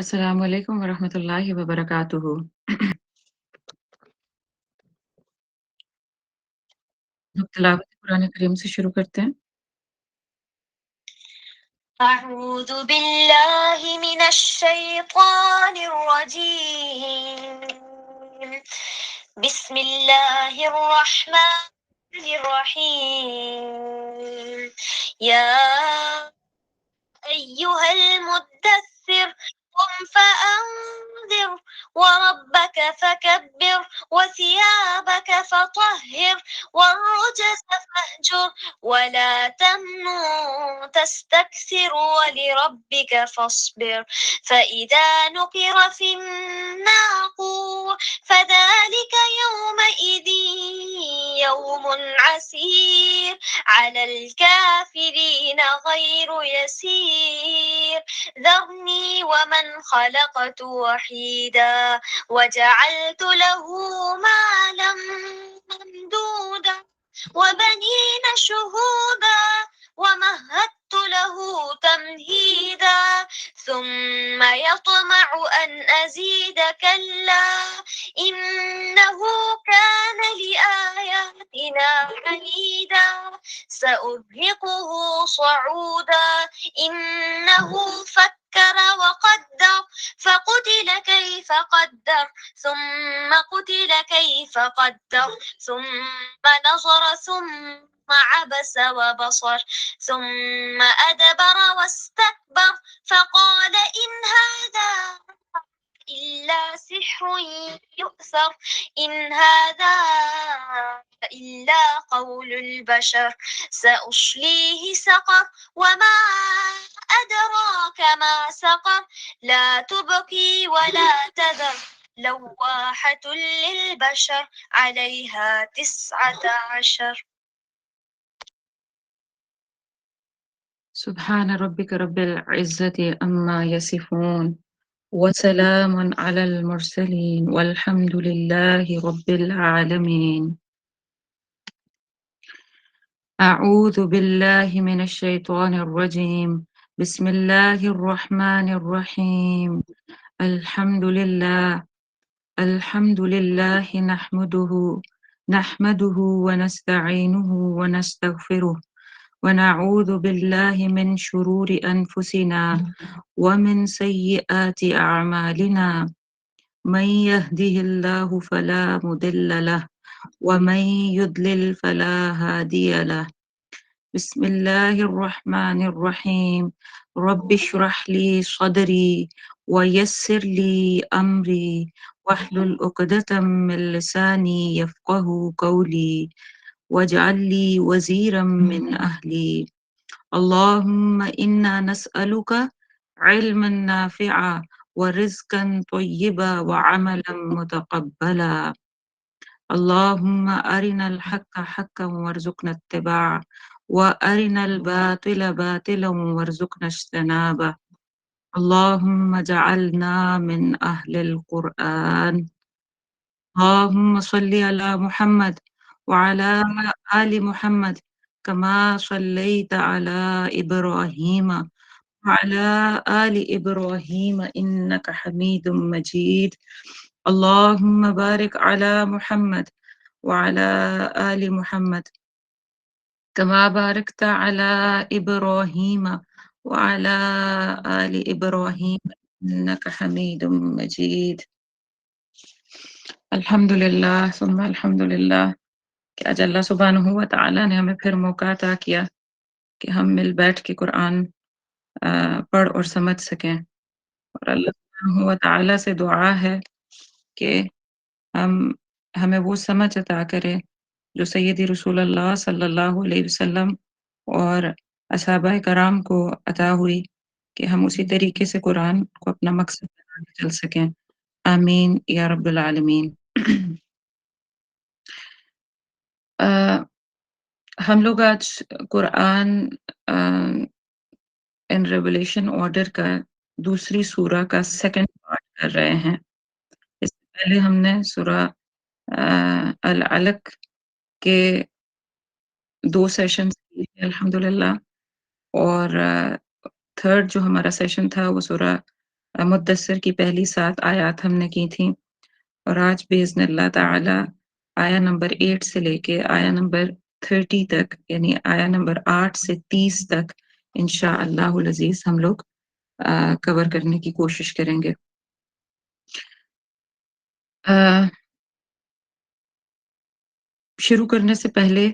السلام علیکم ورحمۃ اللہ وبرکاتہ۔ ہم تلاوت قرآن کریم سے شروع کرتے ہیں۔ أعوذ بالله من الشيطان الرجيم بسم الله الرحمن الرحيم يا أيها المدثر قم فأنذر وربك فكبر وثيابك فطهر والرجز فاهجر ولا تمنن تستكثر ولربك فاصبر فإذا نقر في الناقور فذلك يومئذ يوم عسير على الكافرين غير يسير ذرني ومن خلقت وحيدا وجعلت له مالا ممدودا وبنين شهودا ومهدت له تمهيدا ثم يطمع أن أزيد كلا إنه كان لآياتنا عنيدا سأرهقه صعودا إنه فكر وقدر فقتل كيف قدر ثم قتل كيف قدر ثم نظر ثم عبس وبصر ثم أدبر واستكبر فقال إن هذا إلا سحر يؤثر إن هذا إلا قول البشر سأصليه سقر وما أدراك ما سقر لا تبقي ولا تذر لواحة للبشر عليها 19 سبحان ربك رب العزة عما يصفون وسلام على المرسلين والحمد لله رب العالمين۔ أعوذ بالله من الشيطان الرجيم، بسم الله الرحمن الرحيم۔ الحمد لله نحمده ونستعينه ونستغفره ونعوذ بالله من شرور أنفسنا ومن سيئات أعمالنا، من يهده الله فلا مضل له ومن يضلل فلا هادي له۔ بسم الله الرحمن الرحيم، رب اشرح لي صدري ويسر لي أمري واحلل عقدة من لساني يفقه قولي واجعل لي وزيرا من أهلي، اللهم إنا نسألك علما نافعا ورزقا طيبا وعملا متقبلا، اللهم أرنا الحق حقا وارزقنا اتباعه وأرنا الباطل باطلا وارزقنا اجتنابه، اللهم اجعلنا من أهل القرآن، اللهم صل على محمد وعلى آل محمد كما صليت على إبراهيم وعلى آل إبراهيم إنك حميد مجيد، اللهم بارك على محمد وعلى آل محمد كما باركت على إبراهيم وعلى آل إبراهيم إنك حميد مجيد۔ الحمدللہ ثم الحمدللہ کہ آج اللہ سبحانہ و تعالیٰ نے ہمیں پھر موقع عطا کیا کہ ہم مل بیٹھ کے قرآن پڑھ اور سمجھ سکیں، اور اللہ سبحانہ و تعالیٰ سے دعا ہے کہ ہمیں وہ سمجھ عطا کرے جو سیدی رسول اللہ صلی اللہ علیہ وسلم اور اصحابہ کرام کو عطا ہوئی، کہ ہم اسی طریقے سے قرآن کو اپنا مقصد بنا کے چل سکیں، آمین یا رب العالمین۔ ہم لوگ آج قرآن ان ریولیشن آرڈر کا دوسری سورہ کا سیکنڈ پارٹ کر رہے ہیں۔ اس سے پہلے ہم نے سورہ العلق کے 2 سیشنز کیے الحمدللہ، اور تھرڈ جو ہمارا سیشن تھا وہ سورہ مدثر کی پہلی 7 آیات ہم نے کی تھیں، اور آج بإذن اللہ تعالی آیا نمبر 8 سے لے کے آیا نمبر 30 تک، یعنی آیا نمبر 8 سے 30 تک انشاءاللہ العزیز ہم لوگ کور کرنے کی کوشش کریں گے۔ شروع کرنے سے پہلے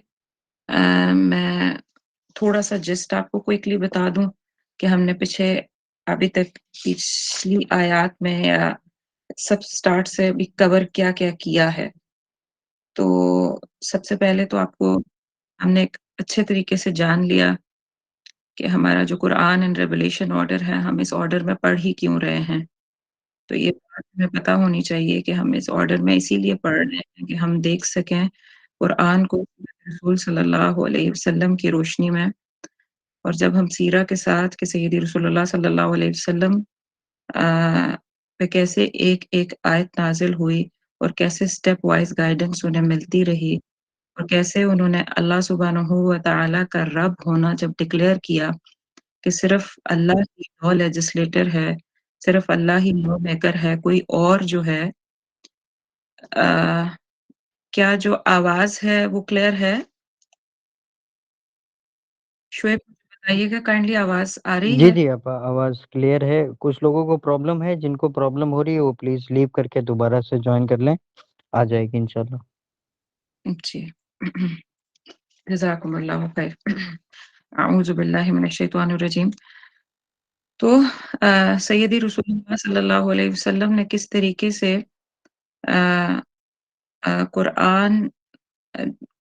میں تھوڑا سا جسٹ آپ کو کوئکلی بتا دوں کہ ہم نے ابھی تک پچھلی آیات میں یا سب سٹارٹ سے ابھی کور کیا کیا کیا ہے۔ تو سب سے پہلے تو آپ کو ہم نے ایک اچھے طریقے سے جان لیا کہ ہمارا جو قرآن اینڈ ریولیشن آرڈر ہے، ہم اس آرڈر میں پڑھ ہی کیوں رہے ہیں۔ تو یہ بات ہمیں پتہ ہونی چاہیے کہ ہم اس آرڈر میں اسی لیے پڑھ رہے ہیں کہ ہم دیکھ سکیں قرآن کو رسول صلی اللہ علیہ وسلم کی روشنی میں، اور جب ہم سیرہ کے ساتھ کہ سیدی رسول اللہ صلی اللہ علیہ وسلم پہ کیسے ایک ایک آیت نازل ہوئی اور کیسے سٹیپ وائز گائیڈنس انہیں ملتی رہی، اور کیسے انہوں نے اللہ سبحانہ و تعالیٰ کا رب ہونا جب ڈکلیئر کیا کہ صرف اللہ ہی لا لیجسلیٹر ہے، صرف اللہ ہی لا میکر ہے، کوئی اور جو ہے کیا جو آواز ہے وہ کلیئر ہے؟ شعیب بتائیے گا کائنڈلی، آواز آ رہی جی ہے؟ جی آپ آواز کلیئر ہے۔ کچھ لوگوں کو پرابلم ہے، جن کو پرابلم ہو رہی ہے وہ پلیز لیو کر کے دوبارہ سے جوائن کر لیں، آ جائے گی انشاءاللہ۔ جی جزاکم اللہ خیر۔ اعوذ باللہ من الشیطان الرجیم۔ تو سیدی رسول اللہ صلی اللہ علیہ وسلم نے کس طریقے سے قرآن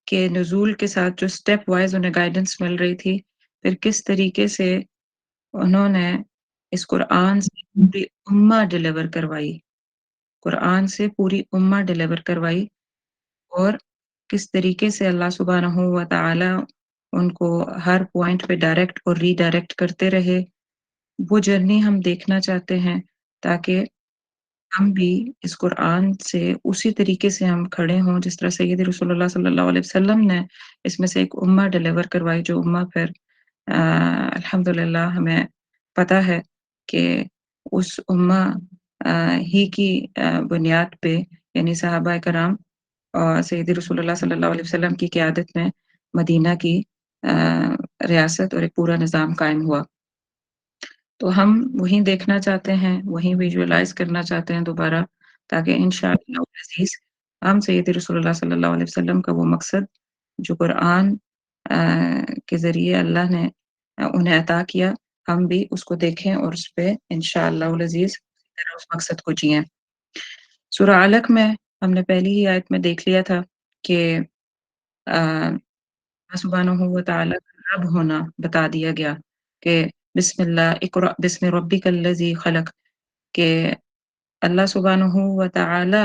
کے نزول کے ساتھ جو سٹیپ وائز انہیں گائیڈنس مل رہی تھی، پھر کس طریقے سے انہوں نے اس قرآن سے پوری امہ ڈیلیور کروائی، قرآن سے پوری امہ ڈیلیور کروائی، اور کس طریقے سے اللہ سبحانہ و تعالی ان کو ہر پوائنٹ پہ ڈائریکٹ اور ری ڈائریکٹ کرتے رہے، وہ جرنی ہم دیکھنا چاہتے ہیں تاکہ ہم بھی اس قرآن سے اسی طریقے سے ہم کھڑے ہوں جس طرح سید رسول اللہ صلی اللہ علیہ وسلم نے اس میں سے ایک امہ ڈیلیور کروائی، جو امہ پھر الحمدللہ ہمیں پتہ ہے کہ اس امہ ہی کی بنیاد پہ، یعنی صحابہ کرام اور سید رسول اللہ صلی اللہ علیہ وسلم کی قیادت میں مدینہ کی ریاست اور ایک پورا نظام قائم ہوا۔ تو ہم وہیں دیکھنا چاہتے ہیں، وہیں ویژولائز کرنا چاہتے ہیں دوبارہ، تاکہ انشاءاللہ العزیز ہم سید رسول اللہ صلی اللہ علیہ وسلم کا وہ مقصد جو قرآن کے ذریعے اللہ نے انہیں عطا کیا، ہم بھی اس کو دیکھیں اور اس پہ انشاءاللہ العزیز اس مقصد کو جئیں۔ سورہ علق میں ہم نے پہلی ہی آیت میں دیکھ لیا تھا کہ اللہ سبحانہ و تعالیٰ کا رب ہونا بتا دیا گیا کہ بسم اللہ اقرأ بسم ربک الذی خلق، کہ اللہ سبحانہ و تعالی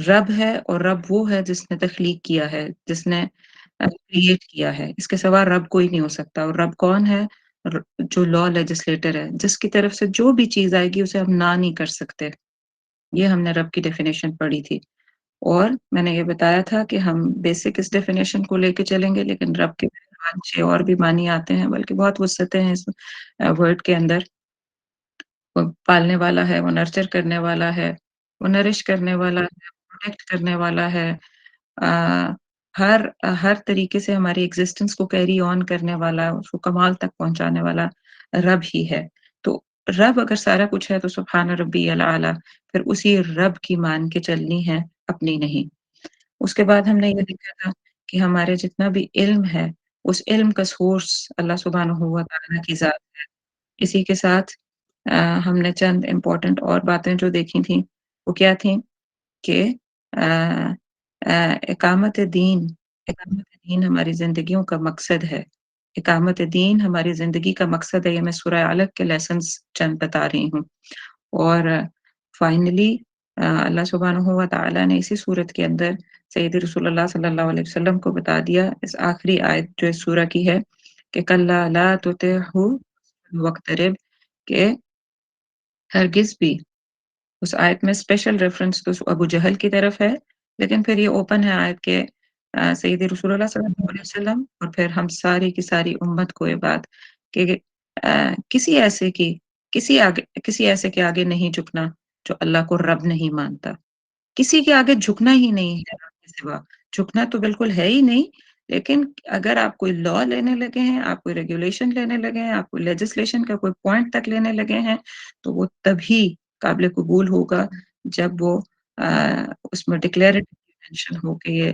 رب ہے، اور رب وہ ہے جس نے تخلیق کیا ہے، جس نے کریٹ کیا ہے، اس کے سوا رب کوئی نہیں ہو سکتا۔ اور رب کون ہے؟ جو لا لیجسلیٹر ہے، جس کی طرف سے جو بھی چیز آئے گی اسے ہم نہ نہیں کر سکتے۔ یہ ہم نے رب کی ڈیفینیشن پڑھی تھی، اور میں نے یہ بتایا تھا کہ ہم بیسک اس ڈیفینیشن کو لے کے چلیں گے، لیکن رب کے 5-6 اور بھی معنی آتے ہیں، بلکہ بہت وسعتیں ہیں اس ورڈ کے اندر۔ وہ پالنے والا ہے، وہ نرچر کرنے والا ہے، وہ نرش کرنے والا ہے، پروٹیکٹ کرنے والا ہے، ہر طریقے سے ہماری ایگزسٹنس کو کیری آن کرنے والا، اس کو کمال تک پہنچانے والا رب ہی ہے۔ تو رب اگر سارا کچھ ہے تو سبحان ربی الاعلیٰ، پھر اسی رب کی مان کے چلنی ہے، اپنی نہیں۔ اس کے بعد ہم نے یہ دیکھا تھا کہ ہمارے جتنا بھی علم ہے، اس علم کا سورس اللہ سبحانہ و تعالیٰ کی ذات ہے۔ اسی کے ساتھ ہم نے چند امپورٹنٹ اور باتیں جو دیکھی تھیں وہ کیا تھیں کہ اقامت دین ہماری زندگیوں کا مقصد ہے، اقامت دین ہماری زندگی کا مقصد ہے۔ یہ میں سورہ علق کے لیسنز چند بتا رہی ہوں، اور فائنلی اللہ سبحانہ و تعالیٰ نے اسی صورت کے اندر سید رسول اللہ صلی اللہ علیہ وسلم کو بتا دیا، اس آخری آیت جو اس سورہ کی ہے کہ کَلَّا لَا تُطِعْهُ وَاقْتَرِب، کہ ہرگز بھی اس آیت میں اسپیشل ریفرنس تو ابو جہل کی طرف ہے، لیکن پھر یہ اوپن ہے آیت کے سید رسول اللہ صلی اللہ علیہ وسلم اور پھر ہم ساری کی ساری امت کو یہ بات کہ کسی ایسے کے آگے نہیں جھکنا جو اللہ کو رب نہیں مانتا. کسی کے آگے جھکنا ہی نہیں ہے رب کے سوا. جھکنا تو بالکل ہے ہی نہیں، لیکن اگر آپ کوئی لا لینے لگے ہیں، آپ کوئی ریگولیشن لینے لگے ہیں، آپ کوئی لیجسلیشن کا کوئی پوائنٹ تک لینے لگے ہیں، تو وہ تبھی قابل قبول ہوگا جب وہ اس میں ڈکلیریٹو مینشن ہو کہ یہ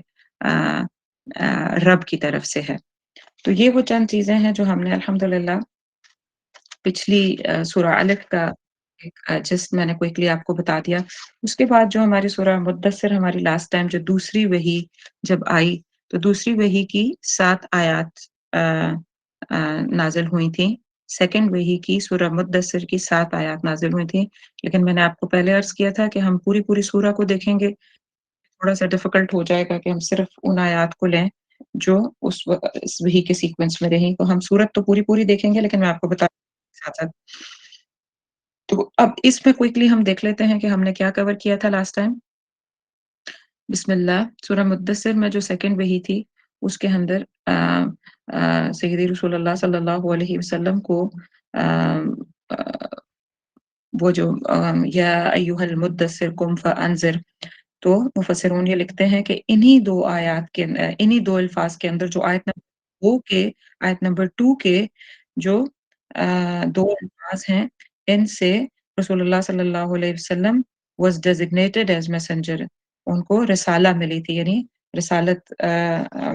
رب کی طرف سے ہے. تو یہ وہ چند چیزیں ہیں جو ہم نے الحمدللہ پچھلی سورہ الف کا جسٹ میں نے کوئکلی آپ کو بتا دیا. اس کے بعد جو ہماری سورہ مدثر ہماری لاسٹ ٹائم جو دوسری وحی جب آئی تو دوسری وحی کی 7 آیات نازل ہوئی تھیں. سیکنڈ وحی کی سورہ مدثر کی 7 آیات نازل ہوئی تھیں، لیکن میں نے آپ کو پہلے عرض کیا تھا کہ ہم پوری سورہ کو دیکھیں گے تھوڑا سا ڈیفیکلٹ ہو جائے گا کہ ہم صرف ان آیات کو لیں جو اس وحی کے سیکوینس میں رہیں. تو ہم سورت تو پوری دیکھیں گے، لیکن میں آپ کو بتا ساتھ ساتھ. تو اب اس میں کوئکلی ہم دیکھ لیتے ہیں کہ ہم نے کیا کور کیا تھا لاسٹ ٹائم. بسم اللہ. سورہ مدثر میں جو سیکنڈ وحی تھی اس کے اندر سیدی رسول اللہ صلی اللہ علیہ وسلم کو وہ جو یا ایھا المدثر قم فانذر، تو مفسرون یہ لکھتے ہیں کہ انہی دو الفاظ کے اندر جو آیت نمبر 2 کے جو دو الفاظ ہیں، ان سے رسول اللہ صلی اللہ علیہ وسلم was designated as messenger. ان کو رسالہ ملی تھی، یعنی رسالت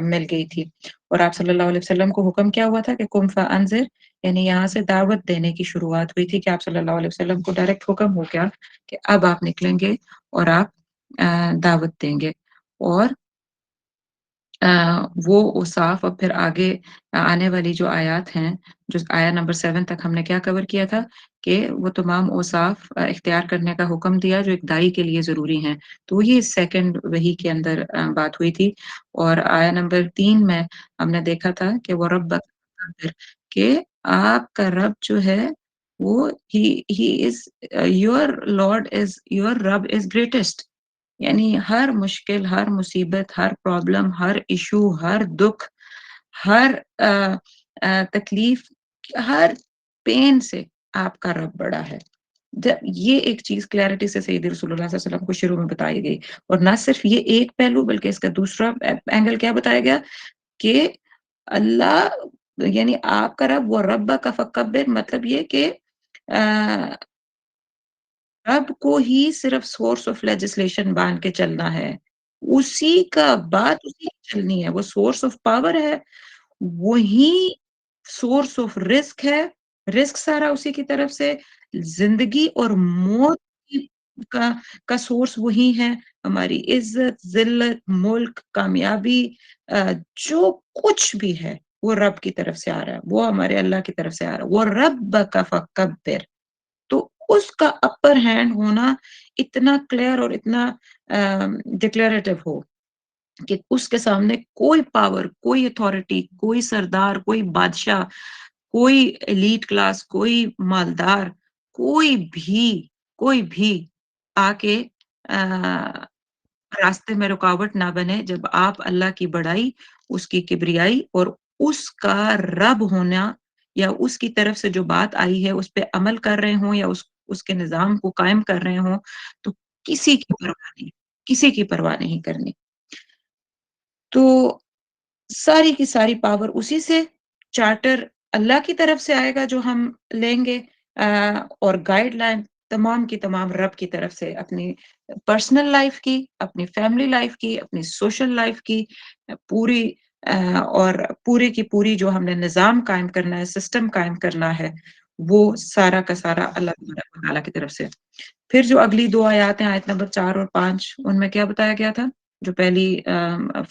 مل گئی تھی. اور آپ صلی اللہ علیہ وسلم کو حکم کیا ہوا تھا کہ قم فانذر، یعنی یہاں سے دعوت دینے کی شروعات ہوئی تھی کہ آپ صلی اللہ علیہ وسلم کو ڈائریکٹ حکم ہو گیا کہ اب آپ نکلیں گے اور آپ دعوت دیں گے. اور وہ اوصاف اور پھر آگے آنے والی جو آیات ہیں، جو آیا نمبر 7 تک ہم نے کیا کور کیا تھا کہ وہ تمام اوصاف اختیار کرنے کا حکم دیا جو ایک دائی کے لیے ضروری ہیں. تو یہ سیکنڈ وحی کے اندر بات ہوئی تھی. اور آیا نمبر 3 میں ہم نے دیکھا تھا کہ وہ رب کہ آپ کا رب جو ہے وہ your رب از گریٹسٹ. یعنی ہر مشکل، ہر مصیبت، ہر پرابلم، ہر ایشو، ہر دکھ، ہر تکلیف، ہر پین سے آپ کا رب بڑا ہے. یہ ایک چیز کلیئرٹی سے سیدی رسول اللہ صلی اللہ علیہ وسلم کو شروع میں بتائی گئی. اور نہ صرف یہ ایک پہلو بلکہ اس کا دوسرا اینگل کیا بتایا گیا کہ اللہ یعنی آپ کا رب وہ رب کا فکبر، مطلب یہ کہ رب کو ہی صرف سورس آف لیجسلیشن مان کے چلنا ہے، اسی کا بات اسی کی چلنی ہے. وہ سورس آف پاور ہے، وہی سورس آف رزق ہے، رزق سارا اسی کی طرف سے، زندگی اور موت کا سورس وہی ہے. ہماری عزت، ذلت، ملک، کامیابی، جو کچھ بھی ہے وہ رب کی طرف سے آ رہا ہے، وہ ہمارے اللہ کی طرف سے آ رہا ہے. وہ رب کا فکبر، تو اس کا اپر ہینڈ ہونا اتنا کلیئر اور اتنا ڈکلیریٹو ہو کہ اس کے سامنے کوئی پاور، کوئی اتھارٹی، کوئی سردار، کوئی بادشاہ، کوئی ایلیٹ کلاس، کوئی مالدار، کوئی بھی آ کے راستے میں رکاوٹ نہ بنے جب آپ اللہ کی بڑائی، اس کی کبریائی اور اس کا رب ہونا یا اس کی طرف سے جو بات آئی ہے اس پہ عمل کر رہے ہوں یا اس کے نظام کو قائم کر رہے ہوں، تو کسی کی پرواہ نہیں کرنی. تو ساری کی ساری پاور اسی سے، چارٹر اللہ کی طرف سے آئے گا جو ہم لیں گے، اور گائیڈ لائن تمام کی تمام رب کی طرف سے، اپنی پرسنل لائف کی، اپنی فیملی لائف کی، اپنی سوشل لائف کی، پوری اور پوری کی پوری جو ہم نے نظام قائم کرنا ہے، سسٹم قائم کرنا ہے، وہ سارا کا سارا اللہ تعالیٰ کی طرف سے. پھر جو اگلی 2 آیات ہیں، آیت نمبر 4 اور 5، ان میں کیا بتایا گیا تھا؟ جو پہلی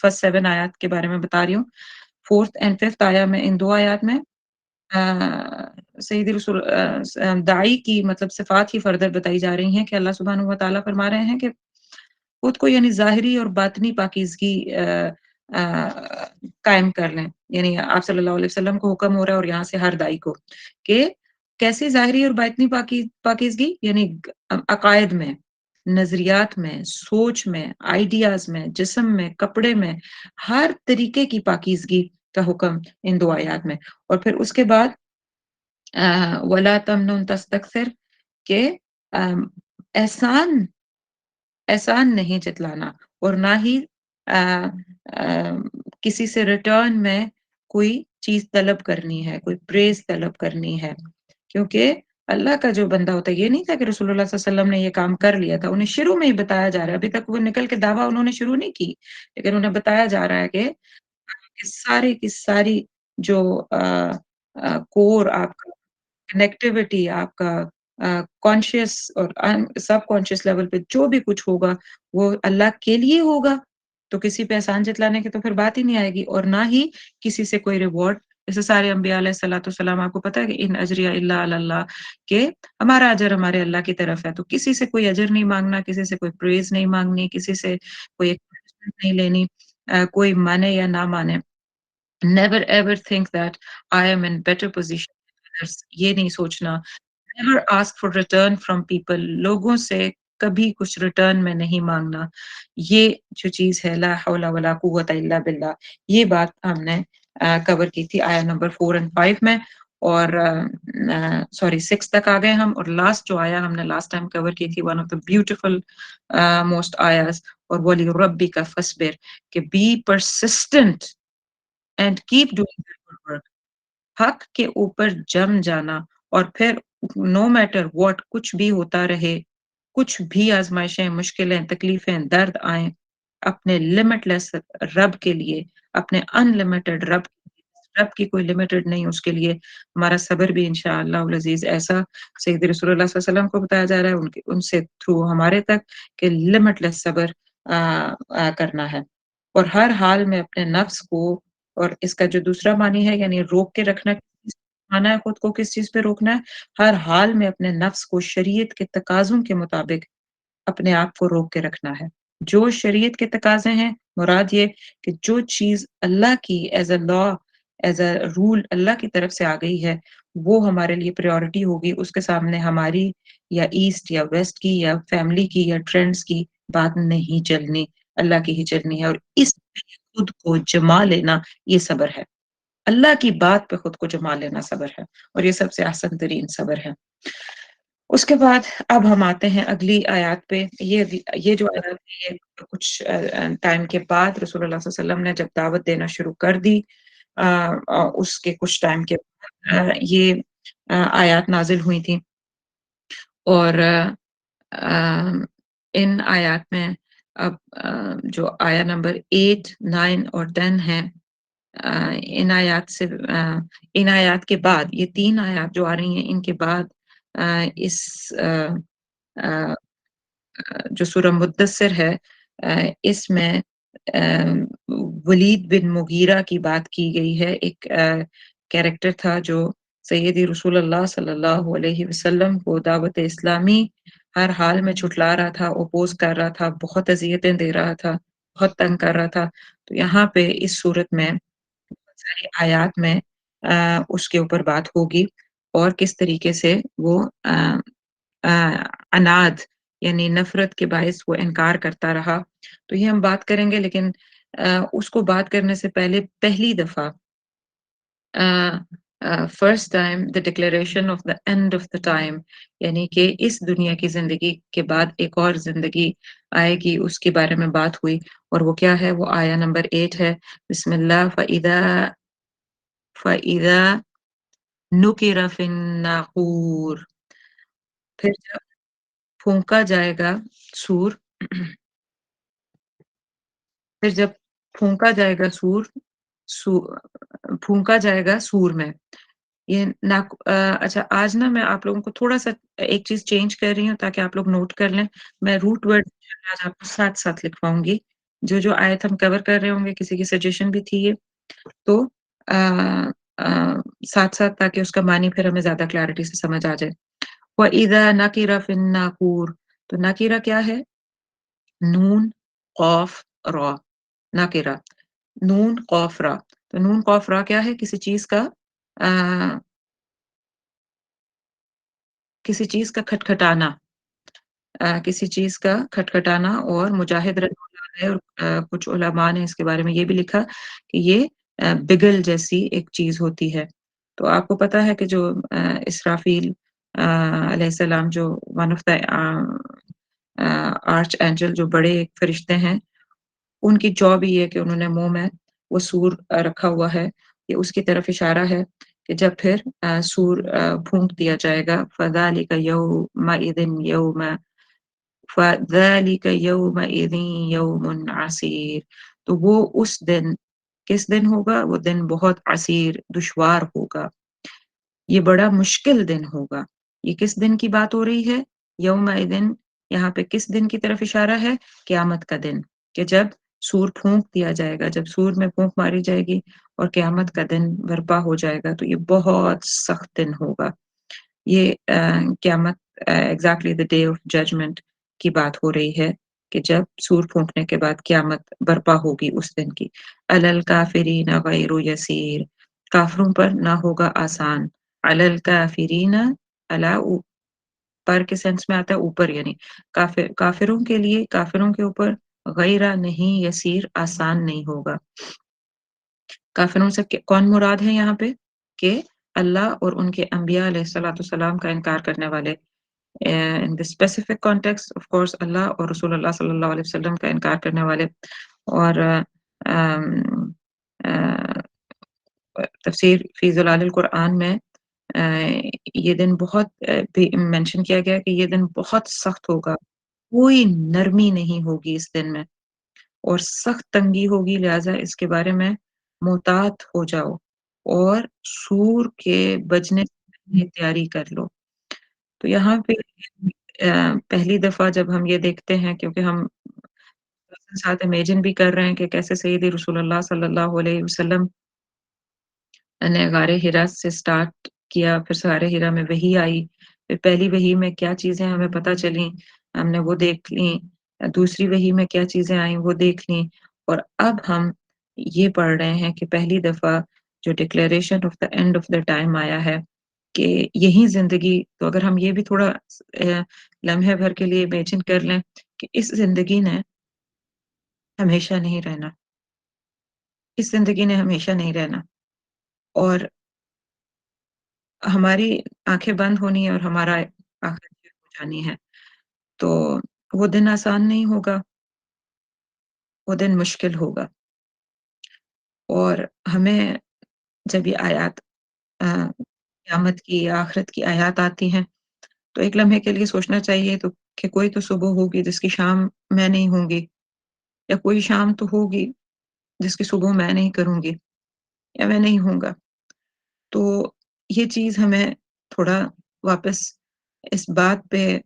فرسٹ 7 آیات کے بارے میں بتا رہی ہوں. 4th and 5th آیا میں ان 2 آیات میں سیدی رسول داعی کی مطلب صفات ہی فردر بتائی جا رہی ہیں کہ اللہ سبحانہ و تعالیٰ فرما رہے ہیں کہ خود کو یعنی ظاہری اور باطنی پاکیزگی قائم کر لیں. یعنی آپ صلی اللہ علیہ وسلم کو حکم ہو رہا ہے اور یہاں سے ہر داعی کو کہ کیسی ظاہری اور باطنی پاکیزگی، یعنی عقائد میں، نظریات میں، سوچ میں، آئیڈیاز میں، جسم میں، کپڑے میں، ہر طریقے کی پاکیزگی کا حکم ان 2 آیات میں. اور پھر اس کے بعد ولا تمنن تستکثر کہ احسان احسان نہیں جتلانا، اور نہ ہی کسی سے ریٹرن میں کوئی چیز طلب کرنی ہے، کوئی پریز طلب کرنی ہے، کیونکہ اللہ کا جو بندہ ہوتا ہے، یہ نہیں تھا کہ رسول اللہ صلی اللہ علیہ وسلم نے یہ کام کر لیا تھا، انہیں شروع میں ہی بتایا جا رہا ہے، ابھی تک وہ نکل کے دعویٰ انہوں نے شروع نہیں کی، لیکن انہیں بتایا جا رہا ہے کہ ساری کی ساری جو کور آپ کا کنیکٹیوٹی، آپ کا کانشیس اور سب کانشیس لیول پہ جو بھی کچھ ہوگا وہ اللہ کے لیے ہوگا، تو کسی پہ احسان جتلانے کی تو پھر بات ہی نہیں آئے گی، اور نہ ہی کسی سے کوئی ریوارڈ، جیسے سارے انبیاء علیہ الصلوۃ والسلام، آپ کو پتہ ہے کہ ان اجریہ الا علی اللہ، کہ ہمارا اجر ہمارے اللہ کی طرف ہے، تو کسی سے کوئی اجر نہیں مانگنا، کسی سے کوئی پریز نہیں مانگنی، کسی سے کوئی acknowledgement نہیں لینی، کوئی مانے یا نہ مانے. Never ever think that I am in better position than others. یہ نہیں سوچنا. Never ask for return from people. لوگوں سے کبھی کچھ ریٹرن میں نہیں مانگنا. یہ جو چیز ہے لا حول ولا قوت الا باللہ، یہ بات ہم نے کور کی تھی آیا نمبر 4 اور 5 میں، اور سوری 6 تک آ گئے ہم، اور لاسٹ جو آیا ہم نے لاسٹ ٹائم کور کی تھی، one of the beautiful most آیاز، اور ولی ربی کا فصبر، کہ be persistent and keep doing good work, حق کے اوپر جم جانا، اور پھر نو میٹر واٹ، کچھ بھی ہوتا رہے، کچھ بھی آزمائشیں، مشکلیں، تکلیفیں، درد آئیں، اپنے لمٹ لیس رب کے لیے، اپنے ان لمیٹڈ رب کی کوئی لمیٹڈ نہیں، اس کے لیے ہمارا صبر بھی انشاءاللہ العزیز ایسا سید رسول اللہ صلی اللہ علیہ وسلم کو بتایا جا رہا ہے، ان سے تھرو ہمارے تک، کہ لمٹ لیس صبر کرنا ہے، اور ہر حال میں اپنے نفس کو، اور اس کا جو دوسرا معنی ہے یعنی روک کے رکھنا، مانا ہے خود کو کس چیز پہ روکنا ہے، ہر حال میں اپنے نفس کو شریعت کے تقاضوں کے مطابق اپنے آپ کو روک کے رکھنا ہے. جو شریعت کے تقاضے ہیں، مراد یہ کہ جو چیز اللہ کی as a law, as a rule اللہ کی طرف سے آ گئی ہے، وہ ہمارے لیے پریورٹی ہوگی، اس کے سامنے ہماری یا ایسٹ یا ویسٹ کی یا فیملی کی یا ٹرینڈز کی بات نہیں چلنی، اللہ کی ہی چلنی ہے، اور اس پہ خود کو جما لینا یہ صبر ہے. اللہ کی بات پہ خود کو جما لینا صبر ہے، اور یہ سب سے احسن ترین صبر ہے. اس کے بعد اب ہم آتے ہیں اگلی آیات پہ. یہ جو آیات ہے، یہ کچھ ٹائم کے بعد رسول اللہ صلی اللہ علیہ وسلم نے جب دعوت دینا شروع کر دی، اس کے کچھ ٹائم کے بعد یہ آیات نازل ہوئی تھیں، اور ان آیات میں اب جو آیا نمبر 8، 9 اور 10 ہیں، ان آیات کے بعد، یہ 3 آیات جو آ رہی ہیں ان کے بعد اس جو سورہ مدثر ہے، اس میں ولید بن مغیرہ کی بات کی گئی ہے. ایک کیریکٹر تھا جو سیدی رسول اللہ صلی اللہ علیہ وسلم کو دعوت اسلامی ہر حال میں چھٹلا رہا تھا، اوپوز کر رہا تھا، بہت اذیتیں دے رہا تھا، بہت تنگ کر رہا تھا. تو یہاں پہ اس صورت میں ساری آیات میں اس کے اوپر بات ہوگی، اور کس طریقے سے وہ عناد یعنی نفرت کے باعث وہ انکار کرتا رہا. تو یہ ہم بات کریں گے، لیکن اس کو بات کرنے سے پہلے پہلی دفعہ first time the declaration of the and of the time, یعنی کہ اس دنیا کی زندگی کے بعد ایک اور زندگی آئے گی، اس کے بارے میں بات ہوئی. اور وہ کیا ہے؟ وہ آیا نمبر 8 ہے. بسم اللہ. فَإِذَا نُقِرَ فِي النَّاقُورِ، پھر جب پھونکا جائے گا سور، پھر جب پھونکا جائے گا پھونکا جائے گا سور میں. یہ اچھا، آج نا میں آپ لوگوں کو تھوڑا سا ایک چیز چینج کر رہی ہوں تاکہ آپ لوگ نوٹ کر لیں. میں روٹ ورڈ آج آپ کو ساتھ ساتھ لکھواؤں گی، جو آیت ہم کور کر رہے ہوں گے. کسی کی سجیشن بھی تھی یہ، تو ساتھ ساتھ، تاکہ اس کا معنی پھر ہمیں زیادہ کلیئرٹی سے سمجھ آ جائے. وَإِذَا نَقِرَ فِي النَّاقُورِ، تو نَقِرَ کیا ہے؟ نون قاف را. نَقِرَ نون قاف را. تو نون قاف را کیا ہے؟ کسی چیز کا کھٹکھٹانا، کسی چیز کا کھٹکھٹانا. اور مجاہد رحمہ اللہ علیہ اور کچھ علماء نے اس کے بارے میں یہ بھی لکھا کہ یہ بگل جیسی ایک چیز ہوتی ہے. تو آپ کو پتہ ہے کہ جو اسرافیل علیہ السلام جو one of the archangel جو بڑے ایک فرشتے ہیں، ان کی جاب یہ ہے کہ انہوں نے منہ میں وہ سور رکھا ہوا ہے، یہ اس کی طرف اشارہ ہے کہ جب پھر سور پھونک دیا جائے گا فَذَلِكَ يَوْمَئِذٍ يَوْمَ فَذَلِكَ يَوْمَئِذٍ يَوْمٌ عَسِيرٌ، تو وہ اس دن کس دن ہوگا؟ وہ دن بہت عسیر دشوار ہوگا، یہ بڑا مشکل دن ہوگا۔ یہ کس دن کی بات ہو رہی ہے؟ یومئذ، یہاں پہ کس دن کی طرف اشارہ ہے؟ قیامت کا دن، کہ جب سور پھونک دیا جائے گا، جب سور میں پھونک ماری جائے گی اور قیامت کا دن برپا ہو جائے گا، تو یہ بہت سخت دن ہوگا۔ یہ قیامت exactly the day of judgement کی بات ہو رہی ہے کہ جب سور پھونکنے کے بعد قیامت برپا ہوگی اس دن کی۔ علی الکافرین غیر یسیر، کافروں پر نہ ہوگا آسان۔ علی الکافرین، علی پر کے سینس میں آتا ہے اوپر، یعنی کافروں کے لیے، کافروں کے اوپر غیرہ نہیں یسیر، آسان نہیں ہوگا۔ کافروں سے کون مراد ہے یہاں پہ؟ کہ اللہ اور ان کے انبیاء علیہ الصلوۃ والسلام کا انکار کرنے والے۔ in the specific context of course اللہ اور رسول اللہ صلی اللہ علیہ وسلم کا انکار کرنے والے، اور تفسیر فی ظلال القرآن میں یہ دن بہت مینشن کیا گیا کہ یہ دن بہت سخت ہوگا، کوئی نرمی نہیں ہوگی اس دن میں، اور سخت تنگی ہوگی، لہٰذا اس کے بارے میں محتاط ہو جاؤ اور سور کے بجنے کی تیاری کر لو۔ تو یہاں پہ پہلی دفعہ جب ہم یہ دیکھتے ہیں، کیونکہ ہم ساتھ امیجن بھی کر رہے ہیں کہ کیسے سیدی رسول اللہ صلی اللہ علیہ وسلم نے غار حرا سے سٹارٹ کیا، پھر غار حرا میں وحی آئی، پھر پہلی وحی میں کیا چیزیں ہمیں پتہ چلیں ہم نے وہ دیکھ لیں، دوسری وحی میں کیا چیزیں آئیں وہ دیکھ لیں، اور اب ہم یہ پڑھ رہے ہیں کہ پہلی دفعہ جو declaration of the and of the time آیا ہے کہ یہی زندگی، تو اگر ہم یہ بھی تھوڑا لمحے بھر کے لیے امیجن کر لیں کہ اس زندگی نے ہمیشہ نہیں رہنا، اس زندگی نے ہمیشہ نہیں رہنا، اور ہماری آنکھیں بند ہونی ہے اور ہمارا آخرت ہو جانی ہے، تو وہ دن آسان نہیں ہوگا، وہ دن مشکل ہوگا۔ اور ہمیں جب یہ آیات قیامت کی، آخرت کی آیات آتی ہیں تو ایک لمحے کے لیے سوچنا چاہیے تو کہ کوئی تو صبح ہوگی جس کی شام میں نہیں ہوں گی، یا کوئی شام تو ہوگی جس کی صبح میں نہیں کروں گی یا میں نہیں ہوں گا۔ تو یہ چیز ہمیں تھوڑا واپس اس بات پہ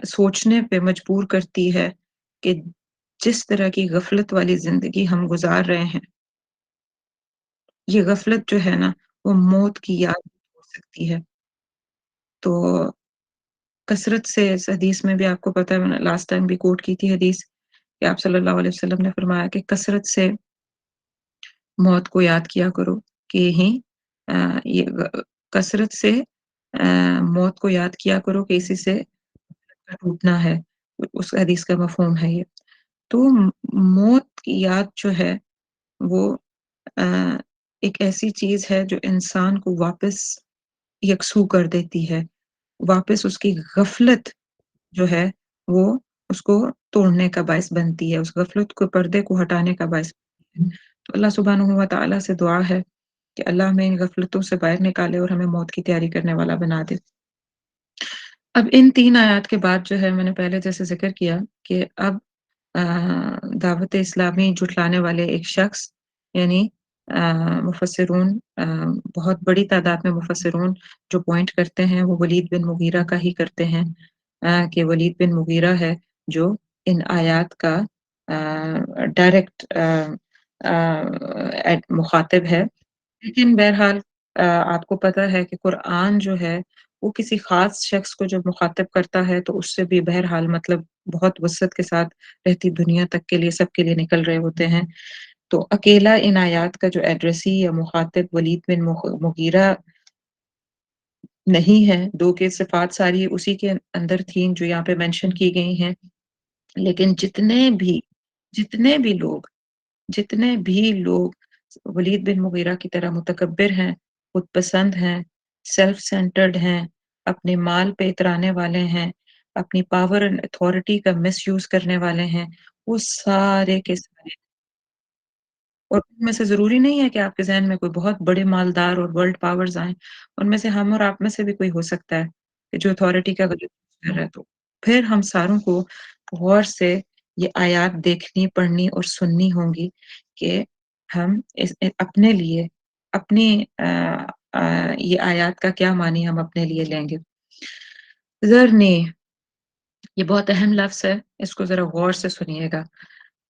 سوچنے پہ مجبور کرتی ہے کہ جس طرح کی غفلت والی زندگی ہم گزار رہے ہیں، یہ غفلت جو ہے نا وہ موت کی یاد ہو سکتی ہے۔ تو کثرت سے اس حدیث میں بھی آپ کو پتہ ہے، میں نے لاسٹ ٹائم بھی کوٹ کی تھی حدیث کہ آپ صلی اللہ علیہ وسلم نے فرمایا کہ کثرت سے موت کو یاد کیا کرو، کہ یہ کثرت سے موت کو یاد کیا کرو کہ اسی سے ٹوٹنا ہے، اس حدیث کا مفہوم ہے یہ۔ تو موت کی یاد جو ہے وہ ایک ایسی چیز ہے جو انسان کو واپس یکسو کر دیتی ہے، واپس اس کی غفلت جو ہے وہ اس کو توڑنے کا باعث بنتی ہے، اس غفلت کو، پردے کو ہٹانے کا باعث بنتی ہے۔ تو اللہ سبحانہ و تعالیٰ سے دعا ہے کہ اللہ ہمیں ان غفلتوں سے باہر نکالے اور ہمیں موت کی تیاری کرنے والا بنا دے۔ اب ان 3 آیات کے بعد جو ہے میں نے پہلے جیسے ذکر کیا کہ اب دعوت اسلامی جھٹلانے والے ایک شخص، یعنی مفسرون، بہت بڑی تعداد میں مفسرون جو پوائنٹ کرتے ہیں وہ ولید بن مغیرہ کا ہی کرتے ہیں، کہ ولید بن مغیرہ ہے جو ان آیات کا ڈائریکٹ مخاطب ہے۔ لیکن بہرحال آپ کو پتہ ہے کہ قرآن جو ہے وہ کسی خاص شخص کو جب مخاطب کرتا ہے تو اس سے بھی بہرحال مطلب بہت وسعت کے ساتھ رہتی دنیا تک کے لیے، سب کے لیے نکل رہے ہوتے ہیں۔ تو اکیلا ان آیات کا جو ایڈریسی یا مخاطب ولید بن مغیرہ نہیں ہے، 2 کے صفات ساری اسی کے اندر تھیں جو یہاں پہ مینشن کی گئی ہیں، لیکن جتنے بھی لوگ ولید بن مغیرہ کی طرح متکبر ہیں، خود پسند ہیں، سیلف سینٹرڈ ہیں، اپنے مال پہ اترانے والے ہیں، اپنی پاور اینڈ اتھارٹی کا مس یوز کرنے والے ہیں، وہ سارے کے سارے. اور ان میں سے ضروری نہیں ہے کہ آپ کے ذہن میں کوئی بہت بڑے مالدار اور ورلڈ پاورز آئیں. ان میں سے ہم اور آپ میں سے بھی کوئی ہو سکتا ہے کہ جو اتھارٹی کا غلط یوز کر رہا ہے. تو پھر ہم ساروں کو غور سے یہ آیات دیکھنی، پڑھنی اور سننی ہوں گی کہ ہم اپنے لیے اپنی یہ آیات کا کیا معنی ہم اپنے لیے لیں گے. ذرنی، یہ بہت اہم لفظ ہے، اس کو ذرا غور سے سنیے گا.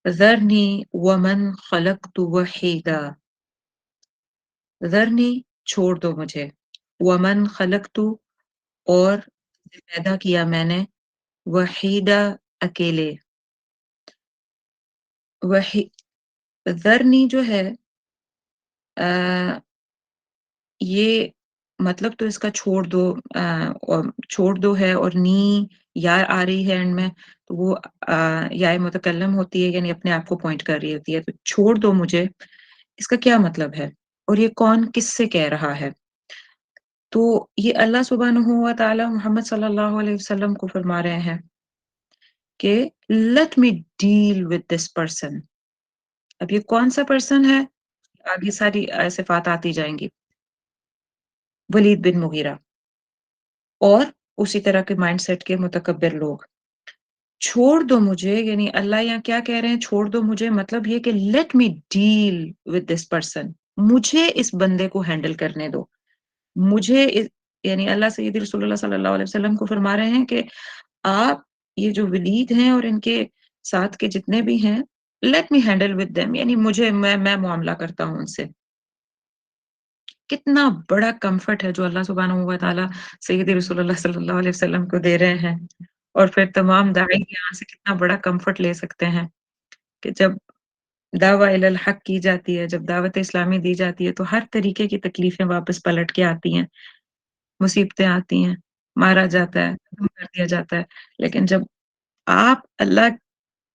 ذرنی ومن خلقت وحیدا، ذرنی چھوڑ دو مجھے، ومن خلقت اور پیدا کیا میں نے، وحیدا اکیلے. ذرنی جو ہے یہ مطلب تو اس کا چھوڑ دو، چھوڑ دو ہے، اور نی یا آ رہی ہے اینڈ میں، تو وہ یا متکلم ہوتی ہے، یعنی اپنے آپ کو پوائنٹ کر رہی ہوتی ہے. تو چھوڑ دو مجھے، اس کا کیا مطلب ہے اور یہ کون کس سے کہہ رہا ہے؟ تو یہ اللہ سبحانہ و تعالی محمد صلی اللہ علیہ وسلم کو فرما رہے ہیں کہ let me deal with this person. اب یہ کون سا پرسن ہے؟ آگے ساری صفات آتی جائیں گی. ولید بن مغیرہ اور اسی طرح کے مائنڈ سیٹ کے متکبر لوگ. چھوڑ دو مجھے، یعنی اللہ یہاں کیا کہہ رہے ہیں؟ چھوڑ دو مجھے، مطلب یہ کہ let me deal with this person, مجھے اس بندے کو ہینڈل کرنے دو. مجھے یعنی اللہ سید رسول اللہ صلی اللہ علیہ وسلم کو فرما رہے ہیں کہ آپ یہ جو ولید ہیں اور ان کے ساتھ کے جتنے بھی ہیں، let me handle with them, یعنی مجھے میں معاملہ کرتا ہوں ان سے. کتنا بڑا کمفرٹ ہے جو اللہ سبحانہ و تعالیٰ سید رسول اللہ صلی اللہ علیہ وسلم کو دے رہے ہیں. اور پھر تمام داعی یہاں سے کتنا بڑا کمفرٹ لے سکتے ہیں کہ جب دعویٰ الی الحق کی جاتی ہے، جب دعوت اسلامی دی جاتی ہے، تو ہر طریقے کی تکلیفیں واپس پلٹ کے آتی ہیں، مصیبتیں آتی ہیں، مارا جاتا ہے، ختم کر دیا جاتا ہے. لیکن جب آپ اللہ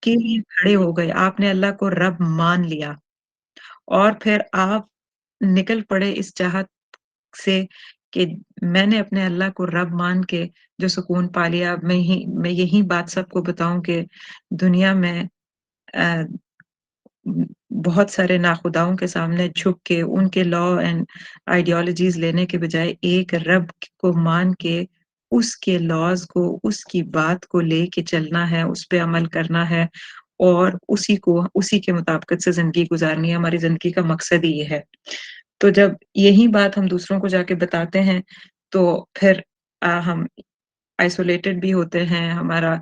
کے لیے کھڑے ہو گئے، آپ نے اللہ کو رب مان لیا، اور پھر آپ نکل پڑے اس چاہت سے کہ میں نے اپنے اللہ کو رب مان کے جو سکون پا لیا. میں یہی بات سب کو بتاؤں کہ دنیا میں بہت سارے ناخداؤں کے سامنے جھک کے ان کے لا اینڈ آئیڈیالوجیز لینے کے بجائے ایک رب کو مان کے اس کے لاز کو، اس کی بات کو لے کے چلنا ہے، اس پہ عمل کرنا ہے، اور اسی کے مطابقت سے زندگی گزارنی ہے. ہماری زندگی کا مقصد ہی یہ ہے. تو جب یہی بات ہم دوسروں کو جا کے بتاتے ہیں تو پھر ہم آئسولیٹڈ بھی ہوتے ہیں، ہمارا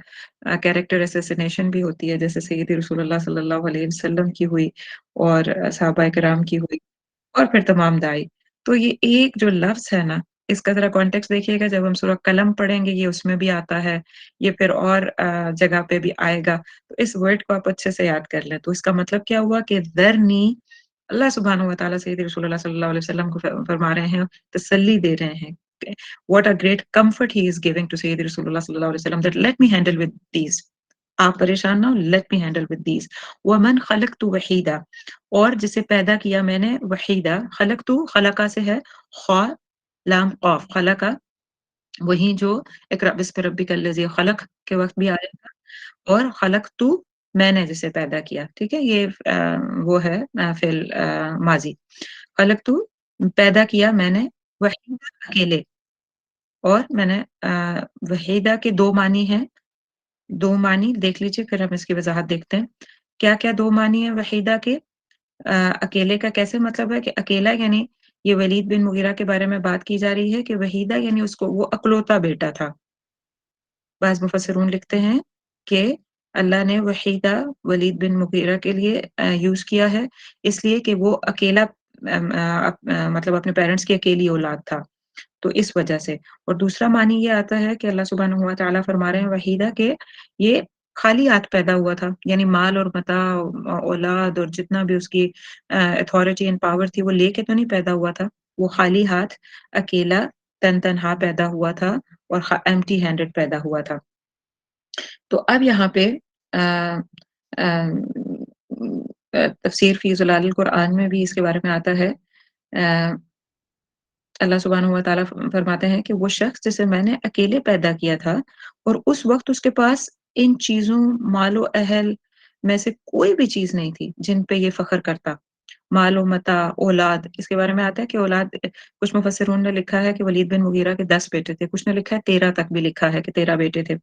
کیریکٹر اسیسینیشن بھی ہوتی ہے، جیسے سید رسول اللہ صلی اللہ علیہ وسلم کی ہوئی اور صحابہ کرام کی ہوئی، اور پھر تمام دائی. تو یہ ایک جو لفظ ہے نا، اس کا ذرا کانٹیکس دیکھیے گا. جب ہم سورہ قلم پڑھیں گے یہ اس میں بھی آتا ہے، یہ پھر اور جگہ پہ بھی آئے گا. تو اس ورڈ کو آپ اچھے سے یاد کر لیں. تو اس کا مطلب کیا ہوا کہ ذرنی، اللہ سبحانہ و تعالیٰ سید رسول اللہ صلی اللہ علیہ وسلم کو فرما رہے ہیں، تسلی دے رہے ہیں. What a great comfort he is giving to Sayyid Rasulullah sallallahu alaihi wasallam, that let me handle with these. آپ پریشان نہ ہو، let me handle with these. وَمَنْ خَلَقْتُ وَحِيدًا، اور جسے پیدا کیا میں نے وحیدہ. خلقتو خلقہ سے ہے، خا لام قاف، خلقہ وہی جو اقرأ بسم ربک الذی خلق کے وقت بھی آیا تھا، اور خلقتو میں نے جسے پیدا کیا. ٹھیک ہے، یہ وہ ہے فعل ماضی. خلقتو پیدا کیا میں نے، وحیدہ اکیلے. اور میں نے وحیدہ کے دو معنی ہیں، دو معنی دیکھ لیجئے، پھر ہم اس کی وضاحت دیکھتے ہیں. کیا کیا دو معنی ہیں وحیدہ کے؟ اکیلے کا کیسے مطلب ہے کہ اکیلا، یعنی یہ ولید بن مغیرہ کے بارے میں بات کی جا رہی ہے کہ وحیدہ یعنی اس کو وہ اکلوتا بیٹا تھا. بعض مفسرون لکھتے ہیں کہ اللہ نے وحیدہ ولید بن مغیرہ کے لیے یوز کیا ہے، اس لیے کہ وہ اکیلا مطلب اپنے پیرنٹس کی اکیلی اولاد تھا، تو اس وجہ سے. اور دوسرا معنی یہ آتا ہے کہ اللہ سبحانہ و تعالیٰ فرما رہے ہیں وحیدہ کہ یہ خالی ہاتھ پیدا ہوا تھا، یعنی مال اور متاع، اولاد اور جتنا بھی اس کی اتھارٹی اینڈ پاور تھی وہ لے کے تو نہیں پیدا ہوا تھا. وہ خالی ہاتھ، اکیلا، تنہا پیدا ہوا تھا، اور ایمٹی ہینڈڈ پیدا ہوا تھا. تو اب یہاں پہ تفسیر فی ظلال القرآن میں بھی اس کے بارے میں آتا ہے. اللہ سبحانہ و تعالیٰ فرماتے ہیں کہ وہ شخص جسے میں نے اکیلے پیدا کیا تھا اور اس وقت اس کے پاس ان چیزوں مال و اہل میں سے کوئی بھی چیز نہیں تھی جن پہ یہ فخر کرتا. مال و متاع، اولاد، اس کے بارے میں آتا ہے کہ اولاد، کچھ مفسرون نے لکھا ہے کہ ولید بن مغیرہ کے 10 بیٹے تھے، کچھ نے لکھا ہے 13 تک بھی لکھا ہے کہ 13 بیٹے تھے.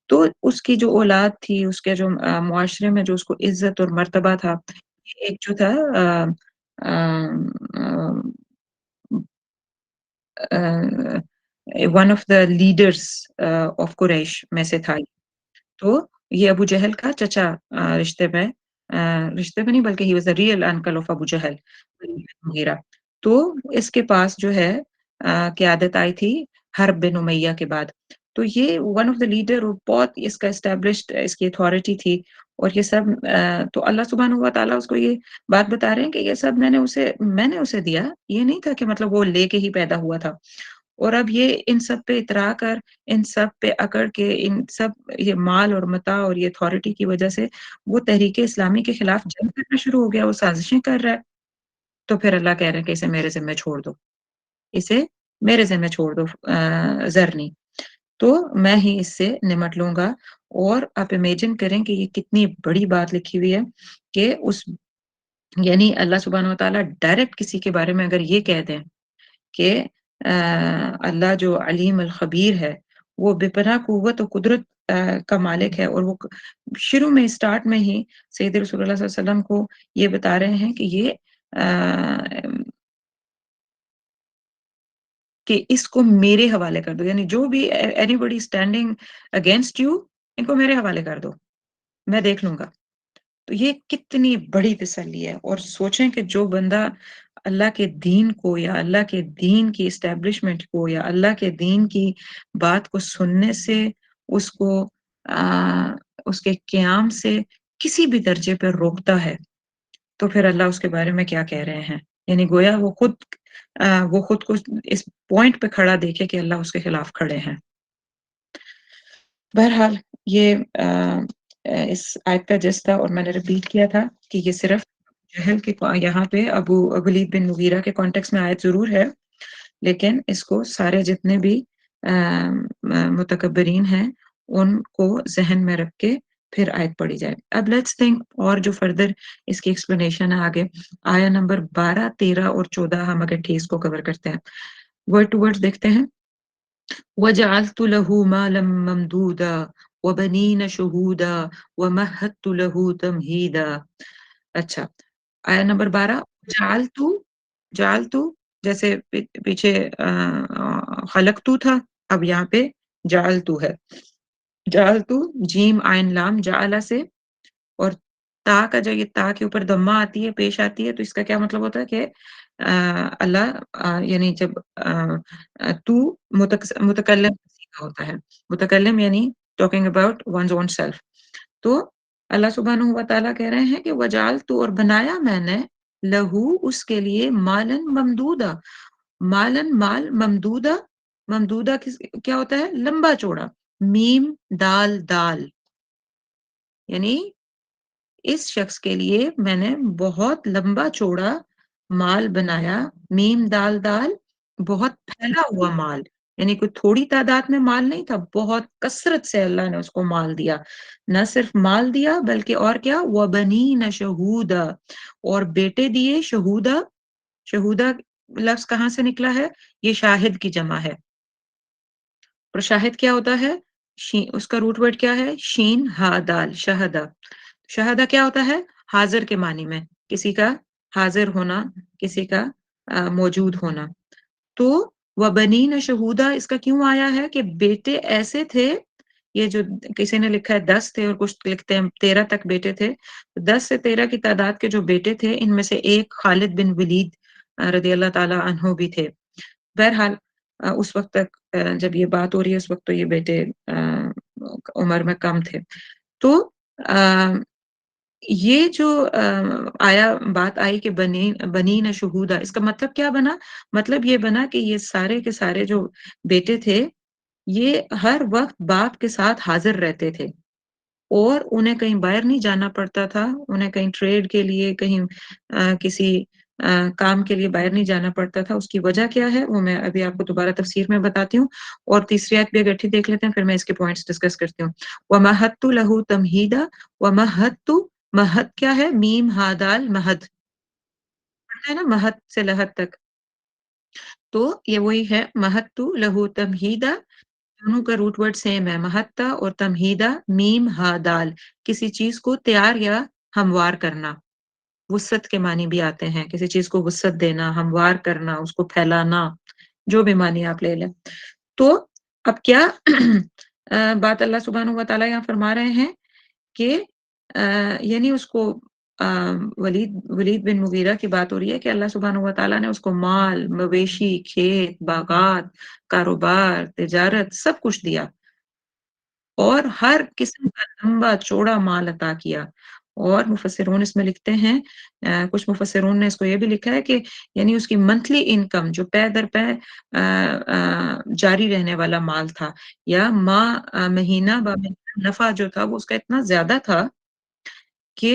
تو اس کی جو اولاد تھی، اس کے جو معاشرے میں جو اس کو عزت اور مرتبہ تھا، ایک جو تھا one of the leaders of قریش میں سے تھا. تو یہ ابو جہل کا چچا رشتے میں نہیں بلکہ he was a real uncle of ابو جہل مغیرہ. تو اس کے پاس جو ہے قیادت آئی تھی حرب بن امیہ کے بعد. تو یہ ون آف دا لیڈر، بہت اس کا اسٹیبلشڈ اس کی اتھارٹی تھی. اور یہ سب تو اللہ سبحانہ و تعالیٰ اس کو یہ بات بتا رہے ہیں کہ یہ سب میں نے اسے دیا. یہ نہیں تھا کہ مطلب وہ لے کے ہی پیدا ہوا تھا. اور اب یہ ان سب پہ اترا کر، ان سب پہ اکڑ کے، ان سب یہ مال اور متاع اور یہ اتھارٹی کی وجہ سے وہ تحریک اسلامی کے خلاف جنگ کرنا شروع ہو گیا، وہ سازشیں کر رہا ہے. تو پھر اللہ کہہ رہے ہیں کہ اسے میرے ذمہ چھوڑ دو، اسے میرے ذمہ چھوڑ دو ذرنی، تو میں ہی اس سے نمٹ لوں گا. اور آپ امیجن کریں کہ یہ کتنی بڑی بات لکھی ہوئی ہے کہ یعنی اللہ سبحانہ و تعالیٰ ڈائریکٹ کسی کے بارے میں اگر یہ کہہ دیں کہ اللہ جو علیم الخبیر ہے، وہ بے پناہ قوت و قدرت کا مالک ہے، اور وہ شروع میں اسٹارٹ میں ہی سید رسول اللہ صلی اللہ علیہ وسلم کو یہ بتا رہے ہیں کہ یہ کہ اس کو میرے حوالے کر دو، یعنی جو بھی anybody standing against you, ان کو میرے حوالے کر دو، میں دیکھ لوں گا. تو یہ کتنی بڑی تسلی ہے. اور سوچیں کہ جو بندہ اللہ کے دین کو یا اللہ کے دین کی اسٹیبلشمنٹ کو یا اللہ کے دین کی بات کو سننے سے، اس کو اس کے قیام سے کسی بھی درجے پر روکتا ہے، تو پھر اللہ اس کے بارے میں کیا کہہ رہے ہیں. یعنی گویا وہ خود کو اس پوائنٹ پہ کھڑا دیکھے کہ اللہ اس کے خلاف کھڑے ہیں. بہرحال یہ اس آیت کا جس تھا، اور میں نے ریپیٹ کیا تھا کہ یہ صرف جہل کے یہاں پہ ولید بن مغیرہ کے کانٹیکس میں آیت ضرور ہے، لیکن اس کو سارے جتنے بھی متکبرین ہیں ان کو ذہن میں رکھ کے پھر آیت پڑھی جائے. اب لیٹس تھنک، اور جو فردر اس کی ایکسپلینیشن ہے آگے آیا نمبر 12، 13 اور 14 ہم اگر ٹھیک کو کور کرتے ہیں. ورڈ ٹو ورڈ دیکھتے ہیں. وَجَعَلْتُ لَهُ مَالًا مَمْدُودًا وَبَنِينَ شُهُودًا وَمَهَّدتُّ لَهُ تَمْهِيدًا. اچھا، آیا نمبر 12، جعلتو جیسے پیچھے خلقتو تھا، اب یہاں پہ جعلتو ہے. جعلتو جیم عین لام جعلہ سے، اور تا کا جب یہ تا کے اوپر دمہ آتی ہے، پیش آتی ہے، تو اس کا کیا مطلب ہوتا ہے کہ اللہ یعنی جب تو متکلم کا ہوتا ہے، متکلم یعنی talking about one's own self. تو اللہ سبحانہ و تعالیٰ کہہ رہے ہیں کہ وجعلتو، اور بنایا میں نے، لہو اس کے لیے، مالن ممدودا، مالن مال، ممدودا، ممدودا کیا ہوتا ہے؟ لمبا چوڑا. میم دال دال، یعنی اس شخص کے لیے میں نے بہت لمبا چوڑا مال بنایا. میم دال دال، بہت پھیلا ہوا مال، یعنی کوئی تھوڑی تعداد میں مال نہیں تھا، بہت کثرت سے اللہ نے اس کو مال دیا. نہ صرف مال دیا بلکہ اور کیا، وَبَنِينَ شَهُودًا، اور بیٹے دیے. شہودہ، شہودہ لفظ کہاں سے نکلا ہے؟ یہ شاہد کی جمع ہے. اور شاہد کیا ہوتا ہے؟ اس کا روٹ ورڈ کیا ہے؟ شین ہا دال، شہدہ. شہدہ کیا ہوتا ہے؟ حاضر کے معنی میں، کسی کا حاضر ہونا، کسی کا موجود ہونا. تو وَبَنِينَ شَهُودًا اس کا کیوں آیا ہے کہ بیٹے ایسے تھے، یہ جو کسی نے لکھا ہے 10 تھے اور کچھ لکھتے ہیں 13 تک بیٹے تھے. 10 سے 13 کی تعداد کے جو بیٹے تھے، ان میں سے ایک خالد بن ولید رضی اللہ تعالی عنہ بھی تھے. بہرحال اس وقت تک جب یہ بات ہو رہی ہے، اس وقت تو یہ بیٹے عمر میں کم تھے. تو یہ جو بات آئی کہ بنین شہودہ، اس کا مطلب کیا بنا؟ مطلب یہ بنا کہ یہ سارے کے سارے جو بیٹے تھے، یہ ہر وقت باپ کے ساتھ حاضر رہتے تھے. اور انہیں کہیں باہر نہیں جانا پڑتا تھا، انہیں کہیں ٹریڈ کے لیے، کہیں کسی کام کے لیے باہر نہیں جانا پڑتا تھا۔ اس کی وجہ کیا ہے وہ میں ابھی آپ کو دوبارہ تفسیر میں بتاتی ہوں، اور تیسری آیت بھی اکٹھی دیکھ لیتے ہیں، پھر میں اس کے پوائنٹس ڈسکس کرتی ہوں۔ وَمَهَّدتُّ لَهُ تَمْهِيدًا، وَمَهَّدتُّ، مہد کیا ہے؟ میم ہا دال مہد، پڑھتے ہیں نا مہد سے لحد تک، تو یہ وہی ہے مہدتُّ لَهُ تَمْهِيدًا، دونوں کا روٹ ورڈ سیم ہے، مہتا اور تمہیدہ، میم ہا دال، کسی چیز کو تیار یا ہموار کرنا، وسعت کے معنی بھی آتے ہیں، کسی چیز کو وسعت دینا، ہموار کرنا، اس کو پھیلانا، جو بھی معنی آپ لے لیں۔ تو اب کیا بات اللہ سبحانہ و تعالیٰ یہاں فرما رہے ہیں کہ یعنی اس کو ولید بن مغیرہ کی بات ہو رہی ہے کہ اللہ سبحانہ و تعالیٰ نے اس کو مال، مویشی، کھیت، باغات، کاروبار، تجارت سب کچھ دیا، اور ہر قسم کا لمبا چوڑا مال عطا کیا۔ اور مفسرون اس میں لکھتے ہیں، کچھ مفسرون نے اس کو یہ بھی لکھا ہے کہ یعنی اس کی منتھلی انکم جو پے در پے جاری رہنے والا مال تھا، یا مہینہ با مہینہ نفع جو تھا وہ اس کا اتنا زیادہ تھا کہ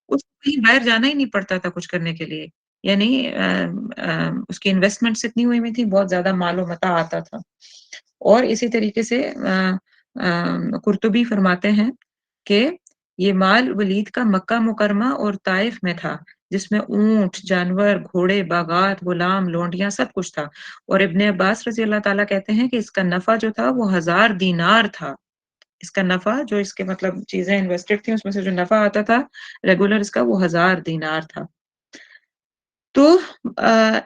اس کو کہیں باہر جانا ہی نہیں پڑتا تھا کچھ کرنے کے لیے، یعنی اس کی انویسٹمنٹس اتنی ہوئی ہوئی تھی، بہت زیادہ مال و متاع آتا تھا۔ اور اسی طریقے سے قرطبی فرماتے ہیں کہ یہ مال ولید کا مکہ مکرمہ اور طائف میں تھا، جس میں اونٹ، جانور، گھوڑے، باغات، غلام، لونڈیاں سب کچھ تھا۔ اور ابن عباس رضی اللہ تعالیٰ کہتے ہیں کہ اس کا نفع جو تھا وہ 1000 دینار تھا۔ اس کا نفع جو اس کے مطلب چیزیں انویسٹڈ تھیں اس میں سے جو نفع آتا تھا ریگولر، اس کا وہ 1000 دینار تھا۔ تو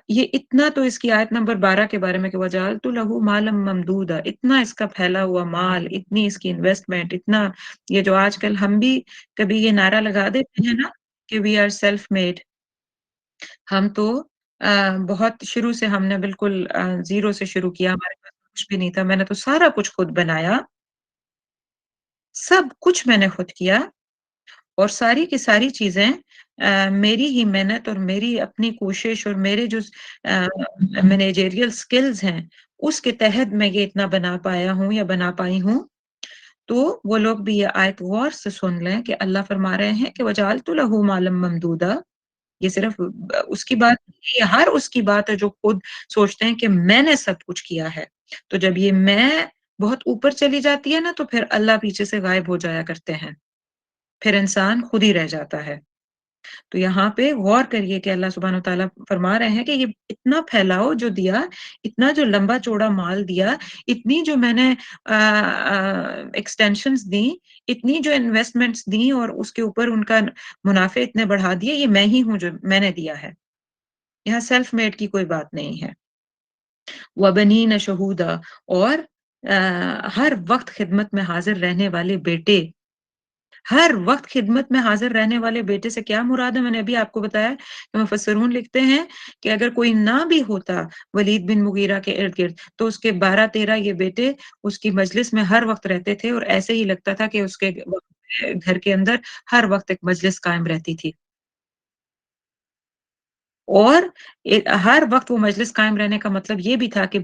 یہ اتنا تو اس کی آیت نمبر 12 کے بارے میں کہ وَجَعَلْتُ لَهُ مَالًا مَمْدُودًا، اتنا اس کا پھیلا ہوا مال، اتنی اس کی انویسٹمنٹ، اتنا یہ جو آج کل ہم بھی کبھی یہ نعرہ لگا دیتے ہیں نا کہ وی آر سیلف میڈ، ہم تو بہت شروع سے ہم نے بالکل زیرو سے شروع کیا، ہمارے پاس کچھ بھی نہیں تھا، میں نے تو سارا کچھ خود بنایا، سب کچھ میں نے خود کیا، اور ساری کی ساری چیزیں میری ہی محنت اور میری اپنی کوشش اور میرے جو مینیجریل سکلز ہیں اس کے تحت میں یہ اتنا بنا پایا ہوں یا بنا پائی ہوں۔ تو وہ لوگ بھی یہ آیت غور سے سن لیں کہ اللہ فرما رہے ہیں کہ وَجَعَلْتُ لَهُ مَالًا مَمْدُودًا، یہ صرف اس کی بات نہیں ہے، یہ ہر اس کی بات ہے جو خود سوچتے ہیں کہ میں نے سب کچھ کیا ہے۔ تو جب یہ میں بہت اوپر چلی جاتی ہے نا تو پھر اللہ پیچھے سے غائب ہو جایا کرتے ہیں، پھر انسان خود ہی رہ جاتا ہے۔ تو یہاں پہ غور کریے کہ اللہ سبحانہ وتعالیٰ فرما رہے ہیں کہ یہ اتنا پھیلاؤ جو دیا، اتنا جو لمبا چوڑا مال دیا، اتنی جو میں نے ایکسٹینشنز دیں، اتنی جو انویسٹمنٹس دیں اور اس کے اوپر ان کا منافع اتنے بڑھا دیے، یہ میں ہی ہوں جو میں نے دیا ہے۔ یہاں سیلف میڈ کی کوئی بات نہیں ہے۔ وَبَنِينَ شَهُودًا، اور ہر وقت خدمت میں حاضر رہنے والے بیٹے، ہر وقت خدمت میں حاضر رہنے والے بیٹے سے کیا مراد ہے؟ میں نے ابھی آپ کو بتایا کہ مفسرون لکھتے ہیں کہ اگر کوئی نہ بھی ہوتا ولید بن مغیرہ کے ارد گرد تو اس کے 12-13 یہ بیٹے اس کی مجلس میں ہر وقت رہتے تھے، اور ایسے ہی لگتا تھا کہ اس کے گھر کے اندر ہر وقت ایک مجلس قائم رہتی تھی، اور ہر وقت وہ مجلس قائم رہنے کا مطلب یہ بھی تھا کہ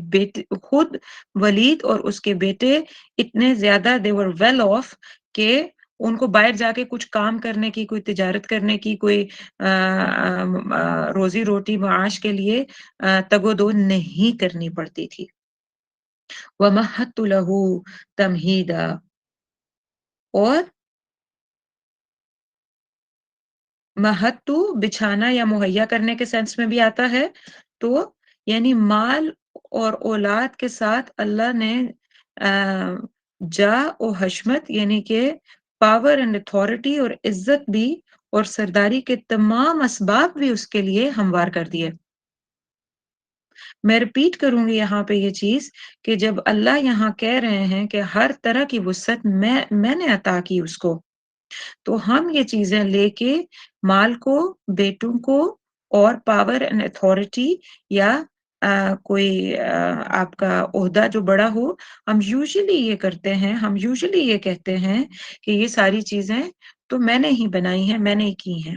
خود ولید اور اس کے بیٹے اتنے زیادہ they were well off کہ ان کو باہر جا کے کچھ کام کرنے کی، کوئی تجارت کرنے کی، کوئی روزی روٹی معاش کے لیے تگ و دو نہیں کرنی پڑتی تھی۔ وَمَهَّدتُّ لَهُ تَمْهِيدًا، اور مہتو بچھانا یا مہیا کرنے کے سینس میں بھی آتا ہے، تو یعنی مال اور اولاد کے ساتھ اللہ نے جاہ و حشمت یعنی کہ پاور اینڈ اتھارٹی اور عزت بھی اور سرداری کے تمام اسباب بھی اس کے لیے ہموار کر دیے۔ میں ریپیٹ کروں گی یہاں پہ یہ چیز کہ جب اللہ یہاں کہہ رہے ہیں کہ ہر طرح کی وسعت میں نے عطا کی اس کو، تو ہم یہ چیزیں لے کے مال کو، بیٹوں کو، اور پاور اینڈ اتھارٹی یا کوئی آپ کا عہدہ جو بڑا ہو، ہم یوزلی یہ کرتے ہیں، ہم یوزلی یہ کہتے ہیں کہ یہ ساری چیزیں تو میں نے ہی بنائی ہیں، میں نے ہی کی ہیں۔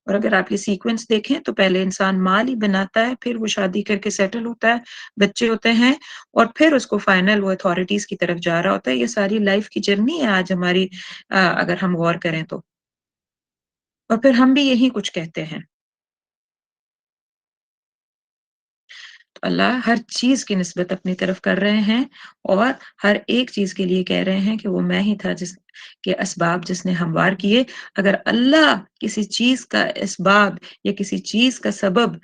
اور اگر آپ یہ سیکوینس دیکھیں تو پہلے انسان مال ہی بناتا ہے، پھر وہ شادی کر کے سیٹل ہوتا ہے، بچے ہوتے ہیں، اور پھر اس کو فائنل وہ اتھارٹیز کی طرف جا رہا ہوتا ہے۔ یہ ساری لائف کی جرنی ہے آج ہماری، اگر ہم غور کریں تو، اور پھر ہم بھی یہی کچھ کہتے ہیں۔ تو اللہ ہر چیز کی نسبت اپنی طرف کر رہے ہیں، اور ہر ایک چیز کے لیے کہہ رہے ہیں کہ وہ میں ہی تھا جس کے اسباب جس نے ہموار کیے۔ اگر اللہ کسی چیز کا اسباب یا کسی چیز کا سبب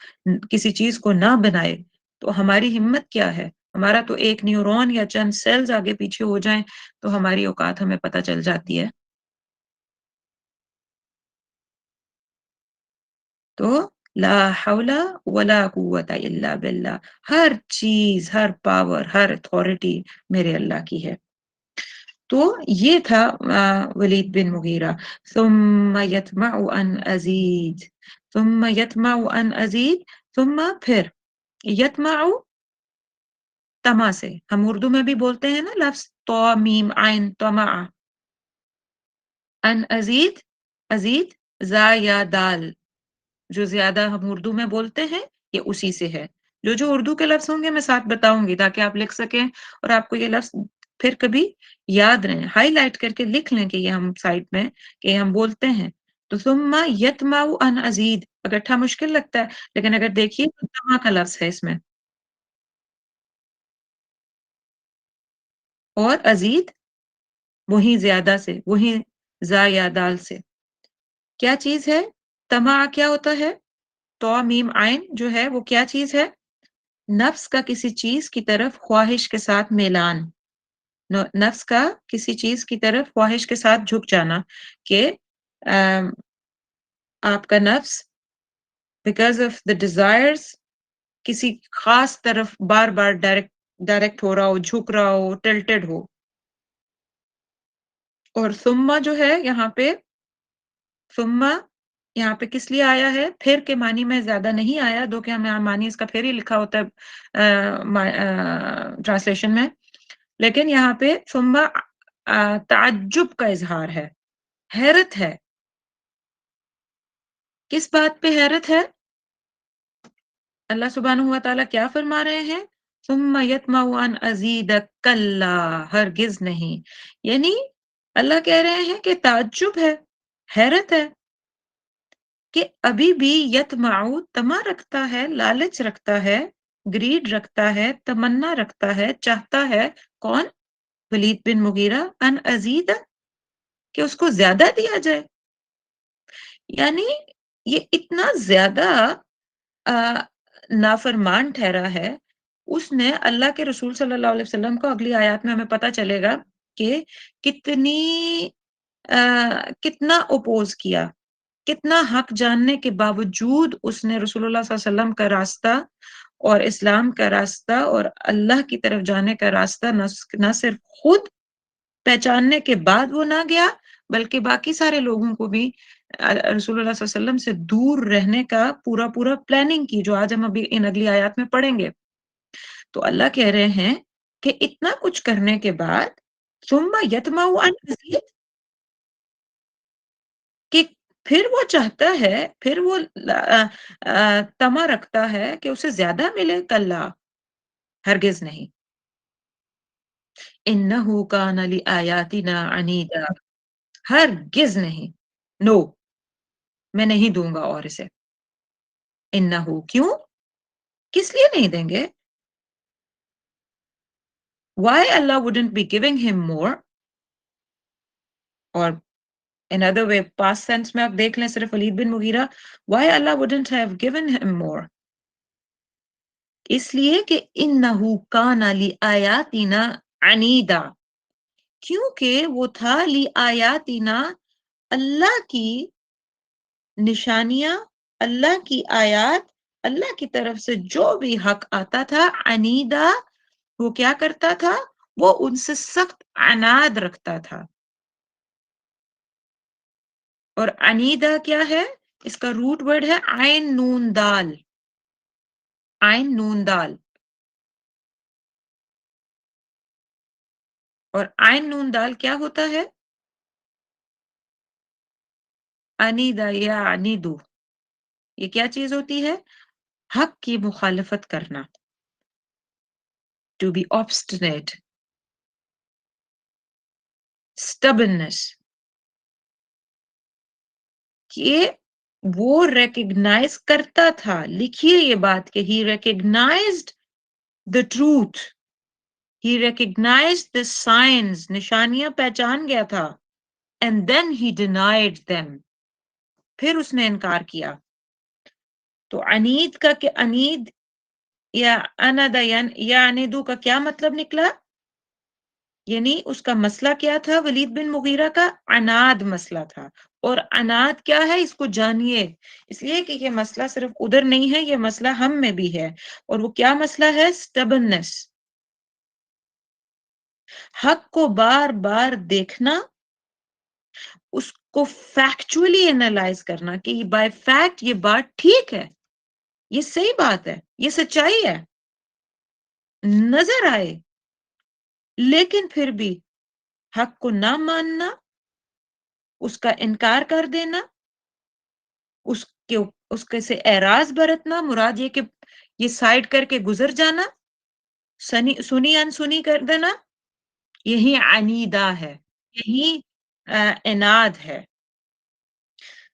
کسی چیز کو نہ بنائے تو ہماری ہمت کیا ہے؟ ہمارا تو ایک نیورون یا چند سیلز آگے پیچھے ہو جائیں تو ہماری اوقات ہمیں پتہ چل جاتی ہے۔ تو لا حول ولا قوت الا باللہ، ہر چیز، ہر پاور، ہر اتھارٹی میرے اللہ کی ہے۔ تو یہ تھا ولید بن مغیرہ۔ ثم یطمع ان ازید، ثم یطمع ان ازید، ثم پھر، یطمع طمع سے، ہم اردو میں بھی بولتے ہیں نا لفظ تو میم عین طمع، ان ازید، ازید زا یا دال، جو زیادہ ہم اردو میں بولتے ہیں یہ اسی سے ہے۔ جو اردو کے لفظ ہوں گے میں ساتھ بتاؤں گی تاکہ آپ لکھ سکیں اور آپ کو یہ لفظ پھر کبھی یاد رہیں، ہائی لائٹ کر کے لکھ لیں کہ یہ ہم سائٹ میں کہ یہ ہم بولتے ہیں۔ تو ثم یطمع ان ازید اکٹھا مشکل لگتا ہے، لیکن اگر دیکھیے تو طمع کا لفظ ہے اس میں، اور ازید وہی زیادہ سے، وہی زا یا دال سے۔ کیا چیز ہے؟ طمع کیا ہوتا ہے؟ تو میم عین جو ہے وہ کیا چیز ہے؟ نفس کا کسی چیز کی طرف خواہش کے ساتھ میلان، نفس کا کسی چیز کی طرف خواہش کے ساتھ جھک جانا، کہ آپ کا نفس بیکاز آف دا ڈیزائرز کسی خاص طرف بار بار ڈائریکٹ ہو رہا ہو، جھک رہا ہو، ٹلٹڈ ہو۔ اور ثم جو ہے یہاں پہ، ثم یہاں پہ کس لیے آیا ہے؟ پھر کے معنی میں زیادہ نہیں آیا، دو کہ ہمیں معنی اس کا پھر ہی لکھا ہوتا ہے ٹرانسلیشن میں، لیکن یہاں پہ ثم تعجب کا اظہار ہے، حیرت ہے۔ کس بات پہ حیرت ہے؟ اللہ سبحانہ و تعالیٰ کیا فرما رہے ہیں؟ ثم یطمع ان ازید کلا، ہرگز نہیں، یعنی اللہ کہہ رہے ہیں کہ تعجب ہے، حیرت ہے کہ ابھی بھی یطمع طمع رکھتا ہے، لالچ رکھتا ہے، گریڈ رکھتا ہے، تمنا رکھتا ہے، چاہتا ہے۔ کون؟ ولید بن مغیرہ، ان ازید، کہ اس کو زیادہ دیا جائے۔ یعنی یہ اتنا زیادہ نافرمان ٹھہرا ہے، اس نے اللہ کے رسول صلی اللہ علیہ وسلم کو، اگلی آیات میں ہمیں پتہ چلے گا کہ کتنا اپوز کیا، کتنا حق جاننے کے باوجود اس نے رسول اللہ صلی اللہ علیہ وسلم کا راستہ اور اسلام کا راستہ اور اللہ کی طرف جانے کا راستہ نہ صرف خود پہچاننے کے بعد وہ نہ گیا، بلکہ باقی سارے لوگوں کو بھی رسول اللہ صلی اللہ علیہ وسلم سے دور رہنے کا پورا پلاننگ کی، جو آج ہم ابھی ان اگلی آیات میں پڑھیں گے۔ تو اللہ کہہ رہے ہیں کہ اتنا کچھ کرنے کے بعد ثم یطمع ان مزید، کہ پھر وہ چاہتا ہے، پھر وہ طمع رکھتا ہے کہ اسے زیادہ ملے، کلا، ہرگز نہیں۔ انہ کان لآیاتنا عنیدا، ہرگز نہیں، نو، میں نہیں دوں گا اور اسے۔ انہو، کیوں؟ کس لیے نہیں دیں گے؟ Why Allah wouldn't be giving him more؟ اور in other way past tense میں آپ دیکھ لیں صرف ولید بن مغیرہ، why Allah wouldn't have given him more؟ اس لیے کہ انہو کان لآیاتنا عنیدا، کیونکہ وہ تھا لآیاتنا، اللہ کی نشانیاں، اللہ کی آیات، اللہ کی طرف سے جو بھی حق آتا تھا، عنیدا، وہ کیا کرتا تھا؟ وہ ان سے سخت عناد رکھتا تھا۔ اور عنیدا کیا ہے؟ اس کا روٹ ورڈ ہے عین نون دال، عین نون دال، اور عین نون دال کیا ہوتا ہے؟ انیدا یا انیدو، یہ کیا چیز ہوتی ہے؟ حق کی مخالفت کرنا، to be obstinate, stubbornness. کہ وہ ریکگنائز کرتا تھا، لکھیے یہ بات کہ he recognized the truth, he recognized the signs، نشانیاں پہچان گیا تھا، and then he denied them، پھر اس نے انکار کیا۔ تو عنید کا کہ عنید یا اند یا عنیدو کا کیا مطلب نکلا؟ یعنی اس کا مسئلہ کیا تھا؟ ولید بن مغیرہ کا عناد مسئلہ تھا، اور عناد کیا ہے اس کو جانیے، اس لیے کہ یہ مسئلہ صرف ادھر نہیں ہے، یہ مسئلہ ہم میں بھی ہے، اور وہ کیا مسئلہ ہے؟ سٹبننس، حق کو بار بار دیکھنا، اس کو فیکچولی انالائز کرنا کہ بائی فیکٹ یہ بات ٹھیک ہے، یہ صحیح بات ہے، یہ سچائی ہے، نظر آئے، لیکن پھر بھی حق کو نہ ماننا، اس کا انکار کر دینا، اس کے سے اعراض برتنا، مراد یہ کہ یہ سائڈ کر کے گزر جانا، سنی انسنی کر دینا، یہی عنیدہ ہے، یہی عناد ہے۔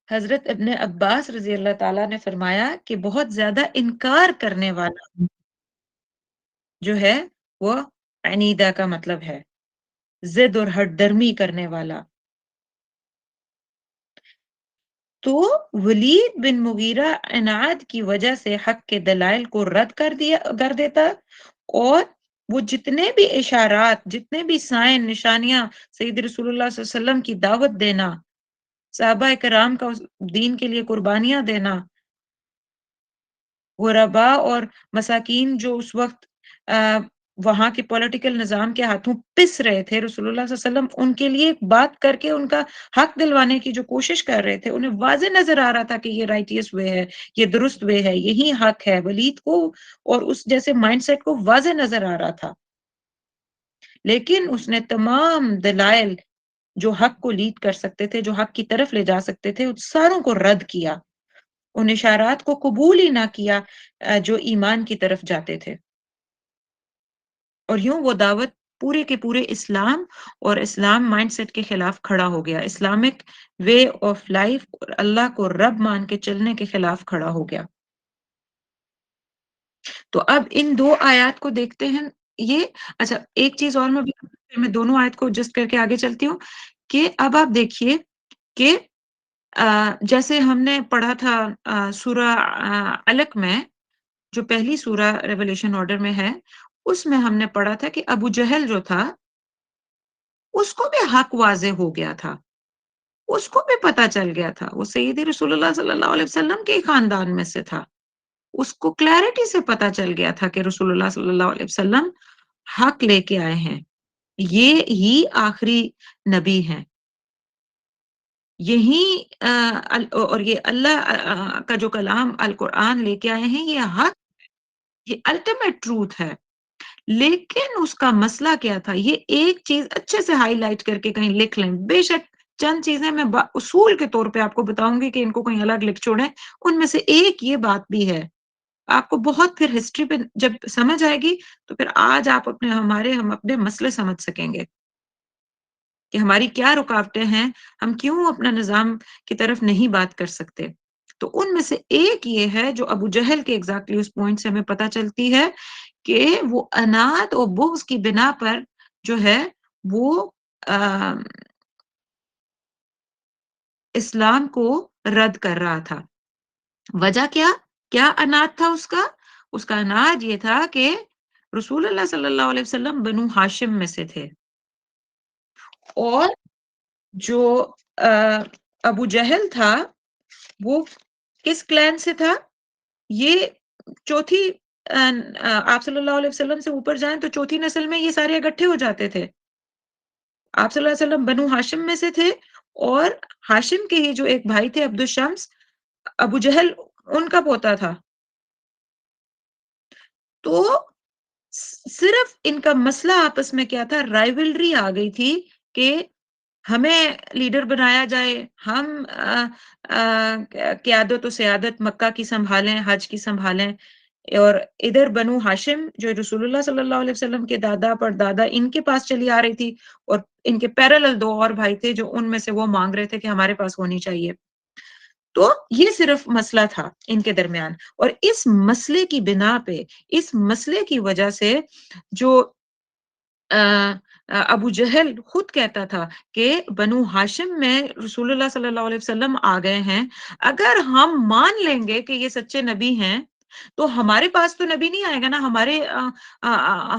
حضرت ابن عباس رضی اللہ تعالیٰ نے فرمایا کہ بہت زیادہ انکار کرنے والا جو ہے وہ عنیدہ کا مطلب ہے، ضد اور ہٹ درمی کرنے والا۔ تو ولید بن مغیرہ عناد کی وجہ سے حق کے دلائل کو رد کر دیتا، اور وہ جتنے بھی اشارات، جتنے بھی سائن، نشانیاں، سید رسول اللہ صلی اللہ علیہ وسلم کی دعوت دینا، صحابہ کرام کا دین کے لیے قربانیاں دینا، غربا اور مساکین جو اس وقت وہاں کے پولیٹیکل نظام کے ہاتھوں پس رہے تھے، رسول اللہ صلی اللہ علیہ وسلم ان کے لیے بات کر کے ان کا حق دلوانے کی جو کوشش کر رہے تھے، انہیں واضح نظر آ رہا تھا کہ یہ رائٹیس وے ہے، یہ درست وے ہے، یہی حق ہے، ولید کو اور اس جیسے مائنڈ سیٹ کو واضح نظر آ رہا تھا، لیکن اس نے تمام دلائل جو حق کو لیڈ کر سکتے تھے، جو حق کی طرف لے جا سکتے تھے، ان ساروں کو رد کیا، ان اشارات کو قبول ہی نہ کیا جو ایمان کی طرف جاتے تھے، اور یوں وہ دعوت پورے کے پورے اسلام اور اسلام مائنڈ سیٹ کے خلاف کھڑا ہو گیا، اسلامک وے آف لائف اور اللہ کو رب مان کے چلنے کے خلاف کھڑا ہو گیا۔ تو اب ان دو آیات کو دیکھتے ہیں، یہ اچھا ایک چیز اور میں دونوں آیت کو ایڈجسٹ کر کے آگے چلتی ہوں کہ اب آپ دیکھیے کہ جیسے ہم نے پڑھا تھا سورہ علق میں، جو پہلی سورہ ریولیشن آرڈر میں ہے، اس میں ہم نے پڑھا تھا کہ ابو جہل جو تھا اس کو بھی حق واضح ہو گیا تھا، اس کو بھی پتا چل گیا تھا، وہ سیدی رسول اللہ صلی اللہ علیہ وسلم کے خاندان میں سے تھا، اس کو کلیرٹی سے پتا چل گیا تھا کہ رسول اللہ صلی اللہ علیہ وسلم حق لے کے آئے ہیں، یہ ہی آخری نبی ہیں، یہی اور یہ اللہ کا جو کلام القرآن لے کے آئے ہیں، یہ حق، یہ الٹیمیٹ ٹروتھ ہے۔ لیکن اس کا مسئلہ کیا تھا؟ یہ ایک چیز اچھے سے ہائی لائٹ کر کے کہیں لکھ لیں، بے شک چند چیزیں میں اصول کے طور پہ آپ کو بتاؤں گی کہ ان کو کہیں الگ لکھ چھوڑیں، ان میں سے ایک یہ بات بھی ہے، آپ کو بہت پھر ہسٹری پہ جب سمجھ آئے گی تو پھر آج آپ ہم اپنے مسئلے سمجھ سکیں گے کہ ہماری کیا رکاوٹیں ہیں، ہم کیوں اپنا نظام کی طرف نہیں بات کر سکتے۔ تو ان میں سے ایک یہ ہے جو ابو جہل کے ایگزیکٹلی اس پوائنٹ سے ہمیں پتہ چلتی ہے کہ وہ انات اور بغض کی بنا پر جو ہے وہ اسلام کو رد کر رہا تھا۔ وجہ کیا انات تھا اس کا انات یہ تھا کہ رسول اللہ صلی اللہ علیہ وسلم بنو ہاشم میں سے تھے، اور جو ابو جہل تھا وہ کس کلین سے تھا؟ یہ چوتھی آپ صلی اللہ علیہ وسلم سے اوپر جائیں تو چوتھی نسل میں یہ سارے اکٹھے ہو جاتے تھے، آپ صلی اللہ علیہ وسلم بنو ہاشم میں سے تھے، اور ہاشم کے ہی جو ایک بھائی تھے عبد الشمس، ابو جہل ان کا پوتا تھا۔ تو صرف ان کا مسئلہ آپس میں کیا تھا؟ رائیولری آ گئی تھی کہ ہمیں لیڈر بنایا جائے، ہم قیادت و سیادت مکہ کی سنبھالیں، حج کی سنبھالیں، اور ادھر بنو ہاشم جو رسول اللہ صلی اللہ علیہ وسلم کے دادا پردادا ان کے پاس چلی آ رہی تھی، اور ان کے پیرالل 2 اور بھائی تھے جو ان میں سے وہ مانگ رہے تھے کہ ہمارے پاس ہونی چاہیے. تو یہ صرف مسئلہ تھا ان کے درمیان، اور اس مسئلے کی بنا پہ، اس مسئلے کی وجہ سے جو ابو جہل خود کہتا تھا کہ بنو ہاشم میں رسول اللہ صلی اللہ علیہ وسلم آ گئے ہیں، اگر ہم مان لیں گے کہ یہ سچے نبی ہیں تو ہمارے پاس تو نبی نہیں آئے گا نا، ہمارے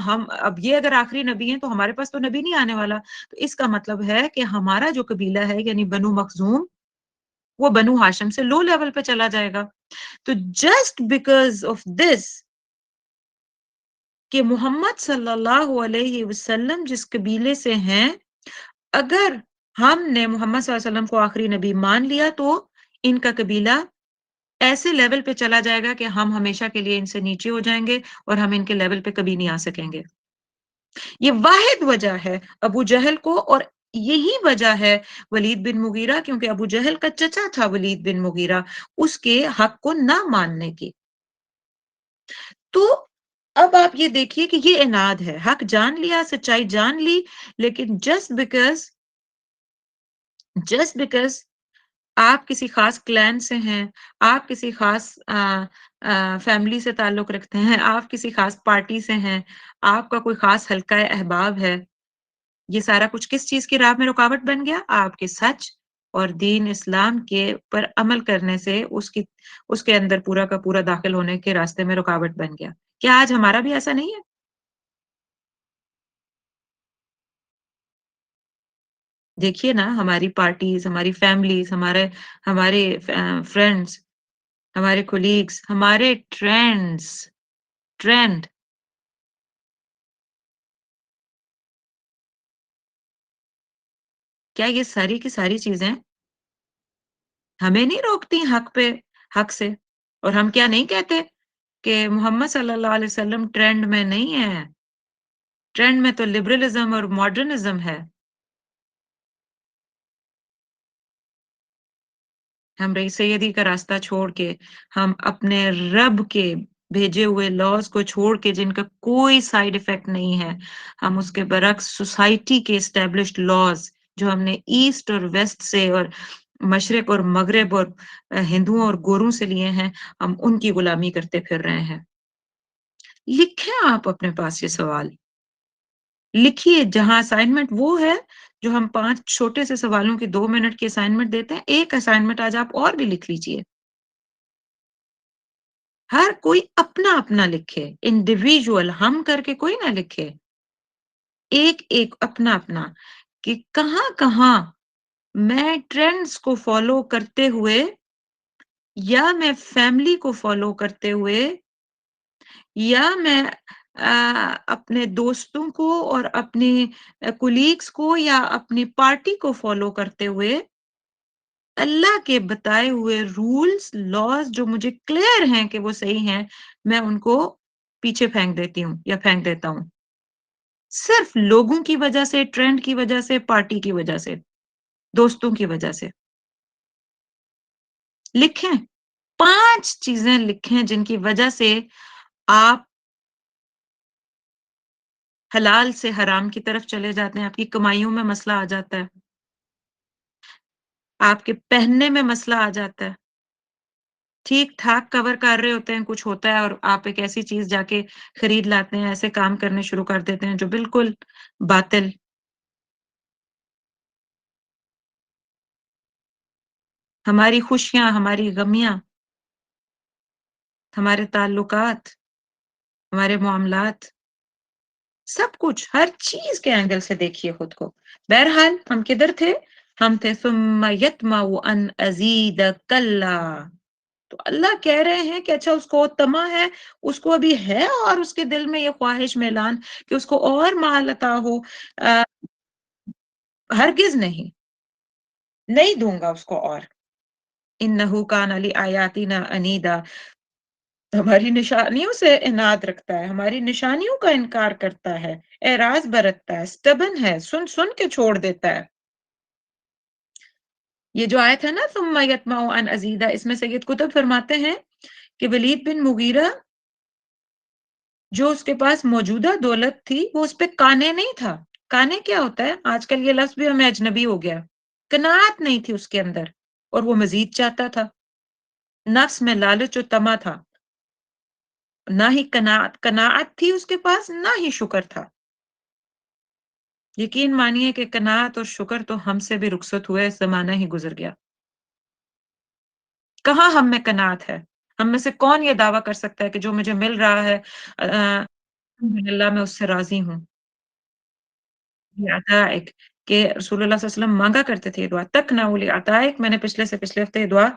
ہم اب یہ اگر آخری نبی ہیں تو ہمارے پاس تو نبی نہیں آنے والا. تو اس کا مطلب ہے کہ ہمارا جو قبیلہ ہے یعنی بنو مخزوم وہ بنو ہاشم سے لو لیول پہ چلا جائے گا. تو جسٹ بیکاز آف دس کہ محمد صلی اللہ علیہ وسلم جس قبیلے سے ہیں، اگر ہم نے محمد صلی اللہ علیہ وسلم کو آخری نبی مان لیا تو ان کا قبیلہ ایسے لیول پہ چلا جائے گا کہ ہم ہمیشہ کے لیے ان سے نیچے ہو جائیں گے اور ہم ان کے لیول پہ کبھی نہیں آ سکیں گے. یہ واحد وجہ ہے ابو جہل کو، اور یہی وجہ ہے ولید بن مغیرہ، کیونکہ ابو جہل کا چچا تھا ولید بن مغیرہ، اس کے حق کو نہ ماننے کی. تو اب آپ یہ دیکھیے کہ یہ عناد ہے، حق جان لیا، سچائی جان لی، لیکن جسٹ بیکاز آپ کسی خاص کلین سے ہیں، آپ کسی خاص فیملی سے تعلق رکھتے ہیں، آپ کسی خاص پارٹی سے ہیں، آپ کا کوئی خاص حلقہ احباب ہے، یہ سارا کچھ کس چیز کی راہ میں رکاوٹ بن گیا؟ آپ کے سچ اور دین اسلام کے پر عمل کرنے سے اس کے اندر پورا کا پورا داخل ہونے کے راستے میں رکاوٹ بن گیا. کیا آج ہمارا بھی ایسا نہیں ہے؟ دیکھیے نا، ہماری پارٹیز، ہماری فیملیز، ہمارے فرینڈز، ہمارے کولیگز، ہمارے ٹرینڈ کیا یہ ساری کی ساری چیزیں ہمیں نہیں روکتی حق سے؟ اور ہم کیا نہیں کہتے کہ محمد صلی اللہ علیہ وسلم ٹرینڈ میں نہیں ہے، ٹرینڈ میں تو لبرلزم اور ماڈرنزم ہے. ہم رئیس سیدی کا راستہ چھوڑ کے، ہم اپنے رب کے بھیجے ہوئے لاز کو چھوڑ کے جن کا کوئی سائیڈ افیکٹ نہیں ہے، ہم اس کے برعکس سوسائٹی کے اسٹیبلشڈ لاز جو ہم نے ایسٹ اور ویسٹ سے اور مشرق اور مغرب اور ہندوؤں اور گوروں سے لیے ہیں، ہم ان کی غلامی کرتے پھر رہے ہیں. لکھیں آپ اپنے پاس یہ سوال، لکھیے. جہاں اسائنمنٹ وہ ہے جو ہم 5 چھوٹے سے سوالوں کی 2 منٹ کی اسائنمنٹ دیتے ہیں، ایک اسائنمنٹ آج آپ اور بھی لکھ لیجئے. ہر کوئی اپنا اپنا لکھے، انڈیویجول ہم کر کے کوئی نہ لکھے، ایک ایک اپنا اپنا، کہ کہاں کہاں میں ٹرینڈز کو فالو کرتے ہوئے یا میں فیملی کو فالو کرتے ہوئے یا میں اپنے دوستوں کو اور اپنے کولیگز کو یا اپنی پارٹی کو فالو کرتے ہوئے اللہ کے بتائے ہوئے رولز لاز جو مجھے کلیئر ہیں کہ وہ صحیح ہیں، میں ان کو پیچھے پھینک دیتی ہوں یا پھینک دیتا ہوں، صرف لوگوں کی وجہ سے، ٹرینڈ کی وجہ سے، پارٹی کی وجہ سے، دوستوں کی وجہ سے. لکھیں 5 چیزیں لکھیں جن کی وجہ سے آپ حلال سے حرام کی طرف چلے جاتے ہیں، آپ کی کمائیوں میں مسئلہ آ جاتا ہے، آپ کے پہننے میں مسئلہ آ جاتا ہے، ٹھیک ٹھاک کور کر رہے ہوتے ہیں، کچھ ہوتا ہے اور آپ ایک ایسی چیز جا کے خرید لاتے ہیں، ایسے کام کرنے شروع کر دیتے ہیں جو بالکل باطل. ہماری خوشیاں، ہماری غمیاں، ہمارے تعلقات، ہمارے معاملات، سب کچھ ہر چیز کے اینگل سے دیکھیے خود کو. بہرحال ہم کدھر تھے؟ ہم تھے ثم یطمع ان ازید کلا. تو اللہ کہہ رہے ہیں کہ اچھا اس کو طمع ہے، اس کو ابھی ہے اور اس کے دل میں یہ خواہش میلان کہ اس کو اور مال عطا ہو، ہرگز نہیں دوں گا اس کو اور. انہ کان لآیاتنا عنیدا، ہماری نشانیوں سے عناد رکھتا ہے، ہماری نشانیوں کا انکار کرتا ہے، اعراض برتتا ہے، سٹبن ہے، سن کے چھوڑ دیتا ہے. یہ جو آیت ہے نا ثم یطمع ان ازیدہ، اس میں سید قطب فرماتے ہیں کہ ولید بن مغیرہ جو اس کے پاس موجودہ دولت تھی وہ اس پہ کانے نہیں تھا. کانے کیا ہوتا ہے؟ آج کل یہ لفظ بھی ہمیں اجنبی ہو گیا. قناعت نہیں تھی اس کے اندر اور وہ مزید چاہتا تھا. نفس میں لالچ و طمع تھا. نہ ہی قناعت تھی اس کے پاس، نہ ہی شکر تھا. یقین مانیے کہ قناعت اور شکر تو ہم سے بھی رخصت ہوئے، زمانہ ہی گزر گیا. کہاں ہم میں قناعت ہے؟ ہم میں سے کون یہ دعویٰ کر سکتا ہے کہ جو مجھے مل رہا ہے الحمدللہ میں اس سے راضی ہوں؟ عطائک کہ رسول اللہ صلی اللہ علیہ وسلم مانگا کرتے تھے یہ دعا. تک نہ اولی عطائک، میں نے پچھلے ہفتے یہ دعا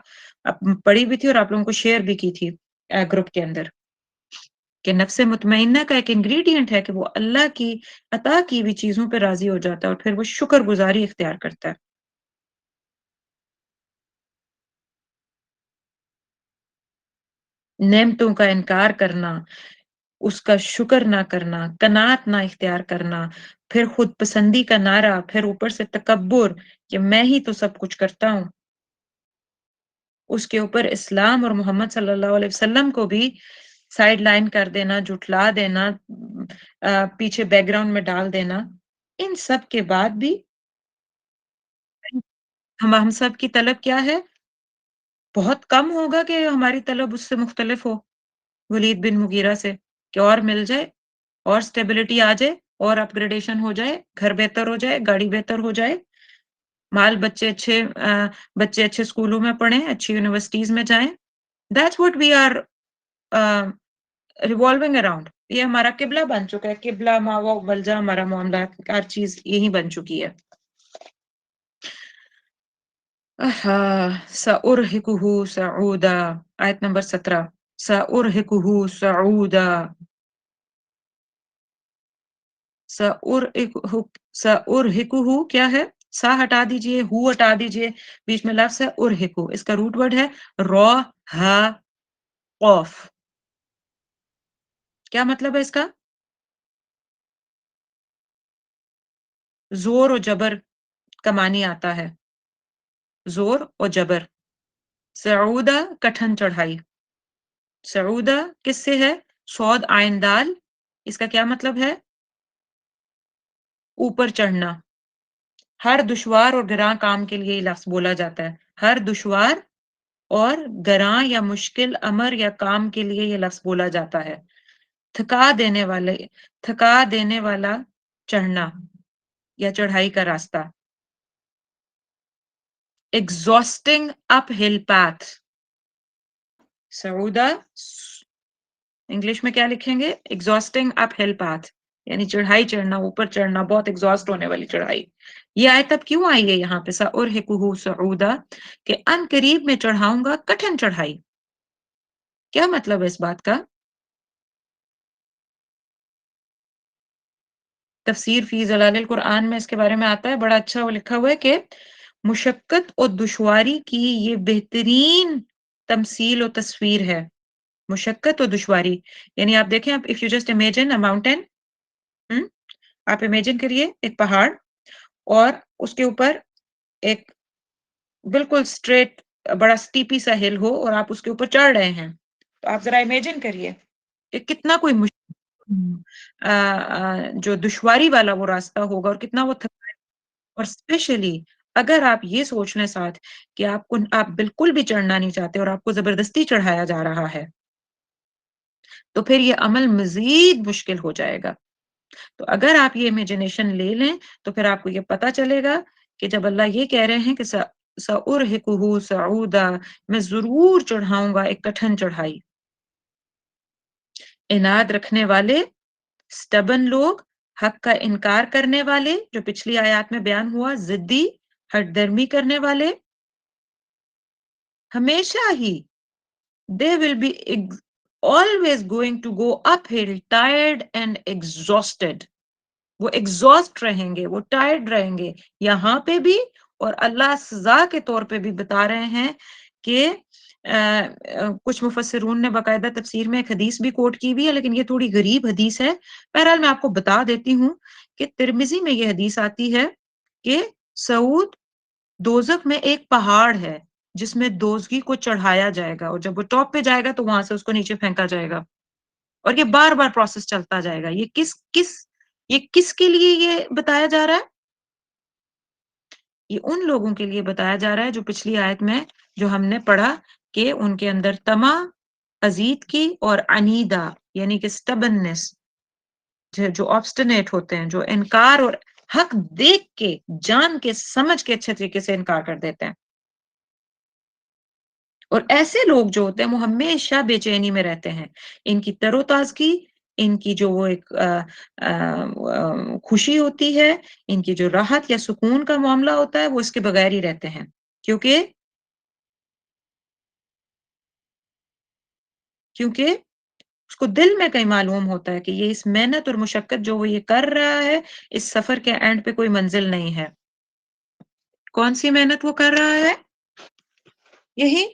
پڑھی بھی تھی اور آپ لوگوں کو شیئر بھی کی تھی گروپ کے اندر، کہ نفس مطمئنہ کا ایک انگریڈینٹ ہے کہ وہ اللہ کی عطا کی ہوئی چیزوں پہ راضی ہو جاتا ہے اور پھر وہ شکر گزاری اختیار کرتا ہے. نعمتوں کا انکار کرنا، اس کا شکر نہ کرنا، قناعت نہ اختیار کرنا، پھر خود پسندی کا نعرہ، پھر اوپر سے تکبر کہ میں ہی تو سب کچھ کرتا ہوں. اس کے اوپر اسلام اور محمد صلی اللہ علیہ وسلم کو بھی سائیڈ لائن کر دینا، جھٹلا دینا، پیچھے بیک گراؤنڈ میں ڈال دینا. ان سب کے بعد بھی ہم سب کی طلب کیا ہے؟ بہت کم ہوگا کہ ہماری طلب اس سے مختلف ہو ولید بن مغیرہ سے، کہ اور مل جائے، اور سٹیبلٹی آ جائے، اور اپ گریڈیشن ہو جائے، گھر بہتر ہو جائے، گاڑی بہتر ہو جائے، بچے اچھے اسکولوں میں پڑھیں، اچھی یونیورسٹیز میں جائیں. That's what we are revolving around. یہ ہمارا قبلہ بن چکا ہے، قبلہ ماوا بلجا، ہمارا معاملات ہر چیز یہی بن چکی ہے. سأرهقه سعودا، آیت نمبر 17. سأرهقه سعودا، سأرهقه کیا ہے؟ سا ہٹا دیجئے، ہو ہٹا دیجئے، بیچ میں لفظ ہے ارہقو، اس کا روٹ ورڈ ہے را ہا قوف. کیا مطلب ہے اس کا؟ زور و جبر کا معنی آتا ہے، زور و جبر. سعودہ کٹھن چڑھائی. سعودہ کس سے ہے؟ صاد عین دال، اس کا کیا مطلب ہے؟ اوپر چڑھنا. ہر دشوار اور گراں کام کے لیے یہ لفظ بولا جاتا ہے. ہر دشوار اور گراں یا مشکل امر یا کام کے لیے یہ لفظ بولا جاتا ہے. تھکا دینے والا چڑھنا یا چڑھائی کا راستہ. ایگزاسٹنگ اپ ہل پاتھ. سعودہ انگلش میں کیا لکھیں گے؟ ایگزاسٹنگ اپ ہل پاتھ، یعنی چڑھائی چڑھنا، اوپر چڑھنا، بہت ایگزاسٹ ہونے والی چڑھائی. یہ آیت اب کیوں آئی ہے یہاں پہ سأرهقه صعودا، کہ ان قریب میں چڑھاؤں گا کٹھن چڑھائی. کیا مطلب ہے اس بات کا؟ تفسیر فی ظلال القرآن میں اس کے بارے میں آتا ہے، بڑا اچھا وہ لکھا ہوا ہے کہ مشقت اور دشواری کی یہ بہترین تمثیل و تصویر ہے. مشقت اور دشواری، یعنی آپ دیکھیں، آپ if you just imagine a mountain، آپ امیجن کریے ایک پہاڑ اور اس کے اوپر ایک بالکل اسٹریٹ بڑا سٹیپی سا ہل ہو اور آپ اس کے اوپر چڑھ رہے ہیں، تو آپ ذرا امیجن کریے کہ کتنا کوئی جو دشواری والا وہ راستہ ہوگا اور کتنا وہ تھکائے. اور اسپیشلی اگر آپ یہ سوچ لیں ساتھ کہ آپ بالکل بھی چڑھنا نہیں چاہتے اور آپ کو زبردستی چڑھایا جا رہا ہے، تو پھر یہ عمل مزید مشکل ہو جائے گا. تو اگر آپ یہ امیجنیشن لے لیں تو پھر آپ کو یہ پتا چلے گا کہ جب اللہ یہ کہہ رہے ہیں کہ سأرهقه صعودا، میں ضرور چڑھاؤں گا ایک کٹھن چڑھائی. عناد رکھنے والے، سٹبن لوگ، حق کا انکار کرنے والے، جو پچھلی آیات میں بیان ہوا، ضدی، ہٹ درمی کرنے والے، ہمیشہ ہی they will be always going to go uphill tired and exhausted. وہ ایگزاسٹ رہیں گے، وہ ٹائرڈ رہیں گے یہاں پہ بھی، اور اللہ سزا کے طور پہ بھی بتا رہے ہیں کہ کچھ مفسرون نے باقاعدہ تفسیر میں ایک حدیث بھی کوٹ کی ہوئی ہے، لیکن یہ تھوڑی غریب حدیث ہے. بہرحال میں آپ کو بتا دیتی ہوں کہ ترمذی میں یہ حدیث آتی ہے کہ سعود دوزخ میں ایک پہاڑ ہے جس میں دوزگی کو چڑھایا جائے گا، اور جب وہ ٹاپ پہ جائے گا تو وہاں سے اس کو نیچے پھینکا جائے گا، اور یہ بار بار پروسیس چلتا جائے گا۔ یہ کس کے لیے یہ بتایا جا رہا ہے؟ یہ ان لوگوں کے لیے بتایا جا رہا ہے جو پچھلی آیت میں جو ہم نے پڑھا کہ ان کے اندر طمع، ازید کی اور عنیدہ یعنی کہ سٹبننس، جو آبسٹینیٹ ہوتے ہیں، جو انکار اور حق دیکھ کے جان کے سمجھ کے اچھے طریقے سے انکار کر دیتے ہیں۔ اور ایسے لوگ جو ہوتے ہیں وہ ہمیشہ بے چینی میں رہتے ہیں، ان کی تر و تازگی، ان کی جو وہ ایک خوشی ہوتی ہے، ان کی جو راحت یا سکون کا معاملہ ہوتا ہے وہ اس کے بغیر ہی رہتے ہیں، کیونکہ اس کو دل میں کہیں معلوم ہوتا ہے کہ یہ اس محنت اور مشقت جو وہ یہ کر رہا ہے، اس سفر کے اینڈ پہ کوئی منزل نہیں ہے۔ کون سی محنت وہ کر رہا ہے؟ یہی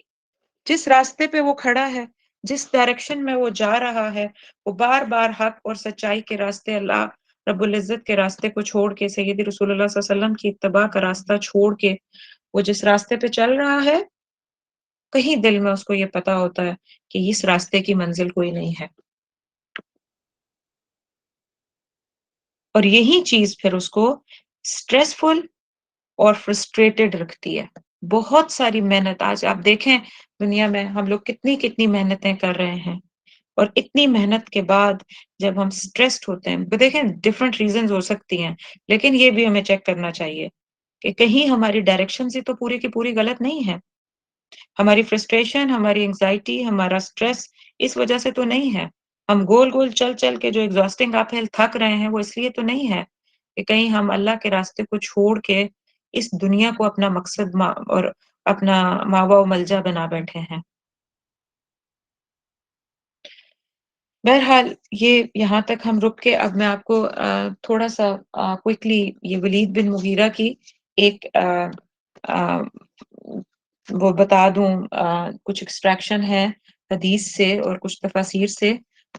جس راستے پہ وہ کھڑا ہے، جس ڈائریکشن میں وہ جا رہا ہے، وہ بار بار حق اور سچائی کے راستے، اللہ رب العزت کے راستے کو چھوڑ کے، سیدی رسول اللہ صلی اللہ علیہ وسلم کی اتباع کا راستہ چھوڑ کے وہ جس راستے پہ چل رہا ہے، کہیں دل میں اس کو یہ پتا ہوتا ہے کہ اس راستے کی منزل کوئی نہیں ہے، اور یہی چیز پھر اس کو سٹریسفل اور فرسٹریٹڈ رکھتی ہے۔ بہت ساری محنت، آج آپ دیکھیں دنیا میں ہم لوگ کتنی محنتیں کر رہے ہیں، اور اتنی محنت کے بعد جب ہم سٹریسڈ ہوتے ہیں، دیکھیں ڈفرینٹ ریزنز ہو سکتی ہیں، لیکن یہ بھی ہمیں چیک کرنا چاہیے کہ کہیں ہماری ڈائریکشن سے تو پوری کی پوری غلط نہیں ہے، ہماری فرسٹریشن، ہماری انگزائٹی، ہمارا سٹریس اس وجہ سے تو نہیں ہے، ہم گول گول چل چل کے جو ایگزاسٹنگ آپ تھک رہے ہیں وہ اس لیے تو نہیں ہے کہ کہیں ہم اللہ کے راستے کو چھوڑ کے اس دنیا کو اپنا مقصد اور اپنا ماوا و ملجا بنا بیٹھے ہیں۔ بہرحال یہ یہاں تک ہم رک کے، اب میں آپ کو تھوڑا سا کوئکلی یہ ولید بن مغیرہ کی ایک وہ بتا دوں، کچھ ایکسٹریکشن ہے حدیث سے اور کچھ تفاسیر سے،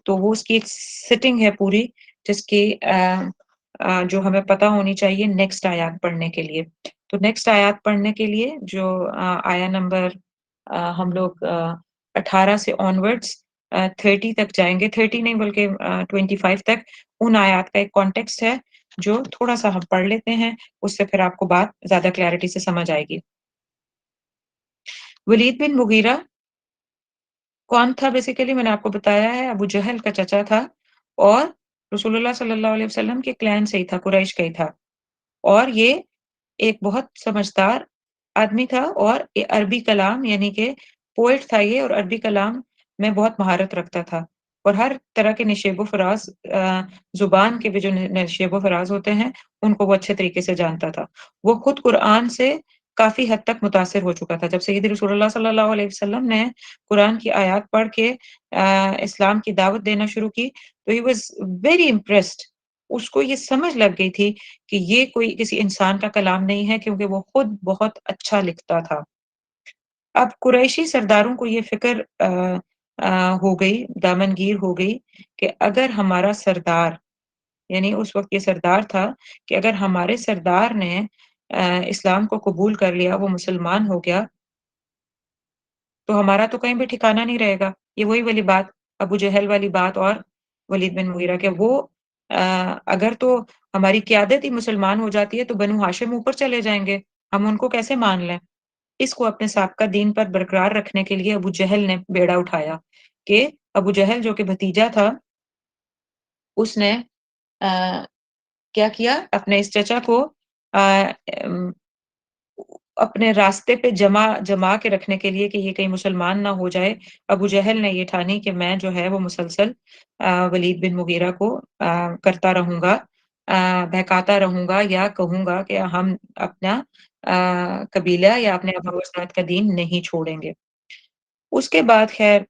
تو وہ اس کی ایک سٹنگ ہے پوری، جس کی جو ہمیں پتہ ہونی چاہیے نیکسٹ آیات پڑھنے کے لیے۔ تو نیکسٹ آیات پڑھنے کے لیے جو آیا نمبر ہم لوگ 18 سے آنورڈز 30 تک جائیں گے، 30 نہیں بلکہ 25 تک، ان آیات کا ایک کانٹیکسٹ ہے جو تھوڑا سا ہم پڑھ لیتے ہیں، اس سے پھر آپ کو بات زیادہ کلیئرٹی سے سمجھ آئے گی۔ ولید بن مغیرہ کون تھا؟ بیسیکلی میں نے آپ کو بتایا ہے، ابو جہل کا چچا تھا، اور رسول اللہ صلی اللہ علیہ وسلم کے کلین سے ہی تھا، قریش کا ہی تھا، اور یہ ایک بہت سمجھدار آدمی تھا، اور عربی کلام یعنی کہ پوئٹ تھا یہ، اور عربی کلام میں بہت مہارت رکھتا تھا، اور ہر طرح کے نشیب و فراز، زبان کے بھی جو نشیب و فراز ہوتے ہیں ان کو وہ اچھے طریقے سے جانتا تھا۔ وہ خود قرآن سے کافی حد تک متاثر ہو چکا تھا۔ جب سیدی رسول اللہ صلی اللہ علیہ وسلم نے قرآن کی آیات پڑھ کے اسلام کی دعوت دینا شروع کی تو he was very impressed، اس کو یہ سمجھ لگ گئی تھی کہ یہ کوئی کسی انسان کا کلام نہیں ہے، کیونکہ وہ خود بہت اچھا لکھتا تھا۔ اب قریشی سرداروں کو یہ فکر ہو گئی، دامنگیر ہو گئی کہ اگر ہمارا سردار، یعنی اس وقت یہ سردار تھا، کہ اگر ہمارے سردار نے اسلام کو قبول کر لیا، وہ مسلمان ہو گیا، تو ہمارا تو کہیں بھی ٹھکانہ نہیں رہے گا۔ یہ وہی والی بات، ابو جہل والی بات، اور ولید بن مغیرہ کہ وہ اگر تو ہماری قیادت ہی مسلمان ہو جاتی ہے تو بنو ہاشم اوپر چلے جائیں گے، ہم ان کو کیسے مان لیں؟ اس کو اپنے سابقہ دین پر برقرار رکھنے کے لیے ابو جہل نے بیڑا اٹھایا، کہ ابو جہل جو کہ بھتیجا تھا، اس نے کیا کیا، اپنے اس چچا کو اپنے راستے پہ جما کے رکھنے کے لیے کہ یہ کہیں مسلمان نہ ہو جائے، ابو جہل نے یہ ٹھانی کہ میں جو ہے وہ مسلسل ولید بن مغیرہ کو کرتا رہوں گا، بہکاتا رہوں گا، یا کہوں گا کہ ہم اپنا قبیلہ یا اپنے ابا و اجداد کا دین نہیں چھوڑیں گے۔ اس کے بعد خیر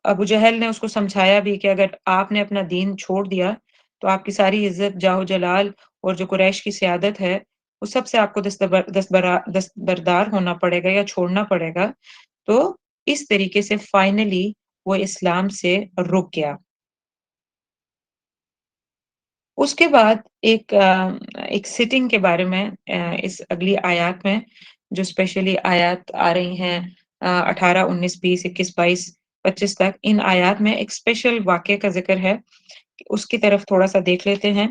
ابو جہل نے اس کو سمجھایا بھی کہ اگر آپ نے اپنا دین چھوڑ دیا تو آپ کی ساری عزت، جاہ و جلال، اور جو قریش کی سیادت ہے وہ سب سے آپ کو دستبردار ہونا پڑے گا یا چھوڑنا پڑے گا۔ تو اس طریقے سے فائنلی وہ اسلام سے رک گیا۔ اس کے بعد ایک سٹنگ کے بارے میں اس اگلی آیات میں جو اسپیشلی آیات آ رہی ہیں 18 19 20 21 22 25 تک، ان آیات میں ایک اسپیشل واقعے کا ذکر ہے، اس کی طرف تھوڑا سا دیکھ لیتے ہیں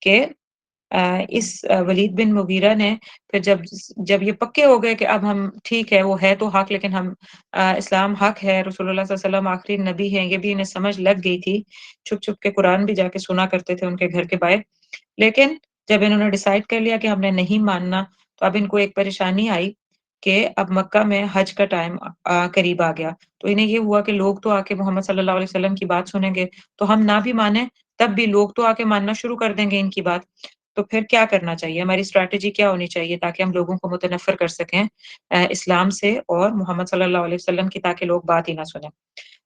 کہ اس ولید بن مغیرہ نے پھر جب یہ پکے ہو گئے کہ اب ہم ٹھیک ہے، وہ ہے تو حق، لیکن ہم اسلام حق ہے، رسول اللہ صلی اللہ علیہ وسلم آخری نبی ہیں، یہ بھی انہیں سمجھ لگ گئی تھی، چھپ چھپ کے قرآن بھی جا کے سنا کرتے تھے ان کے گھر کے باہر، لیکن جب انہوں نے ڈیسائیڈ کر لیا کہ ہم نے نہیں ماننا، تو اب ان کو ایک پریشانی آئی کہ اب مکہ میں حج کا ٹائم قریب آ گیا، تو انہیں یہ ہوا کہ لوگ تو آ کے محمد صلی اللہ علیہ وسلم کی بات سنیں گے، تو ہم نہ بھی مانیں تب بھی لوگ تو آ کے ماننا شروع کر دیں گے ان کی بات، تو پھر کیا کرنا چاہیے، ہماری اسٹریٹجی کیا ہونی چاہیے تاکہ ہم لوگوں کو متنفر کر سکیں اسلام سے اور محمد صلی اللہ علیہ وسلم کی، تاکہ لوگ بات ہی نہ سنیں۔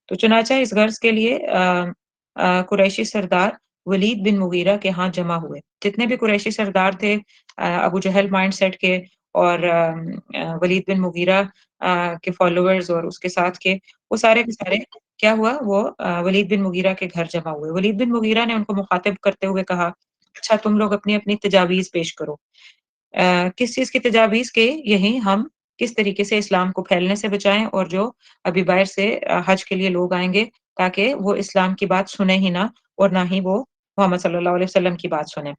تو چنانچہ اس غرض کے لیے قریشی سردار ولید بن مغیرہ کے ہاں جمع ہوئے، جتنے بھی قریشی سردار تھے ابو جہل مائنڈ سیٹ کے اور ولید بن مغیرہ کے فالوورز اور اس کے ساتھ کے، وہ سارے کے سارے کیا ہوا، وہ ولید بن مغیرہ کے گھر جمع ہوئے۔ ولید بن مغیرہ نے ان کو مخاطب کرتے ہوئے کہا، اچھا تم لوگ اپنی اپنی تجاویز پیش کرو۔ کس چیز کی تجاویز کے؟ یہی ہم کس طریقے سے اسلام کو پھیلنے سے بچائیں، اور جو ابھی باہر سے حج کے لیے لوگ آئیں گے تاکہ وہ اسلام کی بات سنیں ہی نہ، اور نہ ہی وہ محمد صلی اللہ علیہ وسلم کی بات سنیں۔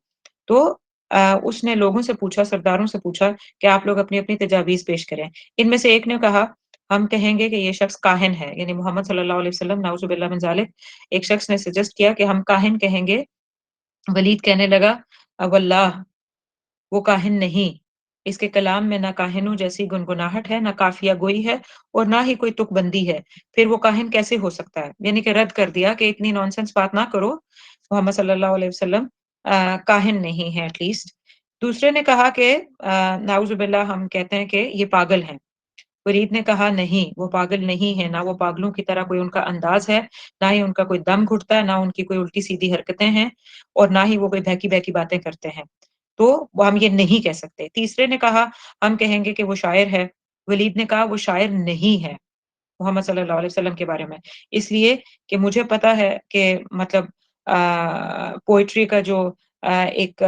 تو اس نے لوگوں سے پوچھا، سرداروں سے پوچھا کہ آپ لوگ اپنی اپنی تجاویز پیش کریں۔ ان میں سے ایک نے کہا، ہم کہیں گے کہ یہ شخص کاہن ہے، یعنی محمد صلی اللہ علیہ وسلم، نعوذ باللہ من ذالک۔ ایک شخص نے سجسٹ کیا کہ ہم کاہن کہیں گے۔ ولید کہنے لگا، واللہ وہ کاہن نہیں، اس کے کلام میں نہ کاہنوں جیسی گنگناہٹ ہے، نہ کافیہ گوئی ہے، اور نہ ہی کوئی تک بندی ہے، پھر وہ کاہن کیسے ہو سکتا ہے؟ یعنی کہ رد کر دیا کہ اتنی نانسنس بات نہ کرو، محمد صلی اللہ علیہ وسلم کاہن نہیں ہے ایٹ لیسٹ۔ دوسرے نے کہا کہ نعوذ باللہ ہم کہتے ہیں کہ یہ پاگل ہیں۔ فرید نے کہا نہیں، وہ پاگل نہیں ہے، نہ وہ پاگلوں کی طرح کوئی ان کا انداز ہے، نہ ہی ان کا کوئی دم گھٹتا ہے، نہ ان کی کوئی الٹی سیدھی حرکتیں ہیں، اور نہ ہی وہ کوئی بہکی بہکی باتیں کرتے ہیں، تو وہ ہم یہ نہیں کہہ سکتے۔ تیسرے نے کہا ہم کہیں گے کہ وہ شاعر ہے۔ ولید نے کہا وہ شاعر نہیں ہے محمد صلی اللہ علیہ وسلم کے بارے میں، اس لیے کہ مجھے پتا ہے کہ مطلب پوئٹری کا جو ایک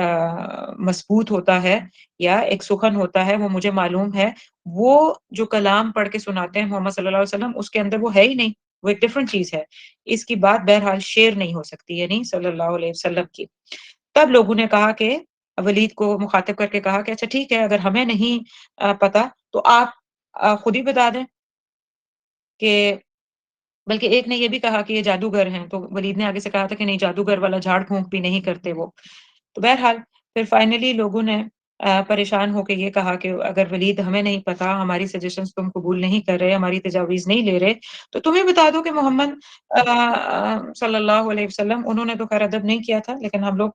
مضبوط ہوتا ہے یا ایک سخن ہوتا ہے، وہ مجھے معلوم ہے، وہ جو کلام پڑھ کے سناتے ہیں محمد صلی اللہ علیہ وسلم، اس کے اندر وہ ہے ہی نہیں، وہ ایک ڈفرنٹ چیز ہے، اس کی بات بہرحال شعر نہیں ہو سکتی، یعنی صلی اللہ علیہ وسلم کی۔ تب لوگوں نے کہا کہ ولید کو مخاطب کر کے کہا کہ اچھا ٹھیک ہے، اگر ہمیں نہیں پتا تو آپ خود ہی بتا دیں، کہ بلکہ ایک نے یہ بھی کہا کہ یہ جادوگر ہیں، تو ولید نے آگے سے کہا تھا کہ نہیں، جادوگر والا جھاڑ پھونک بھی نہیں کرتے وہ۔ تو بہرحال پھر فائنلی لوگوں نے پریشان ہو کے یہ کہا کہ اگر ولید ہمیں نہیں پتا، ہماری سجیشنز تم قبول نہیں کر رہے، ہماری تجاویز نہیں لے رہے، تو تمہیں بتا دو کہ محمد صلی اللہ علیہ وسلم، انہوں نے تو خیر ادب نہیں کیا تھا، لیکن ہم لوگ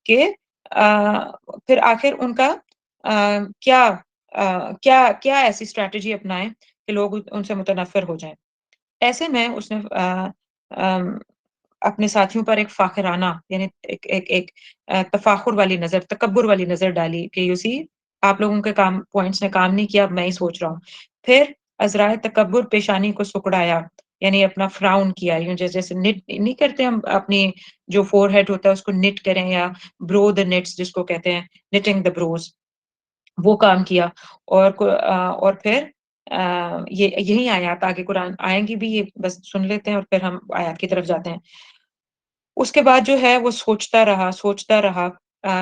کہ پھر آخر ان کا کیا کیا کیا ایسی اسٹریٹجی اپنائیں کہ لوگ ان سے متنفر ہو جائیں۔ ایسے میں اس نے اپنے ساتھیوں پر ایک فاخرانہ، یعنی ایک تفاخر والی نظر، تکبر والی نظر ڈالی کہ یو سی، آپ لوگوں کے پوائنٹس نے کام نہیں کیا، اب میں ہی سوچ رہا ہوں۔ پھر عذرائے تکبر پیشانی کو سکڑایا، یعنی اپنا فراؤن کیا، یوں جیسے نٹ نہیں کرتے ہم، اپنی جو فور ہیڈ ہوتا ہے اس کو نٹ کریں، یا برو دا نٹس جس کو کہتے ہیں، نٹنگ دا بروز، وہ کام کیا۔ اور پھر یہی آیات آگے قرآن آئیں گی بھی، یہ بس سن لیتے ہیں اور پھر ہم آیات کی طرف جاتے ہیں۔ اس کے بعد جو ہے وہ سوچتا رہا،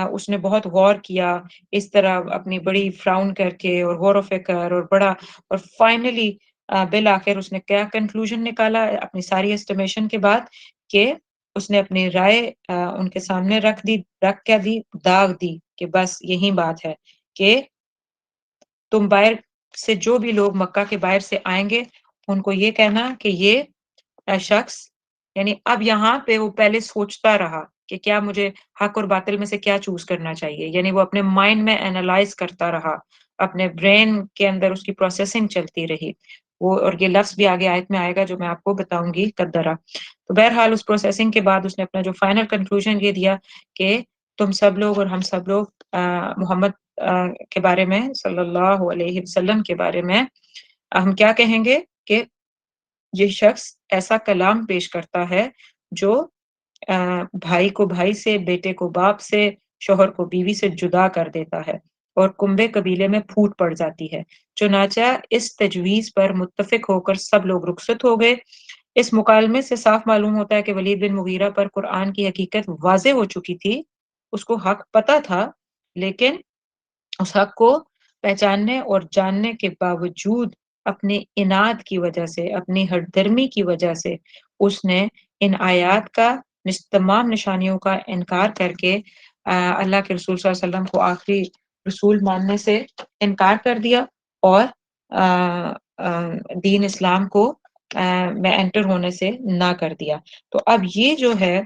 اس نے بہت غور کیا، اس طرح اپنی بڑی فراؤن کر کے اور غور و فکر اور بڑا، اور فائنلی بالآخر اس نے کیا کنکلوژن نکالا اپنی ساری اسٹیمیشن کے بعد، کہ اس نے اپنی رائے ان کے سامنے رکھ کیا دی، داغ دی، کہ بس یہی بات ہے کہ تم باہر سے جو بھی لوگ مکہ کے باہر سے آئیں گے، ان کو یہ کہنا کہ یہ شخص، یعنی اب یہاں پہ وہ پہلے سوچتا رہا کہ کیا مجھے حق اور باطل میں سے کیا چوز کرنا چاہیے، یعنی وہ اپنے مائنڈ میں اینالائز کرتا رہا، اپنے برین کے اندر اس کی پروسیسنگ چلتی رہی، وہ، اور یہ لفظ بھی آگے آیت میں آئے گا جو میں آپ کو بتاؤں گی، قدرہ۔ تو بہرحال اس پروسیسنگ کے بعد اس نے اپنا جو فائنل کنکلوژن یہ دیا کہ تم سب لوگ اور ہم سب لوگ محمد کے بارے میں، صلی اللہ علیہ وسلم کے بارے میں ہم کیا کہیں گے، کہ یہ شخص ایسا کلام پیش کرتا ہے جو بھائی کو بھائی سے، بیٹے کو باپ سے، شوہر کو بیوی سے جدا کر دیتا ہے اور کنبے قبیلے میں پھوٹ پڑ جاتی ہے۔ چنانچہ اس تجویز پر متفق ہو کر سب لوگ رخصت ہو گئے۔ اس مکالمے سے صاف معلوم ہوتا ہے کہ ولید بن مغیرہ پر قرآن کی حقیقت واضح ہو چکی تھی، اس کو حق پتہ تھا، لیکن اس حق کو پہچاننے اور جاننے کے باوجود اپنی اناد کی وجہ سے، اپنی ہٹ درمی کی وجہ سے اس نے ان آیات کا تمام نشانیوں کا انکار کر کے اللہ کے رسول صلی اللہ علیہ وسلم کو آخری رسول ماننے سے انکار کر دیا اور دین اسلام کو میں انٹر ہونے سے نہ کر دیا۔ تو اب یہ جو ہے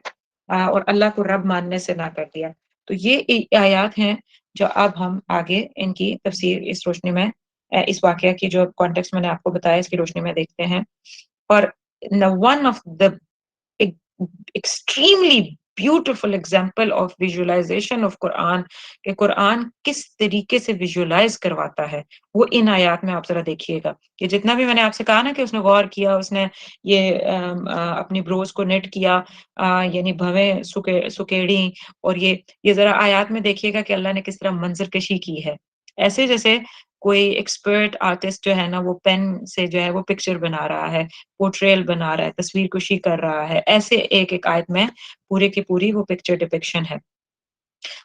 اور اللہ کو رب ماننے سے نہ کر دیا، تو یہ آیات ہیں جو اب ہم آگے ان کی تفسیر اس روشنی میں اس واقعہ کی جو کانٹیکسٹ میں نے آپ کو بتایا اس کی روشنی میں دیکھتے ہیں۔ اور one of the extremely beautiful example of visualization of قرآن کہ قرآن کس طریقے سے ویژولائز کرواتا ہے وہ ان آیات میں آپ ذرا دیکھیے گا کہ جتنا بھی میں نے آپ سے کہا نا کہ اس نے غور کیا، اس نے یہ اپنی بروز کو نیٹ کیا، یعنی بھویں سکیڑی، اور یہ ذرا آیات میں دیکھیے گا کہ اللہ نے کس طرح منظر کشی کی ہے، ایسے جیسے کوئی ایکسپرٹ آرٹسٹ جو ہے نا وہ پین سے جو ہے وہ پکچر بنا رہا ہے، پورٹریل بنا رہا ہے، تصویر کشی کر رہا ہے، ایسے ایک ایک آیت میں پورے کی پوری وہ پکچر ڈپکشن ہے۔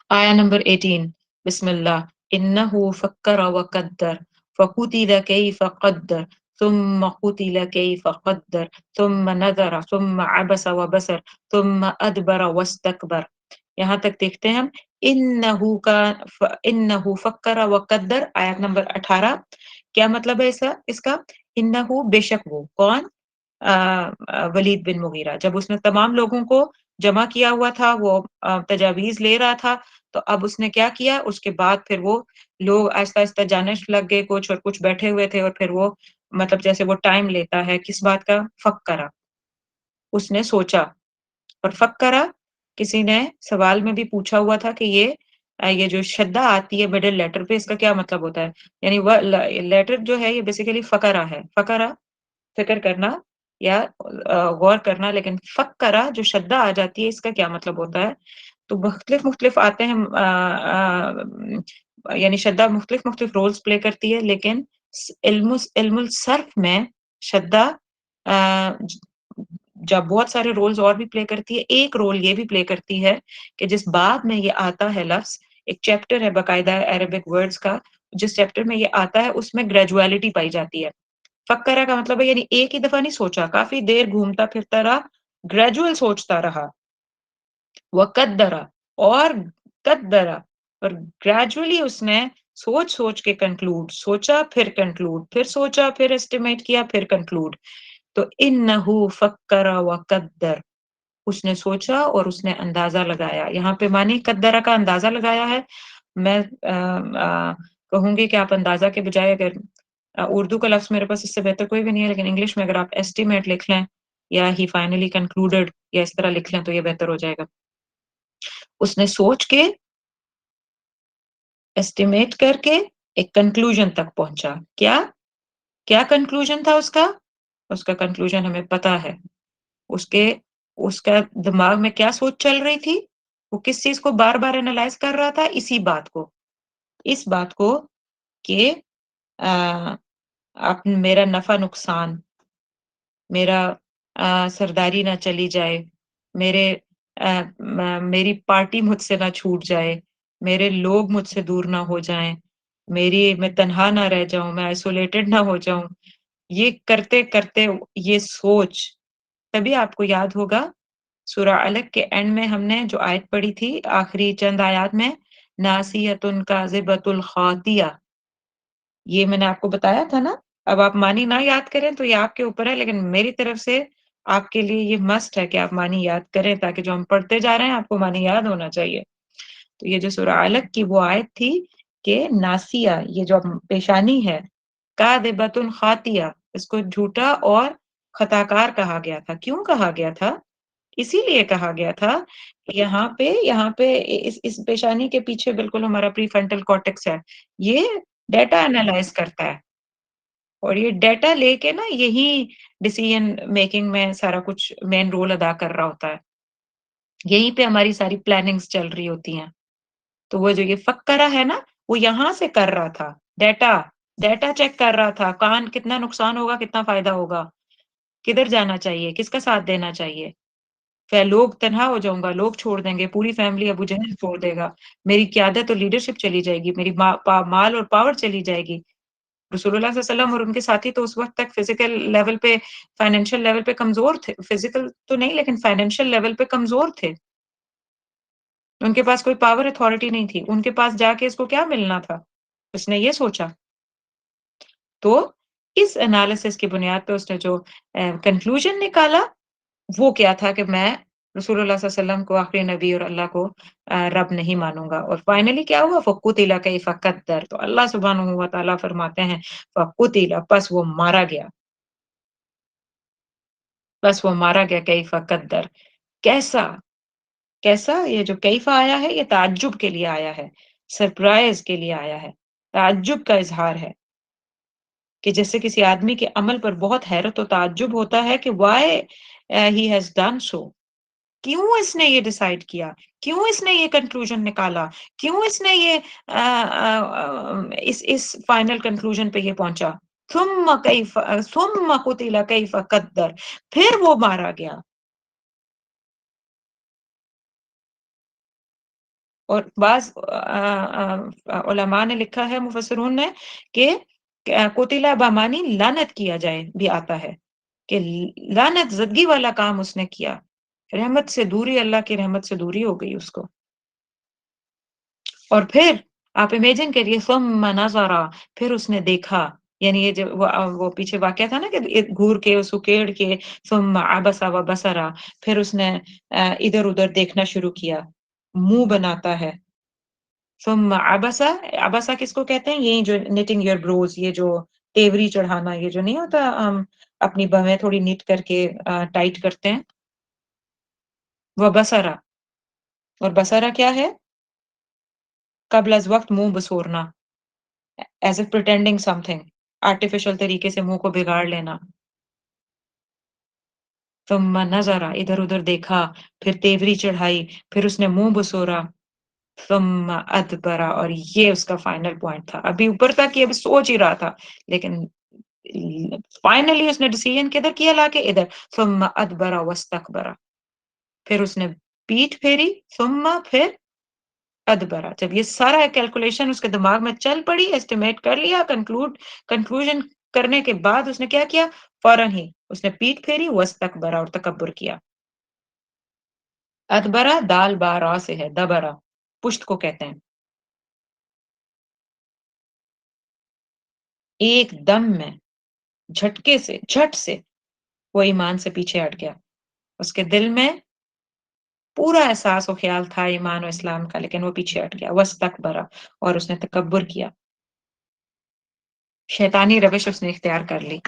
آیا نمبر 18، بسم اللہ، انہو فکر وقدر فقتل کیف قدر ثم قتل کیف قدر ثم نظر ثم عبس وبصر ثم ادبر واستکبر۔ یہاں تک دیکھتے ہیں ہم انہو فکر وقدر، آیت نمبر 18۔ کیا مطلب ہے اس کا؟ انہو بے شک وہ، کون؟ ولید بن مغیرہ، جب اس نے تمام لوگوں کو جمع کیا ہوا تھا، وہ تجاویز لے رہا تھا، تو اب اس نے کیا کیا؟ اس کے بعد پھر وہ لوگ آہستہ آہستہ جانے لگ گئے کچھ، اور کچھ بیٹھے ہوئے تھے، اور پھر وہ مطلب جیسے وہ ٹائم لیتا ہے کس بات کا؟ فکرا، اس نے سوچا۔ اور فکرا کسی نے سوال میں بھی پوچھا ہوا تھا کہ یہ جو شدہ آتی ہے مڈل لیٹر پہ، اس کا کیا مطلب ہوتا ہے؟ یعنی وہ لیٹر جو ہے یہ بیسیکلی فقرہ ہے، فقرہ فکر کرنا یا غور کرنا، لیکن فکرہ جو شدہ آ جاتی ہے اس کا کیا مطلب ہوتا ہے؟ تو مختلف آتے ہیں، یعنی شدہ مختلف رولز پلے کرتی ہے، لیکن علم الصرف میں شدہ جب بہت سارے رولز اور بھی پلے کرتی ہے، ایک رول یہ بھی پلے کرتی ہے کہ جس بعد میں یہ آتا ہے لفظ، ایک چیپٹر ہے باقاعدہ عربک ورڈز کا، جس چیپٹر میں یہ آتا ہے اس میں گریجویلٹی پائی جاتی ہے۔ فکرہ کا مطلب ہے یعنی ایک ہی دفعہ نہیں سوچا، کافی دیر گھومتا پھرتا رہا، گریجویل سوچتا رہا۔ وقدرا، اور قدرا، اور گریجولی اس نے سوچ کے کنکلوڈ، سوچا پھر کنکلوڈ، پھر سوچا پھر اسٹیمیٹ کیا پھر کنکلوڈ۔ تو انہو فکر وقدر، اس نے سوچا اور اس نے اندازہ لگایا، یہاں پہ معنی قدرہ کا اندازہ لگایا ہے۔ میں کہوں گی کہ آپ اندازہ کے بجائے، اگر اردو کا لفظ میرے پاس اس سے بہتر کوئی بھی نہیں ہے، لیکن انگلش میں اگر آپ ایسٹیمیٹ لکھ لیں یا ہی فائنلی کنکلوڈڈ یا اس طرح لکھ لیں تو یہ بہتر ہو جائے گا۔ اس نے سوچ کے ایسٹیمیٹ کر کے ایک کنکلوژن تک پہنچا۔ کیا کنکلوژن تھا اس کا؟ اس کا کنکلوژن ہمیں پتا ہے، اس کا دماغ میں کیا سوچ چل رہی تھی، وہ کس چیز کو بار بار انالائز کر رہا تھا؟ اس بات کو کہ میرا نفع نقصان، میرا سرداری نہ چلی جائے، میری پارٹی مجھ سے نہ چھوٹ جائے، میرے لوگ مجھ سے دور نہ ہو جائیں، میں تنہا نہ رہ جاؤں، میں آئسولیٹڈ نہ ہو جاؤں۔ یہ کرتے کرتے یہ سوچ، تبھی آپ کو یاد ہوگا سورہ علق کے اینڈ میں ہم نے جو آیت پڑھی تھی آخری چند آیات میں، ناسیۃ کاذبۃ الخاطیہ، یہ میں نے آپ کو بتایا تھا نا۔ اب آپ معنی نہ یاد کریں تو یہ آپ کے اوپر ہے، لیکن میری طرف سے آپ کے لیے یہ مسٹ ہے کہ آپ معنی یاد کریں، تاکہ جو ہم پڑھتے جا رہے ہیں آپ کو معنی یاد ہونا چاہیے۔ تو یہ جو سورہ علق کی وہ آیت تھی کہ ناسیہ، یہ جو پیشانی ہے، کاذبۃ خاطیہ، اس کو جھوٹا اور خطا کار کہا گیا تھا۔ کیوں کہا گیا تھا؟ اسی لیے کہا گیا تھا کہ یہاں پہ اس پیشانی کے پیچھے بالکل ہمارا پری فرنٹل کارٹیکس ہے، یہ ڈیٹا انالائز کرتا ہے، اور یہ ڈیٹا لے کے نا یہی ڈیسیژن میکنگ میں سارا کچھ مین رول ادا کر رہا ہوتا ہے۔ یہیں پہ ہماری ساری پلاننگز چل رہی ہوتی ہیں. تو وہ جو یہ فکرہ ہے نا وہ یہاں سے کر رہا تھا، ڈیٹا چیک کر رہا تھا، کہاں کتنا نقصان ہوگا، کتنا فائدہ ہوگا، کدھر جانا چاہیے، کس کا ساتھ دینا چاہیے. پھر لوگ تنہا ہو جاؤں گا، لوگ چھوڑ دیں گے، پوری فیملی ابو جہل چھوڑ دے گا، میری قیادت اور لیڈرشپ چلی جائے گی، میری مال اور پاور چلی جائے گی. رسول اللہ صلی اللہ علیہ وسلم اور ان کے ساتھی تو اس وقت تک فزیکل لیول پہ، فائنینشیل لیول پہ کمزور تھے، فزیکل تو نہیں لیکن فائنینشیل لیول پہ کمزور تھے. ان کے پاس کوئی پاور اتھارٹی نہیں تھی، ان کے پاس جا کے اس کو کیا ملنا تھا. اس نے یہ سوچا. تو اس انالیسس کی بنیاد پہ اس نے جو کنکلوژن نکالا وہ کیا تھا کہ میں رسول اللہ صلی اللہ علیہ وسلم کو آخری نبی اور اللہ کو رب نہیں مانوں گا. اور فائنلی کیا ہوا؟ فقتل کیف قدر. تو اللہ سبحانہ و تعالیٰ فرماتے ہیں فقتل، پس وہ مارا گیا، بس وہ مارا گیا. کیف قدر، کیسا؟ کیسا؟ یہ جو کیفا آیا ہے یہ تعجب کے لیے آیا ہے، سرپرائز کے لیے آیا ہے، تعجب کا اظہار ہے کہ جیسے کسی آدمی کے عمل پر بہت حیرت و تعجب ہوتا ہے کہ why he has done so, کیوں اس نے یہ ڈیسائیڈ کیا، کیوں اس نے یہ کنکلوژن نکالا، کیوں اس نے یہ اس فائنل کنکلوژن پہ یہ پہنچا. ثم قتل کیف قدر، پھر وہ مارا گیا. اور بعض علماء نے لکھا ہے، مفسرون نے، کہ قتل بمانی لعنت کیا جائے بھی آتا ہے، کہ لعنت زدگی والا کام اس نے کیا، رحمت سے دوری، اللہ کی رحمت سے دوری ہو گئی اس کو. اور پھر آپ امیجن کریے ثم نظر، پھر اس نے دیکھا، یعنی یہ جو وہ پیچھے واقعہ تھا نا کہ گھور کے اس اکیڑ کے ثم عبس و بصر، پھر اس نے ادھر ادھر دیکھنا شروع کیا، منہ بناتا ہے. ثم عبس، عبسا کس کو کہتے ہیں؟ یہ جو نیٹنگ یور بروز، یہ جو تیوری چڑھانا، یہ جو نہیں ہوتا ہم اپنی بویں تھوڑی نیٹ کر کے ٹائٹ کرتے ہیں، وہ بصرا. اور بصرا کیا ہے؟ قبل از وقت منہ بسورنا، as if pretending something, artificial طریقے سے منہ کو بگاڑ لینا. ثم نظر، ادھر ادھر دیکھا، پھر تیوری چڑھائی، پھر اس نے منہ بسورا. ثم ادبر، اور یہ اس کا فائنل پوائنٹ تھا. ابھی اوپر تک یہ سوچ ہی رہا تھا لیکن فائنلی اس نے ڈیسیژن کدھر کیا؟ لا کے ادھر. ثم ادبر واستکبر، پھر اس نے پیٹھ پھیری. ثم، پھر ادبرا. جب یہ سارا کیلکولیشن اس کے دماغ میں چل پڑی، ایسٹیمیٹ کر لیا، کنکلوژن کرنے کے بعد اس نے کیا کیا؟ فوراً ہی اس نے پیٹھ پھیری، واستکبرا، اور تکبر کیا. ادبرا دال بارا سے ہے، دبرا پشت کو کہتے ہیں. ایک دم میں، جھٹکے سے، جھٹ سے وہ ایمان سے پیچھے ہٹ گیا. اس کے دل میں پورا احساس و خیال تھا ایمان و اسلام کا، لیکن وہ پیچھے ہٹ گیا. واستکبرا، اور اس نے تکبر کیا، شیطانی روش اس نے اختیار کر لی.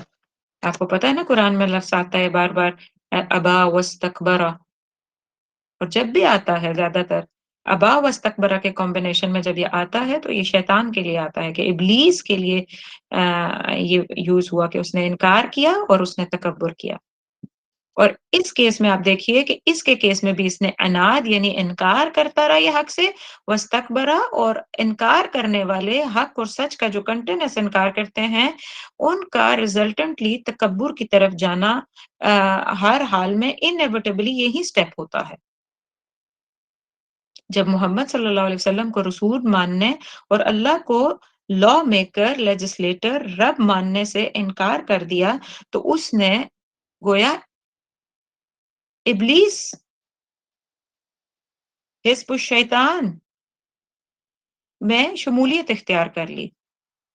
آپ کو پتا ہے نا قرآن میں لفظ آتا ہے بار بار ابا واستکبرا، اور جب بھی آتا ہے زیادہ تر ابا واستکبرا کے کمبینیشن میں جب یہ آتا ہے تو یہ شیطان کے لیے آتا ہے، کہ ابلیس کے لیے یہ یوز ہوا کہ اس نے انکار کیا اور اس نے تکبر کیا. اور اس کیس میں آپ دیکھیے کہ اس کے کیس میں بھی اس نے عناد یعنی انکار کرتا رہا یہ حق سے، واستکبرا، اور انکار کرنے والے حق اور سچ کا جو کنٹینیوس انکار کرتے ہیں ان کا ریزلٹنٹلی تکبر کی طرف جانا ہر حال میں انیویٹیبلی یہی سٹیپ ہوتا ہے. جب محمد صلی اللہ علیہ وسلم کو رسول ماننے اور اللہ کو لا میکر، لیجسلیٹر، رب ماننے سے انکار کر دیا تو اس نے گویا ابلیس، حزب الشیطان میں شمولیت اختیار کر لی.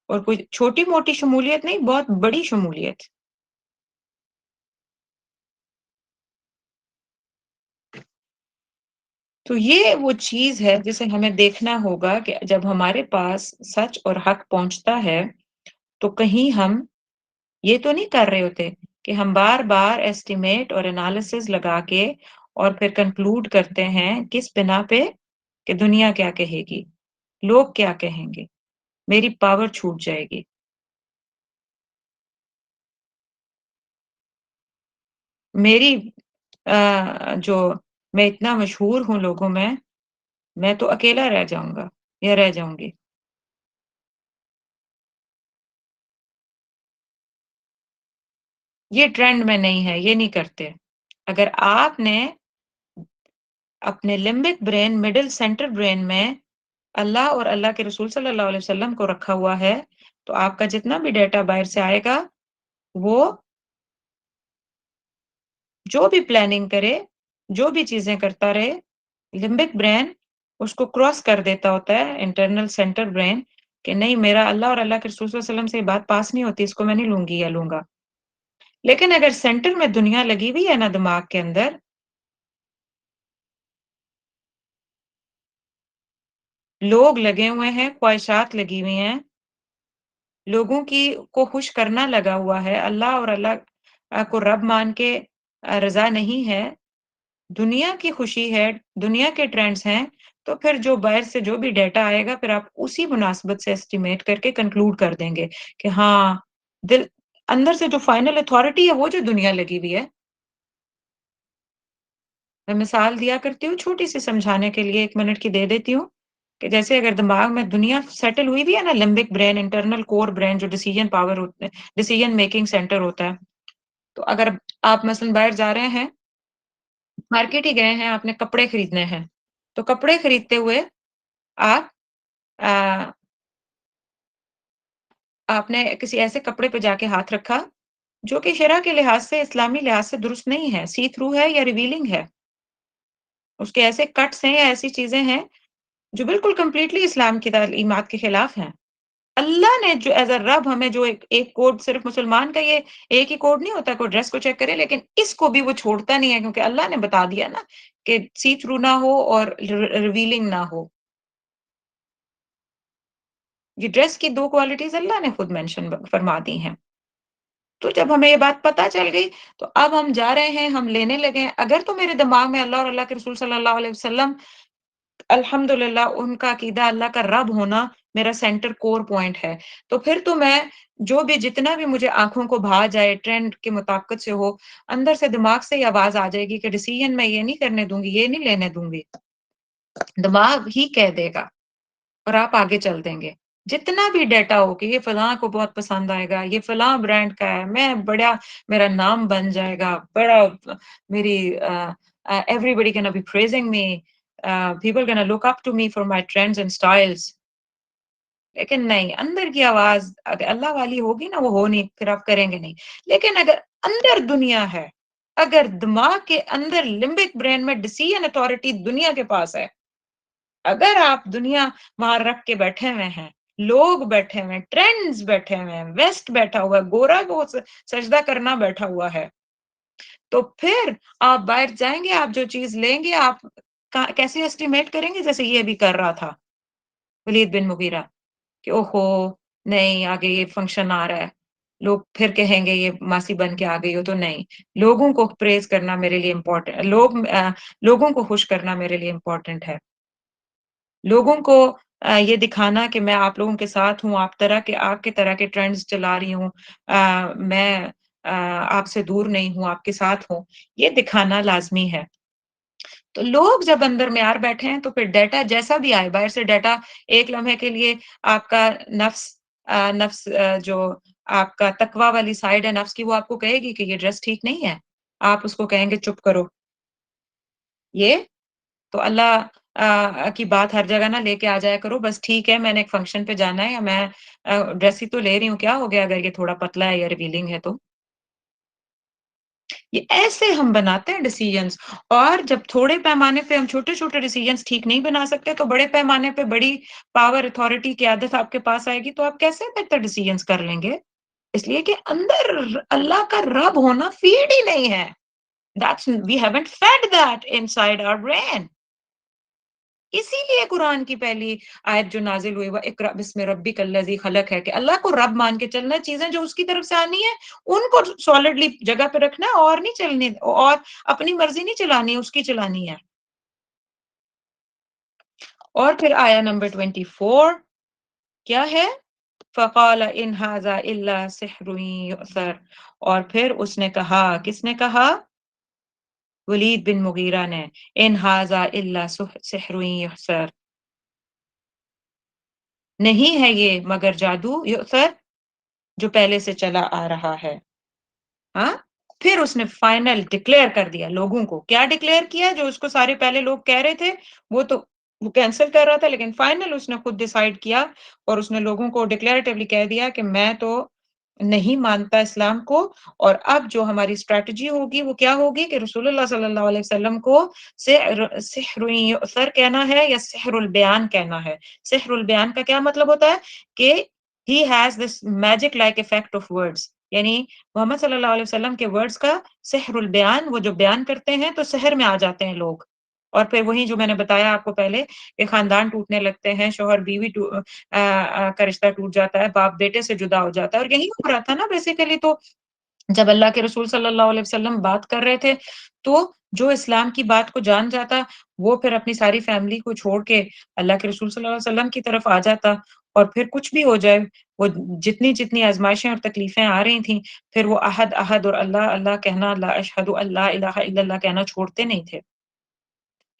اور کوئی چھوٹی موٹی شمولیت نہیں، بہت بڑی شمولیت. تو یہ وہ چیز ہے جسے ہمیں دیکھنا ہوگا کہ جب ہمارے پاس سچ اور حق پہنچتا ہے تو کہیں ہم یہ تو نہیں کر رہے ہوتے کہ ہم بار بار ایسٹیمیٹ اور انالیسز لگا کے اور پھر کنکلوڈ کرتے ہیں کس بنا پہ کہ دنیا کیا کہے گی، لوگ کیا کہیں گے، میری پاور چھوٹ جائے گی. میری جو میں اتنا مشہور ہوں لوگوں میں تو اکیلا رہ جاؤں گا یا رہ جاؤں گی. یہ ٹرینڈ میں نہیں ہے، یہ نہیں کرتے. اگر آپ نے اپنے limbic brain, middle centre brain میں اللہ اور اللہ کے رسول صلی اللہ علیہ وسلم کو رکھا ہوا ہے تو آپ کا جتنا بھی ڈیٹا باہر سے آئے گا وہ جو بھی پلاننگ کرے، جو بھی چیزیں کرتا رہے، لمبک برین اس کو کراس کر دیتا ہوتا ہے انٹرنل سینٹر برین کہ نہیں، میرا اللہ اور اللہ کے رسول صلی اللہ علیہ وسلم سے یہ بات پاس نہیں ہوتی، اس کو میں نہیں لوں گی یا لوں گا. لیکن اگر سینٹر میں دنیا لگی ہوئی ہے نا دماغ کے اندر، لوگ لگے ہوئے ہیں، خواہشات لگی ہوئی ہیں، لوگوں کی کو خوش کرنا لگا ہوا ہے، اللہ اور اللہ کو رب مان کے رضا نہیں ہے، دنیا کی خوشی ہے، دنیا کے ٹرینڈز ہیں، تو پھر جو باہر سے جو بھی ڈیٹا آئے گا پھر آپ اسی مناسبت سے اسٹیمیٹ کر کے کنکلوڈ کر دیں گے کہ ہاں دل اندر سے جو فائنل اتھارٹی ہے وہ جو دنیا لگی ہوئی ہے. میں مثال دیا کرتی ہوں چھوٹی سی سمجھانے کے لیے، 1 منٹ کی دے دیتی ہوں کہ جیسے اگر دماغ میں دنیا سیٹل ہوئی بھی ہے نا، لمبک برین، انٹرنل کور برین جو ڈیسیژن پاور ہوتے ہیں، ڈیسیژن میکنگ سینٹر ہوتا ہے، تو اگر آپ مثلا باہر جا رہے ہیں، مارکیٹ ہی گئے ہیں، آپ نے کپڑے خریدنے ہیں، تو کپڑے خریدتے ہوئے آپ نے کسی ایسے کپڑے پہ جا کے ہاتھ رکھا جو کہ شرع کے لحاظ سے، اسلامی لحاظ سے درست نہیں ہے، سی تھرو ہے یا ریویلنگ ہے، اس کے ایسے کٹس ہیں یا ایسی چیزیں ہیں جو بالکل کمپلیٹلی اسلام کی تعلیمات کے خلاف ہیں. اللہ نے جو ایز اے رب ہمیں جو ایک کوڈ، صرف مسلمان کا یہ ایک ہی کوڈ نہیں ہوتا، کوئی ڈریس کو چیک کرے، لیکن اس کو بھی وہ چھوڑتا نہیں ہے کیونکہ اللہ نے بتا دیا نا کہ سی تھرو نہ ہو اور ریویلنگ نہ ہو. یہ ڈریس کی 2 کوالٹیز اللہ نے خود مینشن فرما دی ہیں. تو جب ہمیں یہ بات پتہ چل گئی تو اب ہم جا رہے ہیں، ہم لینے لگے ہیں. اگر تو میرے دماغ میں اللہ اور اللہ کے رسول صلی اللہ علیہ وسلم، الحمدللہ ان کا عقیدہ اللہ کا رب ہونا میرا سینٹر کور پوائنٹ ہے، تو پھر تو میں جو بھی جتنا بھی مجھے آنکھوں کو بھا جائے ٹرینڈ کے مطابقت سے ہو، اندر سے دماغ سے یہ آواز آ جائے گی کہ ڈیسیژن میں یہ نہیں کرنے دوں گی، یہ نہیں لینے دوں گی. دماغ ہی کہہ دے گا اور آپ آگے چل دیں گے. جتنا بھی ڈیٹا ہو کہ یہ فلاں کو بہت پسند آئے گا، یہ فلاں برانڈ کا ہے، میں بڑا، میرا نام بن جائے گا، بڑا، میری everybody gonna be praising me, people gonna look up to me for my trends and styles. لیکن نہیں، اندر کی آواز اگر اللہ والی ہوگی نا وہ ہو نہیں، پھر آپ کریں گے نہیں. لیکن اگر اندر دنیا ہے، اگر دماغ کے اندر لمبک برین میں ڈیسیژن اتھارٹی دنیا کے پاس ہے، اگر آپ دنیا وہاں رکھ کے بیٹھے ہوئے ہیں، لوگ بیٹھے ہوئے ہیں، ٹرینڈز بیٹھے ہوئے ہیں، ویسٹ بیٹھا ہوا ہے، گورا کو سجدہ کرنا بیٹھا ہوا ہے، تو پھر آپ باہر جائیں گے، آپ جو چیز لیں گے، آپ کیسے اسٹیمیٹ کریں گے؟ جیسے یہ بھی کر رہا تھا ولید بن مغیرہ کہ اوہو نہیں، آگے یہ فنکشن آ رہا ہے، لوگ پھر کہیں گے یہ ماسی بن کے آ گئی ہو. تو نہیں، لوگوں کو پریز کرنا میرے لیے امپورٹنٹ، لوگوں کو خوش کرنا میرے لیے امپورٹنٹ ہے. لوگوں کو یہ دکھانا کہ میں آپ لوگوں کے ساتھ ہوں، آپ کے طرح کے ٹرینڈز چلا رہی ہوں، میں آپ سے دور نہیں ہوں، آپ کے ساتھ ہوں، یہ دکھانا لازمی ہے. تو لوگ جب اندر معیار بیٹھے ہیں تو پھر ڈیٹا جیسا بھی آئے، باہر سے ڈیٹا ایک لمحے کے لیے آپ کا نفس جو آپ کا تقوی والی سائڈ ہے نفس کی، وہ آپ کو کہے گی کہ یہ ڈریس ٹھیک نہیں ہے، آپ اس کو کہیں گے چپ کرو. یہ تو اللہ کی بات ہر جگہ نہ لے کے آ جایا کرو، بس ٹھیک ہے میں نے ایک فنکشن پہ جانا ہے یا میں ڈریس ہی تو لے رہی ہوں، کیا ہو گیا اگر یہ تھوڑا پتلا ہے یا ریویلنگ ہے. تو یہ ایسے ہم بناتے ہیں ڈیسیژنز، اور جب تھوڑے پیمانے پہ ہم چھوٹے چھوٹے ڈیسیژنز ٹھیک نہیں بنا سکتے تو بڑے پیمانے پہ بڑی پاور اتھارٹی کی عادت آپ کے پاس آئے گی تو آپ کیسے بہتر ڈیسیژنز کر لیں گے؟ اس لیے کہ اندر اللہ کا رب ہونا فیڈ ہی نہیں ہے. We haven't fed that inside our brain. اسی لیے قرآن کی پہلی آیت جو نازل ہوئی وہ اقرأ بسم ربک الذی خلق ہے کہ اللہ کو رب مان کے چلنا ہے، چیزیں جو اس کی طرف سے آنی ہے ان کو سالڈلی جگہ پہ رکھنا ہے، اور نہیں چلنے، اور اپنی مرضی نہیں چلانی ہے، اس کی چلانی ہے. اور پھر آیا نمبر 24 کیا ہے؟ فقال ان ھذا الا سحر یؤثر. اور پھر اس نے کہا، کس نے کہا؟ ولید بن مغیرہ نے ان ھذا الا سحر یؤثر، نہیں ہے یہ مگر جادو یؤثر جو پہلے سے چلا آ رہا ہے. ہاں پھر اس نے فائنل ڈکلیئر کر دیا لوگوں کو. کیا ڈکلیئر کیا؟ جو اس کو سارے پہلے لوگ کہہ رہے تھے وہ تو وہ کینسل کر رہا تھا، لیکن فائنل اس نے خود ڈیسائیڈ کیا اور اس نے لوگوں کو ڈکلیئرٹیولی کہہ دیا کہ میں تو نہیں مانتا اسلام کو، اور اب جو ہماری اسٹریٹجی ہوگی وہ کیا ہوگی کہ رسول اللہ صلی اللہ علیہ وسلم کو سحر یؤثر کہنا ہے یا سحر البیان کہنا ہے. سحر البیان کا کیا مطلب ہوتا ہے کہ he has this magic like effect of words، یعنی محمد صلی اللہ علیہ وسلم کے ورڈز کا سحر البیان، وہ جو بیان کرتے ہیں تو سحر میں آ جاتے ہیں لوگ. اور پھر وہی جو میں نے بتایا آپ کو پہلے کہ خاندان ٹوٹنے لگتے ہیں، شوہر بیوی کا رشتہ ٹوٹ جاتا ہے، باپ بیٹے سے جدا ہو جاتا ہے. اور یہی ہو رہا تھا نا بیسیکلی. تو جب اللہ کے رسول صلی اللہ علیہ وسلم بات کر رہے تھے تو جو اسلام کی بات کو جان جاتا وہ پھر اپنی ساری فیملی کو چھوڑ کے اللہ کے رسول صلی اللہ علیہ وسلم کی طرف آ جاتا. اور پھر کچھ بھی ہو جائے، وہ جتنی آزمائشیں اور تکلیفیں آ رہی تھیں، پھر وہ احد احد اور اللہ اللہ کہنا، لا اشہد اللہ الہ الا اللہ کہنا چھوڑتے نہیں تھے.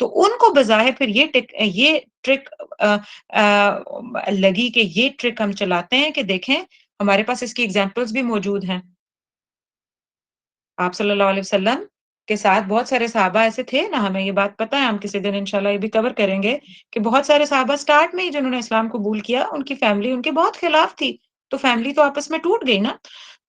تو ان کو بظاہر پھر یہ ٹرک لگی کہ یہ ٹرک ہم چلاتے ہیں کہ دیکھیں ہمارے پاس اس کی ایگزامپلز بھی موجود ہیں. آپ صلی اللہ علیہ وسلم کے ساتھ بہت سارے صحابہ ایسے تھے نا، ہمیں یہ بات پتہ ہے، ہم کسی دن انشاءاللہ یہ بھی کور کریں گے کہ بہت سارے صحابہ سٹارٹ میں ہی جنہوں نے اسلام قبول کیا ان کی فیملی ان کے بہت خلاف تھی، تو فیملی تو آپس میں ٹوٹ گئی نا.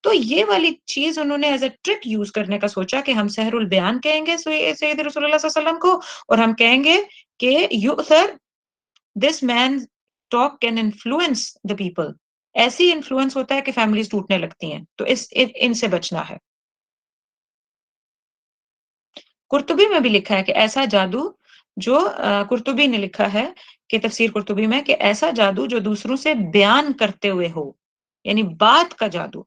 تو یہ والی چیز انہوں نے ایز اے ٹرک یوز کرنے کا سوچا کہ ہم سحر البیان کہیں گے سید رسول اللہ صلی اللہ علیہ وسلم کو، اور ہم کہیں گے کہ یؤثر this man talk can influence the people. ایسی انفلوئنس ہوتا ہے کہ فیملیز ٹوٹنے لگتی ہیں. تو ان سے بچنا ہے. قرطبی میں بھی لکھا ہے کہ ایسا جادو جو قرطبی نے لکھا ہے کہ تفسیر قرطبی میں کہ ایسا جادو جو دوسروں سے بیان کرتے ہوئے ہو، یعنی بات کا جادو.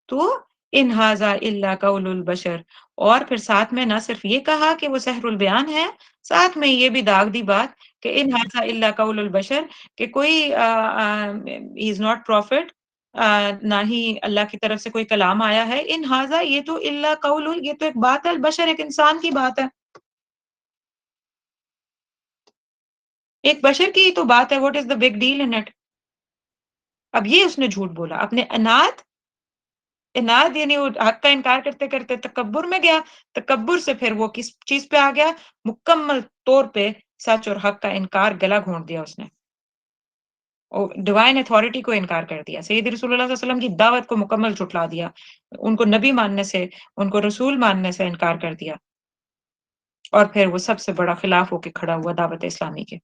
تو ان ھذا الا قول البشر، اور پھر ساتھ میں نہ صرف یہ کہا کہ وہ سحر البیان ہے، ساتھ میں یہ بھی داغ دی بات کہ ان ھذا الا قول البشر، کہ کوئی ہی از ناٹ پروفٹ، نہ ہی اللہ کی طرف سے کوئی کلام آیا ہے. ان ھذا یہ تو الا قول، یہ تو ایک بات ہے، البشر ایک انسان کی بات ہے، ایک بشر کی ہی تو بات ہے. What is the big deal in it? اب یہ اس نے جھوٹ بولا اپنے اناد یعنی وہ حق کا انکار کرتے کرتے تکبر میں گیا، تکبر سے پھر وہ کس چیز پہ آ گیا؟ مکمل طور پہ سچ اور حق کا انکار، گلا گھونٹ دیا اس نے، ڈیوائن اتھارٹی کو انکار کر دیا، سید رسول اللہ صلی اللہ علیہ وسلم کی دعوت کو مکمل جھٹلا دیا، ان کو نبی ماننے سے، ان کو رسول ماننے سے انکار کر دیا. اور پھر وہ سب سے بڑا خلاف ہو کے کھڑا ہوا دعوت اسلامی کے.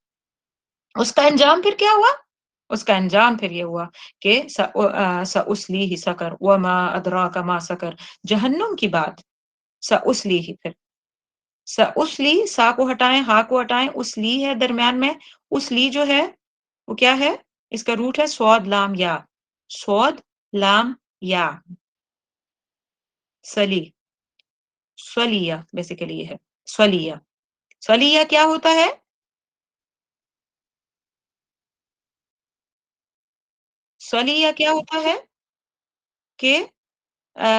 اس کا انجام پھر کیا ہوا؟ اس کا انجام پھر یہ ہوا کہ سأصلیہ سقر وما ادراک ما سقر، جہنم کی بات. سأصلیہ، پھر سأصلی، سا کو ہٹائیں، ہا کو ہٹائیں، اسلی ہے درمیان میں. اسلی جو ہے وہ کیا ہے؟ اس کا روٹ ہے صاد لام یا، صاد لام یا، سلی، سلیہ بیسیکلی یہ ہے سلیہ. سلیہ کیا ہوتا ہے؟ سلیہ کیا ہوتا ہے کہ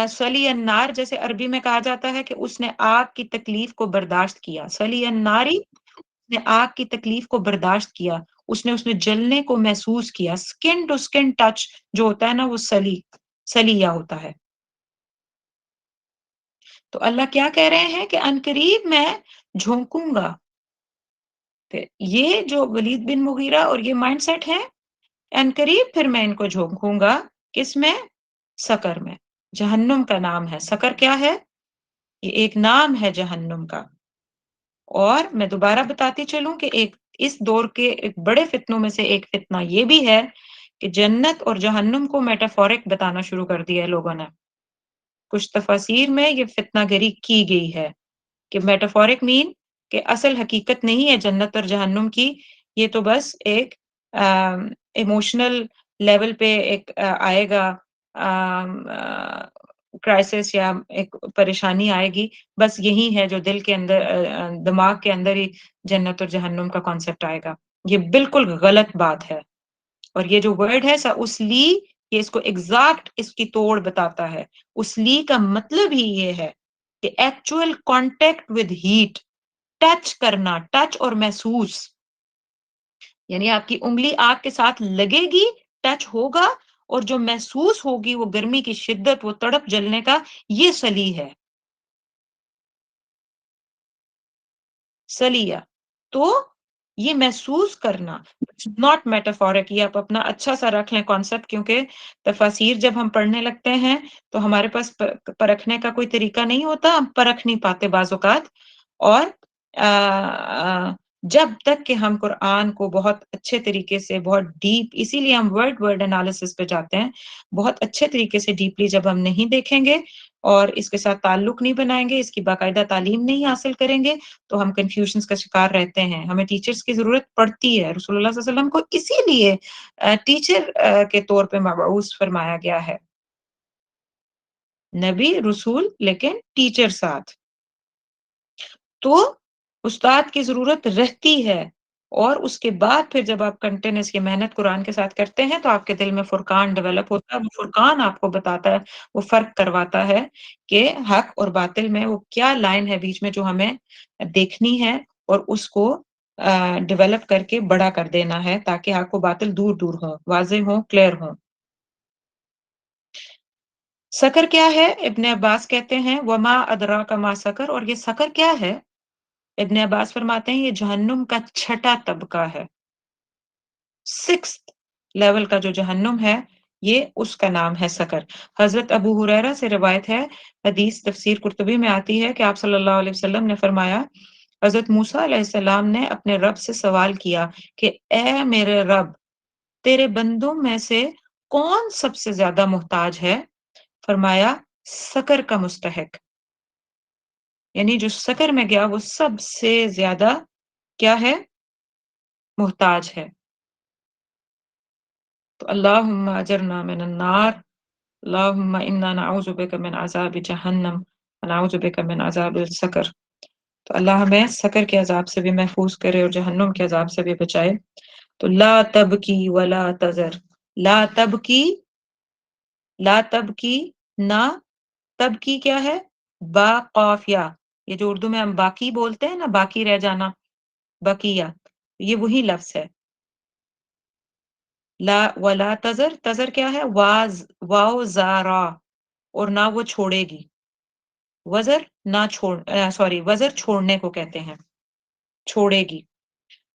سلی النار، جیسے عربی میں کہا جاتا ہے کہ اس نے آگ کی تکلیف کو برداشت کیا. سلی الناری، اس نے آگ کی تکلیف کو برداشت کیا، اس نے جلنے کو محسوس کیا. سکن ٹو سکن ٹچ جو ہوتا ہے نا وہ سلیہ ہوتا ہے. تو اللہ کیا کہہ رہے ہیں کہ عنقریب میں جھونکوں گا. یہ جو ولید بن مغیرہ اور یہ مائنڈ سیٹ ہے، عنقریب پھر میں ان کو جھونکوں گا. کس میں؟ سقر میں. جہنم کا نام ہے سقر. کیا ہے؟ یہ ایک نام ہے جہنم کا. اور میں دوبارہ بتاتی چلوں کہ اس دور کے ایک بڑے فتنوں میں سے ایک فتنہ یہ بھی ہے کہ جنت اور جہنم کو میٹافورک بتانا شروع کر دیا ہے لوگوں نے. کچھ تفاسیر میں یہ فتنہ گری کی گئی ہے کہ میٹافورک مین کہ اصل حقیقت نہیں ہے جنت اور جہنم کی، یہ تو بس ایک ایموشنل لیول پہ ایک آئے گا کرائسس یا ایک پریشانی آئے گی، بس یہی ہے جو دل کے اندر، دماغ کے اندر ہی جنت اور جہنم کا کانسیپٹ آئے گا. یہ بالکل غلط بات ہے. اور یہ جو ورڈ ہے سأصلی یہ اس کو ایگزیکٹ اس کی توڑ بتاتا ہے. اسلی کا مطلب ہی یہ ہے کہ actual contact with heat, touch کرنا، ٹچ اور محسوس، یعنی آپ کی انگلی آگ کے ساتھ لگے گی، ٹچ ہوگا، اور جو محسوس ہوگی وہ گرمی کی شدت، وہ تڑپ جلنے کا، یہ سلی ہے. سلیہ تو یہ محسوس کرنا، ناٹ میٹافورک. یہ آپ اپنا اچھا سا رکھ لیں کانسیپٹ، کیونکہ تفاسیر جب ہم پڑھنے لگتے ہیں تو ہمارے پاس پرکھنے کا کوئی طریقہ نہیں ہوتا، ہم پرکھ نہیں پاتے بعض اوقات. اور جب تک کہ ہم قرآن کو بہت اچھے طریقے سے، بہت ڈیپ، اسی لیے ہم ورڈ انالیسس پہ جاتے ہیں، بہت اچھے طریقے سے ڈیپلی جب ہم نہیں دیکھیں گے اور اس کے ساتھ تعلق نہیں بنائیں گے، اس کی باقاعدہ تعلیم نہیں حاصل کریں گے، تو ہم کنفیوژنس کا شکار رہتے ہیں. ہمیں ٹیچرز کی ضرورت پڑتی ہے. رسول اللہ صلی اللہ علیہ وسلم کو اسی لیے ٹیچر کے طور پہ مبعوث فرمایا گیا ہے. نبی رسول لیکن ٹیچر ساتھ. تو استاد کی ضرورت رہتی ہے. اور اس کے بعد پھر جب آپ کنٹینیوس یہ محنت قرآن کے ساتھ کرتے ہیں تو آپ کے دل میں فرقان ڈیولپ ہوتا ہے. وہ فرقان آپ کو بتاتا ہے، وہ فرق کرواتا ہے کہ حق اور باطل میں وہ کیا لائن ہے بیچ میں جو ہمیں دیکھنی ہے، اور اس کو ڈیولپ کر کے بڑا کر دینا ہے، تاکہ حق و باطل دور دور ہوں، واضح ہوں، کلیئر ہوں. سکر کیا ہے؟ ابن عباس کہتے ہیں وما ادراک ما سکر. اور یہ سکر کیا ہے؟ ابن عباس فرماتے ہیں یہ جہنم کا چھٹا طبقہ ہے. 6th لیول کا جو جہنم ہے، یہ اس کا نام ہے سکر. حضرت ابو ہریرہ سے روایت ہے، حدیث تفسیر قرطبی میں آتی ہے کہ آپ صلی اللہ علیہ وسلم نے فرمایا، حضرت موسیٰ علیہ السلام نے اپنے رب سے سوال کیا کہ اے میرے رب، تیرے بندوں میں سے کون سب سے زیادہ محتاج ہے؟ فرمایا سکر کا مستحق، یعنی جو سکر میں گیا وہ سب سے زیادہ کیا ہے؟ محتاج ہے. تو اللہم اجرنا من النار، اللہم انا نعوذ بک من عذاب جہنم ونعوذ بک من عذاب السکر. تو اللہ ہمیں سکر کے عذاب سے بھی محفوظ کرے اور جہنم کے عذاب سے بھی بچائے. تو لا تبکی ولا تذر. لا تبکی، لا تبکی، نہ. تبکی کیا ہے؟ با قافیہ. یہ جو اردو میں ہم باقی بولتے ہیں نا، باقی رہ جانا، بقیہ، یہ وہی لفظ ہے. لا ولا تذر. تذر کیا ہے؟ واو زارا، اور نہ وہ چھوڑے گی. وزر نہ چھوڑ، سوری، وزر چھوڑنے کو کہتے ہیں، چھوڑے گی.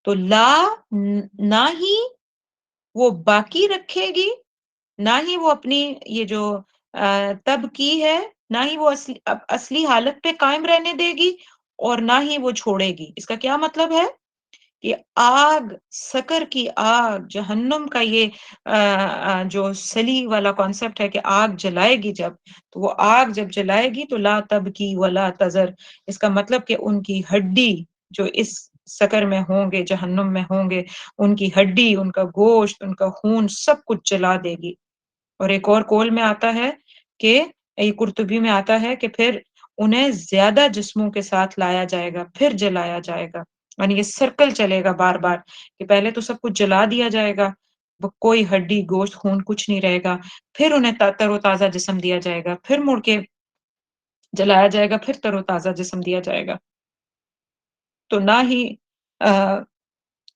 تو لا، نہ ہی وہ باقی رکھے گی، نہ ہی وہ اپنی یہ جو تب کی ہے، نہ ہی وہ اصلی حالت پہ قائم رہنے دے گی، اور نہ ہی وہ چھوڑے گی. اس کا کیا مطلب ہے؟ کہ آگ، سکر کی آگ، جہنم کا یہ جو سلی والا کانسیپٹ ہے کہ آگ جلائے گی جب، تو وہ آگ جب جلائے گی تو لا تبکی ولا تذر. اس کا مطلب کہ ان کی ہڈی جو اس سکر میں ہوں گے، جہنم میں ہوں گے، ان کی ہڈی، ان کا گوشت، ان کا خون، سب کچھ جلا دے گی. اور ایک اور قول میں آتا ہے کہ یہ قرطبی میں آتا ہے کہ پھر انہیں زیادہ جسموں کے ساتھ لایا جائے گا، پھر جلایا جائے گا. یعنی یہ سرکل چلے گا بار بار، کہ پہلے تو سب کچھ جلا دیا جائے گا، کوئی ہڈی، گوشت، خون کچھ نہیں رہے گا، پھر انہیں تر و تازہ جسم دیا جائے گا، پھر مڑ کے جلایا جائے گا، پھر تر و تازہ جسم دیا جائے گا. تو نہ ہی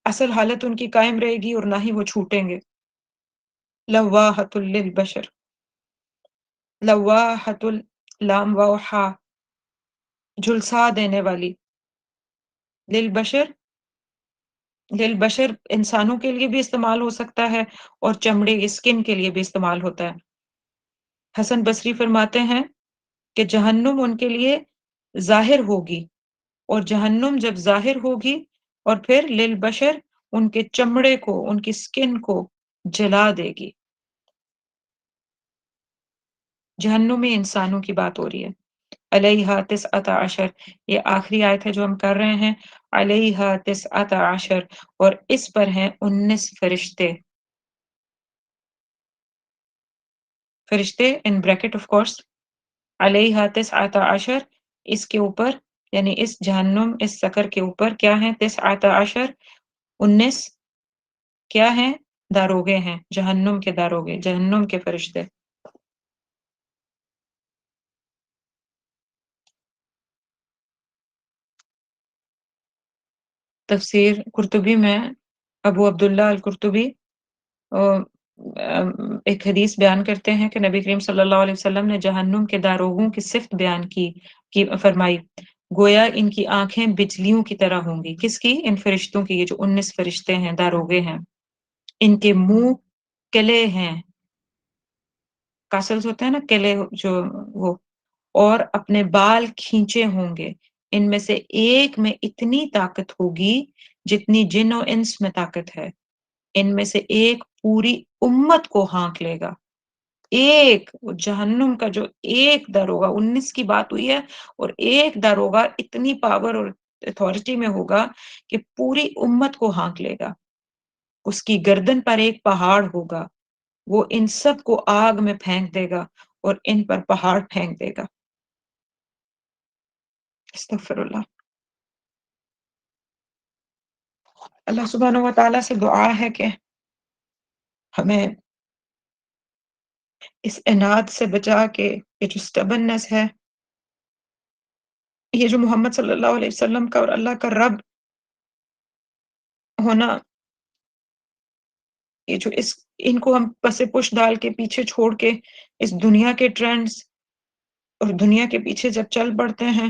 اصل حالت ان کی قائم رہے گی اور نہ ہی وہ چھوٹیں گے. لواحۃ للبشر. لواحۃ، لام واو ہا، جھلسا دینے والی. للبشر، للبشر انسانوں کے لیے بھی استعمال ہو سکتا ہے اور چمڑے، اسکن کے لیے بھی استعمال ہوتا ہے. حسن بصری فرماتے ہیں کہ جہنم ان کے لیے ظاہر ہوگی، اور جہنم جب ظاہر ہوگی اور پھر للبشر ان کے چمڑے کو، ان کی اسکن کو جلا دے گی. جہنم میں انسانوں کی بات ہو رہی ہے. علیہا 19، یہ آخری آیت ہے جو ہم کر رہے ہیں. علیہا 19، اور اس پر ہیں 19 فرشتے. فرشتے ان بریکٹ آف کورس. علیہا 19، اس کے اوپر، یعنی اس جہنم، اس سکر کے اوپر کیا ہیں؟ 19، 19 کیا ہیں؟ داروغے ہیں، جہنم کے داروغے، جہنم کے فرشتے۔ تفسیر قرطبی میں ابو عبداللہ القرطبی ایک حدیث بیان کرتے ہیں کہ نبی کریم صلی اللہ علیہ وسلم نے جہنم کے داروغوں کی صفت بیان کی فرمائی، گویا ان کی آنکھیں بجلیوں کی طرح ہوں گی۔ کس کی؟ ان فرشتوں کی، یہ جو 19 فرشتے ہیں، داروغے ہیں۔ ان کے منہ قلعے ہیں، کاسلز ہوتے ہیں نا قلعے، جو وہ، اور اپنے بال کھینچے ہوں گے۔ ان میں سے ایک میں اتنی طاقت ہوگی جتنی جن و انس میں طاقت ہے۔ ان میں سے ایک پوری امت کو ہانک لے گا۔ ایک جہنم کا جو ایک داروغہ، 19 کی بات ہوئی ہے، اور ایک داروغہ اتنی پاور اور اتھارٹی میں ہوگا کہ پوری امت کو ہانک لے گا۔ اس کی گردن پر ایک پہاڑ ہوگا، وہ ان سب کو آگ میں پھینک دے گا اور ان پر پہاڑ پھینک دے گا۔ استغفر اللہ۔ اللہ سبحانہ و تعالیٰ سے دعا ہے کہ ہمیں اس عناد سے بچا کے، یہ جو سٹبنس ہے، یہ جو محمد صلی اللہ علیہ وسلم کا اور اللہ کا رب ہونا، یہ جو ان کو ہم پس پش ڈال کے پیچھے چھوڑ کے اس دنیا کے ٹرینڈز اور دنیا کے پیچھے جب چل پڑتے ہیں،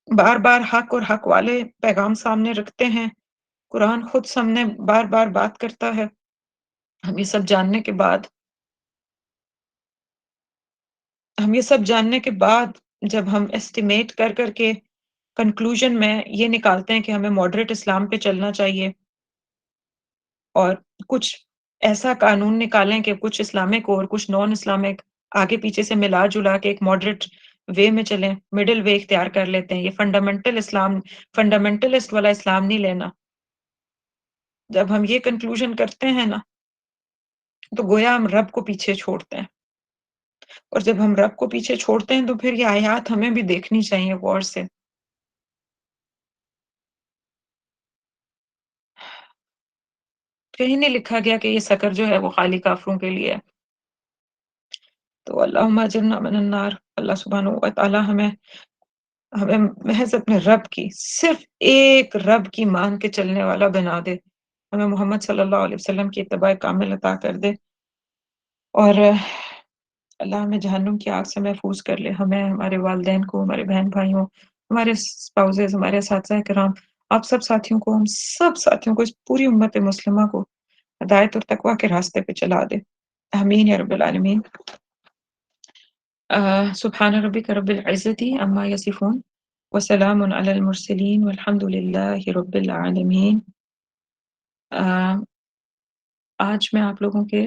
بار بار حق اور حق والے پیغام سامنے رکھتے ہیں، قرآن خود سامنے بار بار بات کرتا ہے، ہم یہ سب جاننے کے بعد جب ہم ایسٹیمیٹ کر کر کے کنکلوژن میں یہ نکالتے ہیں کہ ہمیں ماڈریٹ اسلام پہ چلنا چاہیے، اور کچھ ایسا قانون نکالیں کہ کچھ اسلامک اور کچھ نان اسلامک آگے پیچھے سے ملا جلا کے ایک ماڈریٹ وے میں چلیں، مڈل وے اختیار کر لیتے ہیں۔ یہ فنڈامنٹلسٹ والا اسلام نہیں لینا۔ جب ہم یہ کنکلوژن کرتے ہیں نا، تو گویا ہم رب کو پیچھے چھوڑتے ہیں، اور جب ہم رب کو پیچھے چھوڑتے ہیں تو پھر یہ آیات ہمیں بھی دیکھنی چاہیے غور سے۔ کہیں نہیں لکھا گیا کہ یہ سکر جو ہے وہ خالی کافروں کے لیے ہے۔ تو اللہم اجرنا من النار، اللہ سبحانہ و تعالی ہمیں محض اپنے رب کی، صرف ایک رب کی مان کے چلنے والا بنا دے، ہمیں محمد صلی اللہ علیہ وسلم کی اتباع کامل عطا کر دے، اور اللہ ہمیں جہنم کی آگ سے محفوظ کر لے، ہمیں، ہمارے والدین کو، ہمارے بہن بھائیوں، ہمارے اسپاؤزز، ہمارے اساتذہ کرام، آپ سب ساتھیوں کو، ہم سب ساتھیوں کو، اس پوری امت مسلمہ کو ہدایت اور تقویٰ کے راستے پہ چلا دے، آمین یا رب العالمین۔ سبحان ربک رب العزت عما یصفون وسلام علی المرسلین والحمد للہ رب العالمین۔ آج میں آپ لوگوں کے